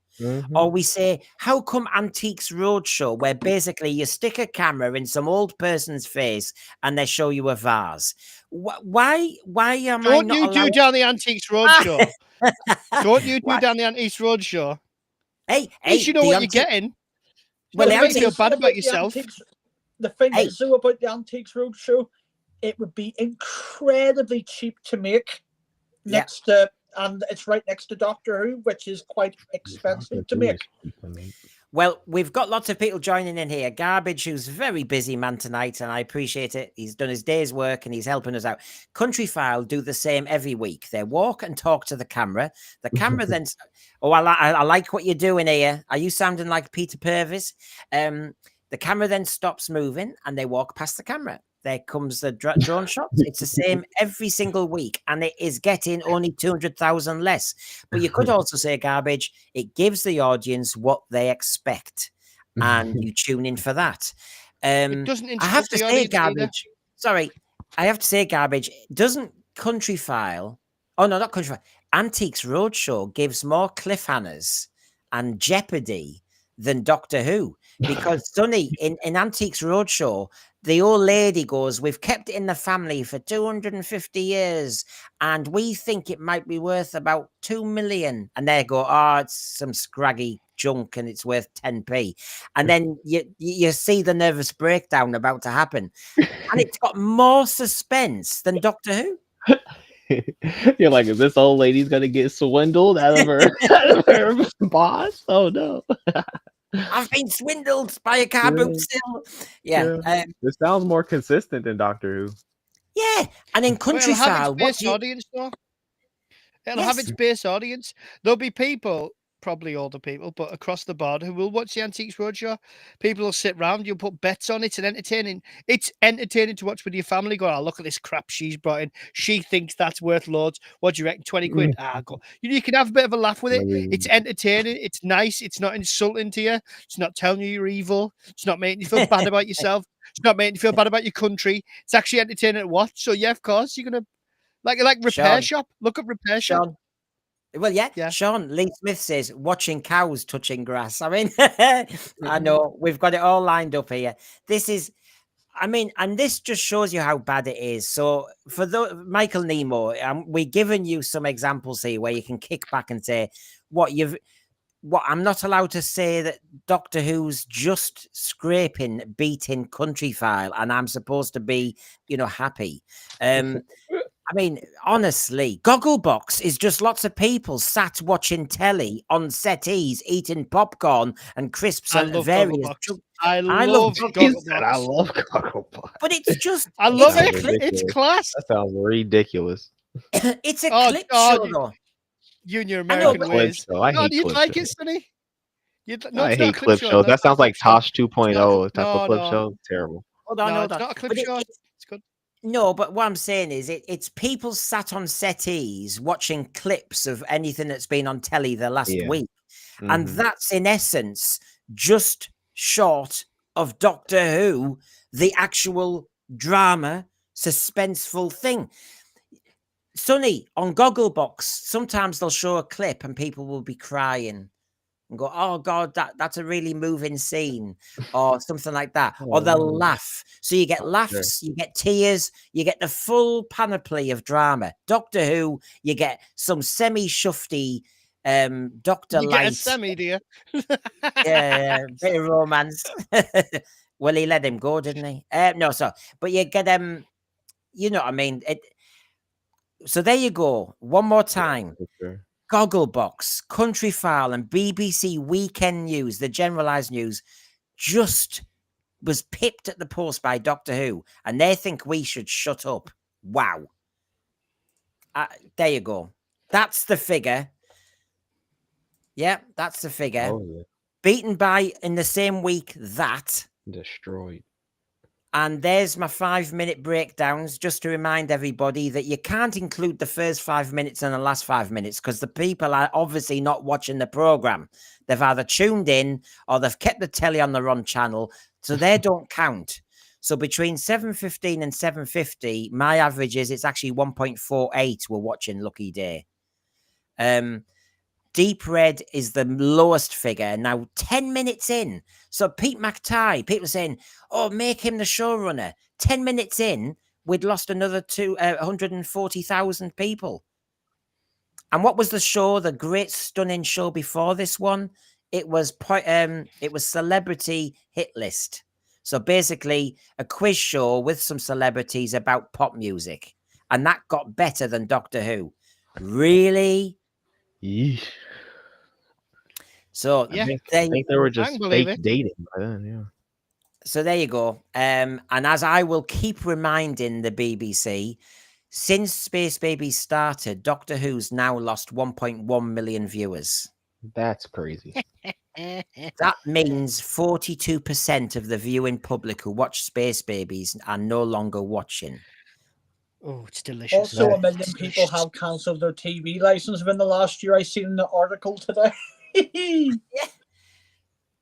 Or we say, how come Antiques Roadshow, where basically you stick a camera in some old person's face and they show you a vase? Why am I not Don't you do down the Antiques Roadshow? Don't you do down the Antiques Roadshow? Hey, at least you know what you're getting. Well, you make you feel bad about yourself. The thing is, though, about the Antiques Roadshow, it would be incredibly cheap to make next to... And it's right next to Doctor Who, which is quite expensive to make. Well, we've got lots of people joining in here. Garbage, who's a very busy man tonight, and I appreciate it. He's done his day's work and he's helping us out. Country File do the same every week. They walk and talk to the camera. The camera then, oh, I like what you're doing here. Are you sounding like Peter Purvis? The camera then stops moving and they walk past the camera. There comes the drone shot. It's the same every single week, and it is getting only 200,000 less. But you could also say, Garbage, it gives the audience what they expect, and you tune in for that. It doesn't I have instruct to the say, audience either. Garbage. Sorry, I have to say, Garbage. Doesn't Country File? Oh no, not Country File. Antiques Roadshow gives more cliffhangers and jeopardy than Doctor Who, because Sonny in Antiques Roadshow, the old lady goes, "We've kept it in the family for 250 years, and we think it might be worth about 2 million." And they go, "Oh, it's some scraggy junk, and it's worth 10p." And then you see the nervous breakdown about to happen, and it's got more suspense than Doctor Who. You're like, is this old lady's gonna get swindled out of her boss? Oh no. I've been swindled by a car boot still. Yeah. It sounds more consistent than Doctor Who. Yeah. And in Country It'll have File, its what base do you... audience, though. It'll have its base audience. There'll be people, probably older people, but across the board, who will watch the Antiques Roadshow. People will sit round, you'll put bets on it, and entertaining. It's entertaining to watch with your family. Go, "Oh, look at this crap she's brought in. She thinks that's worth loads. What do you reckon? 20 quid? Ah, go." You can have a bit of a laugh with it. It's entertaining. It's nice. It's not insulting to you. It's not telling you you're evil. It's not making you feel bad about yourself. It's not making you feel bad about your country. It's actually entertaining to watch. So yeah, of course, you're gonna like Repair Shop. Look at Repair Shop. Sean. Well, yeah. Yeah. Sean Lee Smith says, "Watching cows touching grass." I mean, I know we've got it all lined up here. This is, I mean, and this just shows you how bad it is. So for the Michael Nemo, we're giving you some examples here where you can kick back and say, what I'm not allowed to say that Doctor Who's just scraping, beating Country File, and I'm supposed to be, happy. I mean, honestly, Gogglebox is just lots of people sat watching telly on settees, eating popcorn and crisps I and love various. Gogglebox. I love Gogglebox. I love Gogglebox. But it's just, I love That it. sounds ridiculous. It's class. That sounds ridiculous. it's a clip show, though. You and your I know, American but- ways. Clip show. I hate You'd clip like shows. it, Sonny. I hate clip shows. That sounds like Tosh 2.0 type of clip no. show. Terrible. Hold on, No, hold it's on. not a clip But show. It's good. No, but what I'm saying is it's people sat on settees watching clips of anything that's been on telly the last week. And that's in essence just short of Doctor Who, the actual drama, suspenseful thing. Sonny, on Gogglebox, sometimes they'll show a clip and people will be crying and go, "Oh God, that's a really moving scene," or something like that. Or they'll laugh. So you get laughs, you get tears, you get the full panoply of drama. Doctor Who, you get some semi-shufty Doctor You Light. get a semi, do you? Yeah, bit of romance. Well, he let him go, didn't he? No, so but you get you know what I mean. So there you go. One more time. Gogglebox, Country File, and BBC Weekend News, the generalized news, just was pipped at the post by Doctor Who, and they think we should shut up. Wow. There you go. That's the figure. Yeah, that's the figure. Oh, yeah. Beaten by, in the same week, that. Destroyed. And there's my 5-minute breakdowns, just to remind everybody that you can't include the first 5 minutes and the last 5 minutes because the people are obviously not watching the program. They've either tuned in or they've kept the telly on the wrong channel, so they don't count. So between 7:15 and 7:50, my average is it's actually 1.48 we're watching Lucky Day. Deep Red is the lowest figure. Now, 10 minutes in. So Pete McTighe, people saying, "Oh, make him the showrunner." 10 minutes in, we'd lost another 140,000 people. And what was the show, the great stunning show before this one? It was Celebrity Hit List. So basically a quiz show with some celebrities about pop music. And that got better than Doctor Who. Really? Yeesh. So Yeah. I think they were I just can believe fake it. dating by then. Yeah. So there you go. And as I will keep reminding the BBC, since Space Baby started, Doctor Who's now lost 1.1 million viewers. That's crazy. That means 42% of the viewing public who watch Space Babies are no longer watching. Oh, it's delicious. Also, a Right. million people have cancelled their TV license within the last year. I seen in the article today.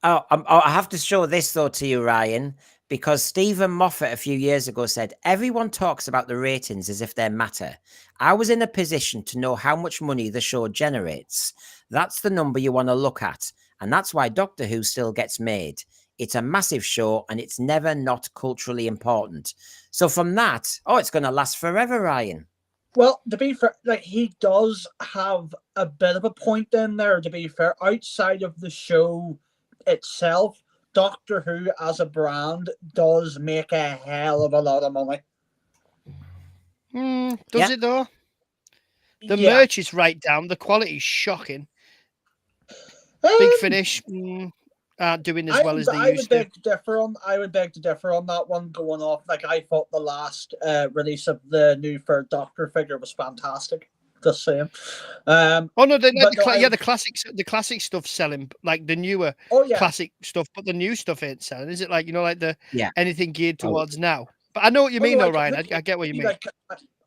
I have to show this though to you, Ryan, because Stephen Moffat a few years ago said, everyone talks about the ratings as if they matter. I was in a position to know how much money the show generates. That's the number you want to look at. And that's why Doctor Who still gets made. It's a massive show and it's never not culturally important. So from that, it's going to last forever, Ryan. Well, to be fair, like he does have a bit of a point in there, to be fair. Outside of the show itself, Doctor Who as a brand does make a hell of a lot of money. Does it though? The merch is right down. The quality is shocking. Big Finish aren't doing as well as they used to. I would beg to differ on that one. Going off, like I thought the last release of the new Third Doctor figure was fantastic. Just saying. Oh no, the classic stuff selling, like the newer classic stuff, but the new stuff ain't selling. Is it like like the anything geared towards now? But I know what you mean, though, Ryan. I get what you mean.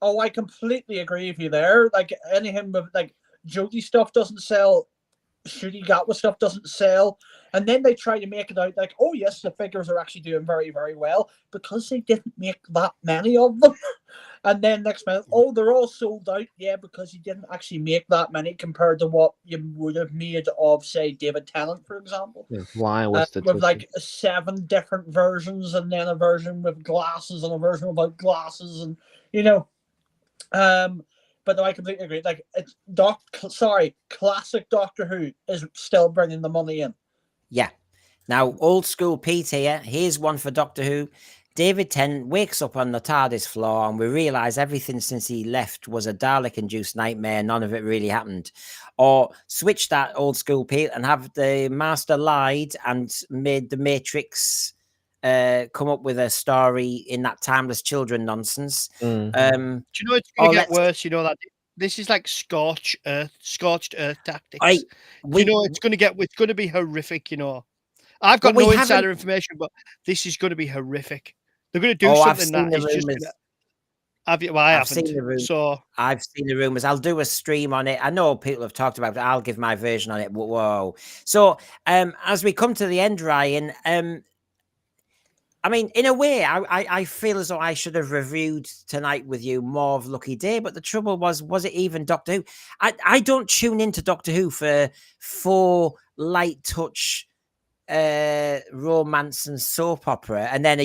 I completely agree with you there. Like anything with like Jodie stuff doesn't sell. Shooty Gatwa stuff doesn't sell, and then they try to make it out like, oh yes, the figures are actually doing very, very well because they didn't make that many of them. And then next minute, they're all sold out. Yeah, because you didn't actually make that many compared to what you would have made of, say, David Tennant, for example. Flying with like 7 different versions, and then a version with glasses and a version without glasses, and But no, I completely agree. Like it's classic Doctor Who is still bringing the money in. Yeah. Now, old school Pete here. Here's one for Doctor Who. David Tennant wakes up on the TARDIS floor and we realise everything since he left was a Dalek-induced nightmare. None of it really happened. Or switch that old school Pete and have the Master lied and made the Matrix come up with a story in that timeless children nonsense. Do you know it's going to get worse? You know that this is like scorched earth tactics. It's going to be horrific. I've got no insider information, but this is going to be horrific. They're going to do something that is just. I've seen the rumors. So I've seen the rumors. I'll do a stream on it. I know people have talked about it. I'll give my version on it. Whoa! So, as we come to the end, Ryan, I mean, in a way, I feel as though I should have reviewed tonight with you more of Lucky Day, but the trouble was it even Doctor Who? I don't tune into Doctor Who for light touch romance and soap opera, and then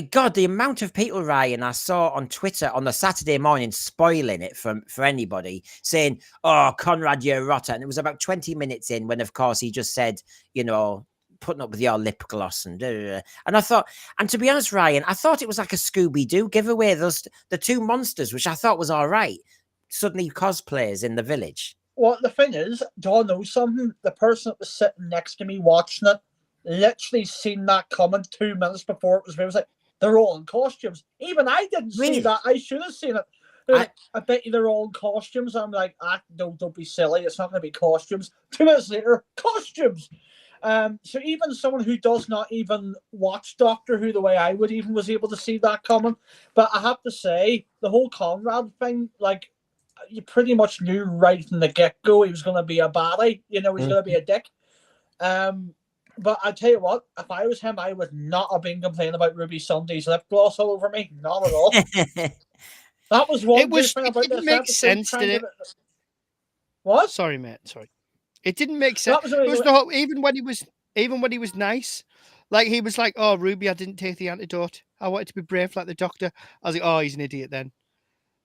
God, the amount of people, Ryan, I saw on Twitter on the Saturday morning spoiling it for anybody, saying, "Oh, Conrad, you're rotter," and it was about 20 minutes in when, of course, he just said, putting up with your lip gloss and I thought, and to be honest, Ryan, I thought it was like a Scooby-Doo giveaway. The 2 monsters, which I thought was all right, suddenly cosplayers in the village. Well, the thing is, do I know something? The person that was sitting next to me watching it literally seen that coming 2 minutes before it was. It was like, they're all in costumes. Even I didn't see that. I should have seen it. I bet you they're all in costumes. I'm like, don't be silly. It's not going to be costumes. 2 minutes later, costumes. So even someone who does not even watch Doctor Who the way I would even was able to see that coming. But I have to say, the whole Conrad thing, like, you pretty much knew right from the get-go he was going to be a baddie. He's going to be a dick. But I tell you what, if I was him, I would not have been complaining about Ruby Sunday's lip gloss all over me. Not at all. That was one good thing about this episode. It didn't make sense, did it? What? Sorry, mate. Sorry. It didn't make sense. It was the whole, even when he was nice, like he was like, "Oh, Ruby, I didn't take the antidote. I wanted to be brave like the doctor." I was like, "Oh, he's an idiot then."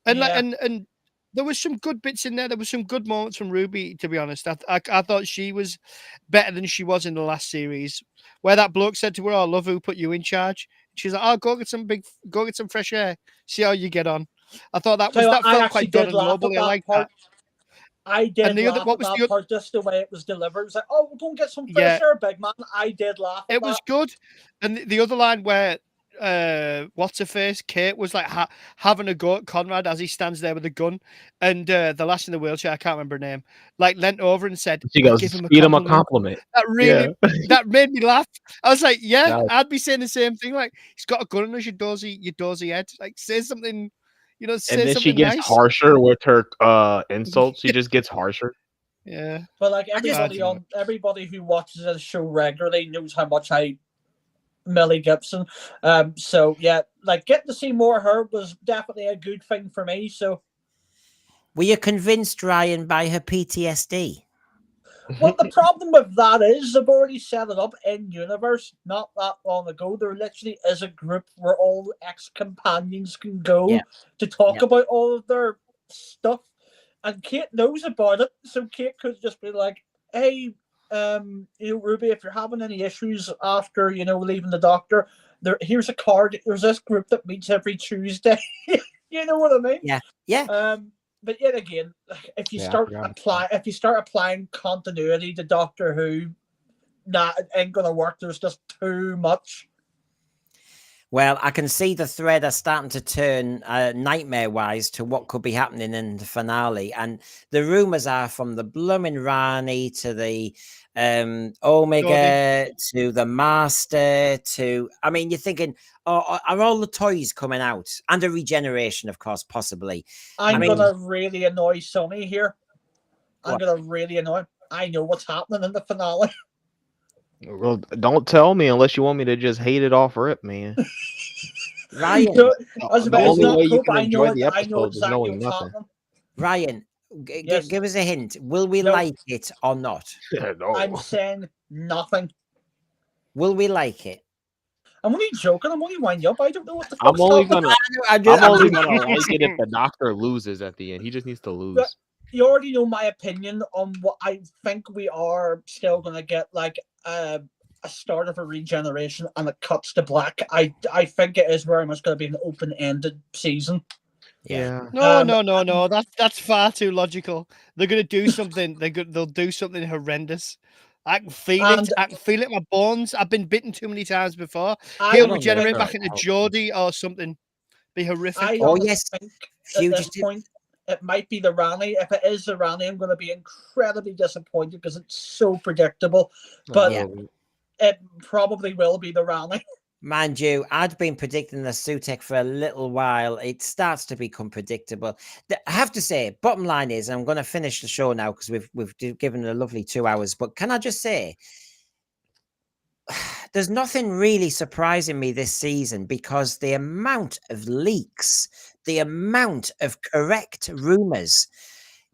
And and there was some good bits in there. There was some good moments from Ruby, to be honest. I thought she was better than she was in the last series, where that bloke said to her, "Oh, love, who put you in charge?" She's like, "Oh, go get some fresh air. See how you get on." I thought that felt quite good and noble. I like that. I did And the other, laugh what at was that the other? part, just the way it was delivered. It's like, oh, we'll go and get some fresh Yeah. air, big man. I did laugh at It was that. good. And the other line where what's her face? Kate was like having a go at Conrad as he stands there with a gun, and the lass in the wheelchair, I can't remember her name, like leant over and said, She "I goes, give him a feed him a compliment." compliment. That Yeah. really that made me laugh. I was like, yeah, Yeah. I'd be saying the same thing. Like, he's got a gun on us, you dozy head. Like, say something, say And then she something gets nice. harsher with her insults. She just gets harsher. Yeah. But like I just- everybody who watches this show regularly knows how much I Millie Gibson. So yeah, like getting to see more of her was definitely a good thing for me. So Were you convinced, Ryan, by her PTSD? well, the problem with that is they've already set it up in universe not that long ago. There literally is a group where all ex-companions can go Yeah. to talk Yeah. about all of their stuff, and Kate knows about it. So Kate could just be like, "Hey, Ruby, if you're having any issues after leaving the doctor, here's a card. There's this group that meets every Tuesday." You know what I mean? Yeah. But yet again, if you Yeah, I start forgot applying continuity to Doctor Who, it ain't gonna work. There's just too much. Well, I can see the thread are starting to turn nightmare-wise to what could be happening in the finale. And the rumours are from the blooming Rani to the Omega to the Master to... I mean, you're thinking, are all the toys coming out? And a regeneration, of course, possibly. I'm gonna really annoy Sonny here. I'm What? gonna really annoy him. I know what's happening in the finale. Well, don't tell me unless you want me to just hate it off rip, man. Ryan, So, as The it's only not way you cool, can but enjoy the I know episode is exactly knowing what's nothing. happening. Ryan, Yes. give us a hint. Will we No. like it or not? No. I'm saying nothing. Will we like it? I'm only joking. I'm only winding you up. I don't know what the I'm fuck's only happening. gonna I'm only gonna like it if the doctor loses at the end. He just needs to lose. You already know my opinion on what I think. We are still going to get like a start of a regeneration and it cuts to black. I think it is very much going to be an open-ended season. Yeah. No. That's far too logical. They're gonna do something. They'll do something horrendous. I can feel it. I can feel it in my bones. I've been bitten too many times before. He'll regenerate back into Geordie or something. Be horrific. I yes. think at this point it might be the Rani. If it is the Rani, I'm going to be incredibly disappointed because it's so predictable. But it probably will be the Rani. Mind you, I'd been predicting the Sutek for a little while. It starts to become predictable. I have to say, bottom line is, I'm going to finish the show now because we've given a lovely 2 hours. But can I just say, there's nothing really surprising me this season because the amount of leaks, the amount of correct rumors,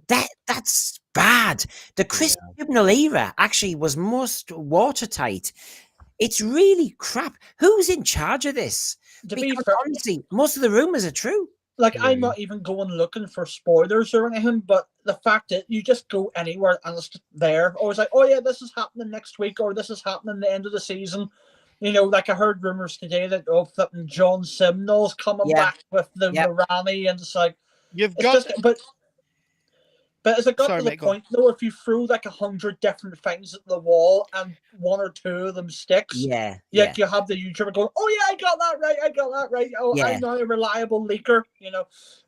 that's bad. The Chris Chibnall era actually was most watertight. It's really crap. Who's in charge of this? Because honestly, most of the rumors are true. Like, I'm not even going looking for spoilers or anything, but the fact that you just go anywhere and it's there. Or it's like, oh yeah, this is happening next week, or this is happening the end of the season. Like I heard rumors today that flipping John Simnall's coming back with the Rani, and it's like But has it got to the point though? If you throw like 100 different things at the wall and one or two of them sticks, you have the YouTuber going, "Oh yeah, I got that right. Oh, I'm not a reliable leaker,"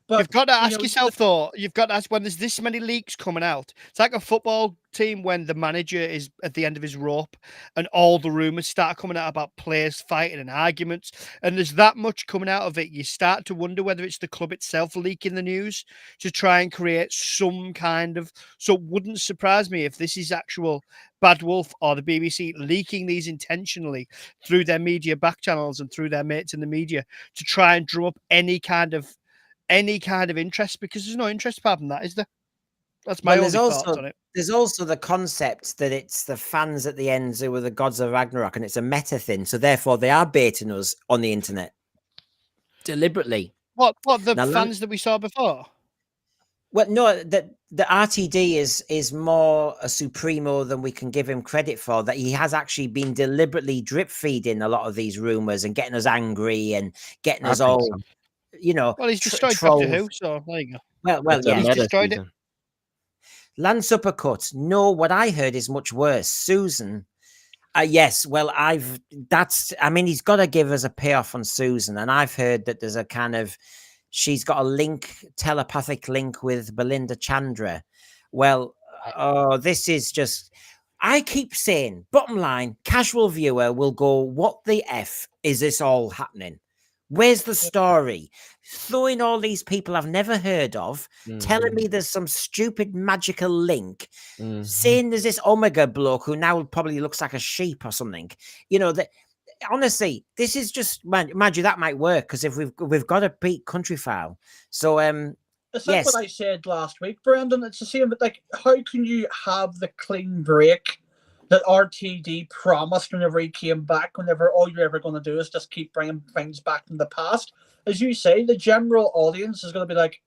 But you've got to ask yourself though. You've got to ask when there's this many leaks coming out. It's like a football team when the manager is at the end of his rope and all the rumors start coming out about players fighting and arguments, and there's that much coming out of it. You start to wonder whether it's the club itself leaking the news to try and create some kind of. So it wouldn't surprise me if this is actual Bad Wolf or the BBC leaking these intentionally through their media back channels and through their mates in the media to try and drum up any kind of interest, because there's no interest apart from that, is there? That's my only thoughts on it. There's also the concept that it's the fans at the end who are the gods of Ragnarok, and it's a meta thing. So therefore, they are baiting us on the internet deliberately. What the fans that we saw before? Well, no, the RTD is more a supremo than we can give him credit for. That he has actually been deliberately drip feeding a lot of these rumors and getting us angry and getting us all. So. Well, he's destroyed Doctor Who, so there you go. Well, yeah, he's destroyed it. Lance uppercut. No, what I heard is much worse. Susan. Yes, well, I mean, he's got to give us a payoff on Susan. And I've heard that there's a kind of, she's got a telepathic link with Belinda Chandra. Well, oh, this is just, I keep saying, bottom line, casual viewer will go, what the F is this all happening? Where's the story? Throwing all these people I've never heard of, telling me there's some stupid magical link, saying there's this Omega bloke who now probably looks like a sheep or something. You know, that honestly, this is just, mind you, that might work because if we've got to beat Countryfile. So It's like yes. what I said last week, Brendan. It's the same, but like, how can you have the clean break that RTD promised whenever he came back, whenever all you're ever going to do is just keep bringing things back from the past? As you say, the general audience is going to be like,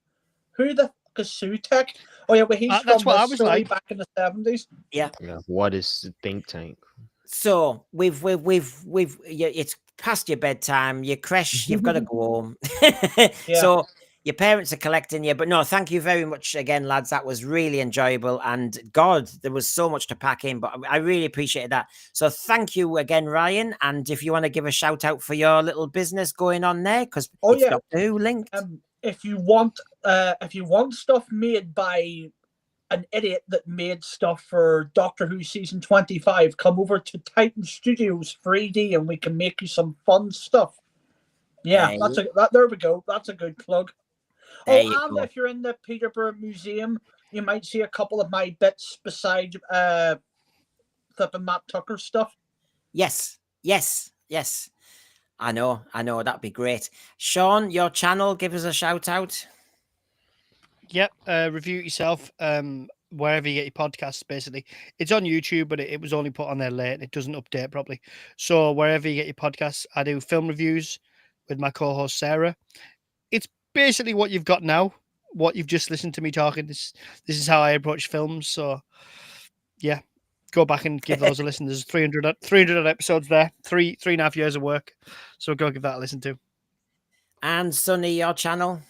who the fuck is Sutek? Oh yeah, well he's That's from what I this was story like. back in the 70s. Yeah. What is think tank? So we've it's past your bedtime, your creche, you've got to go home. Yeah. So your parents are collecting you, but no, thank you very much again, lads. That was really enjoyable, and God, there was so much to pack in, but I really appreciated that. So thank you again, Ryan. And if you want to give a shout out for your little business going on there, because it's yeah. Doctor Who linked. If you want stuff made by an idiot that made stuff for Doctor Who season 25, come over to Titan Studios 3D and we can make you some fun stuff. Yeah, there we go. That's a good plug. And if you're in the Peterborough Museum, you might see a couple of my bits beside flipping Matt Tucker stuff. Yes. I know, that'd be great. Sean, your channel, give us a shout out. Yep, review it yourself. Wherever you get your podcasts, basically. It's on YouTube, but it was only put on there late and it doesn't update properly. So wherever you get your podcasts, I do film reviews with my co-host Sarah. It's basically what you've got now, what you've just listened to me talking. This is how I approach films. So yeah, go back and give those a listen. There's 300 episodes there, 3.5 years of work. So go give that a listen to. And Sonny, your channel.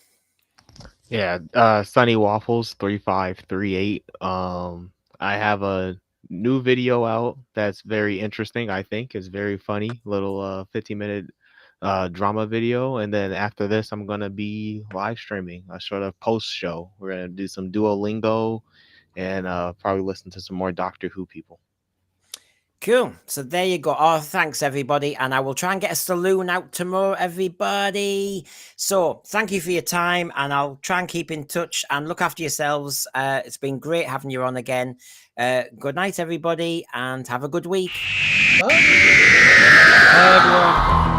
Yeah, Sunny Waffles 3538. I have a new video out that's very interesting. I think it's very funny, little 15-minute drama video, and then after this, I'm gonna be live streaming a sort of post show. We're gonna do some Duolingo, and probably listen to some more Doctor Who people. Cool. So there you go. Oh, thanks everybody. And I will try and get a saloon out tomorrow, everybody. So thank you for your time, and I'll try and keep in touch and look after yourselves. It's been great having you on again. Good night, everybody, and have a good week. Bye. Bye, everyone.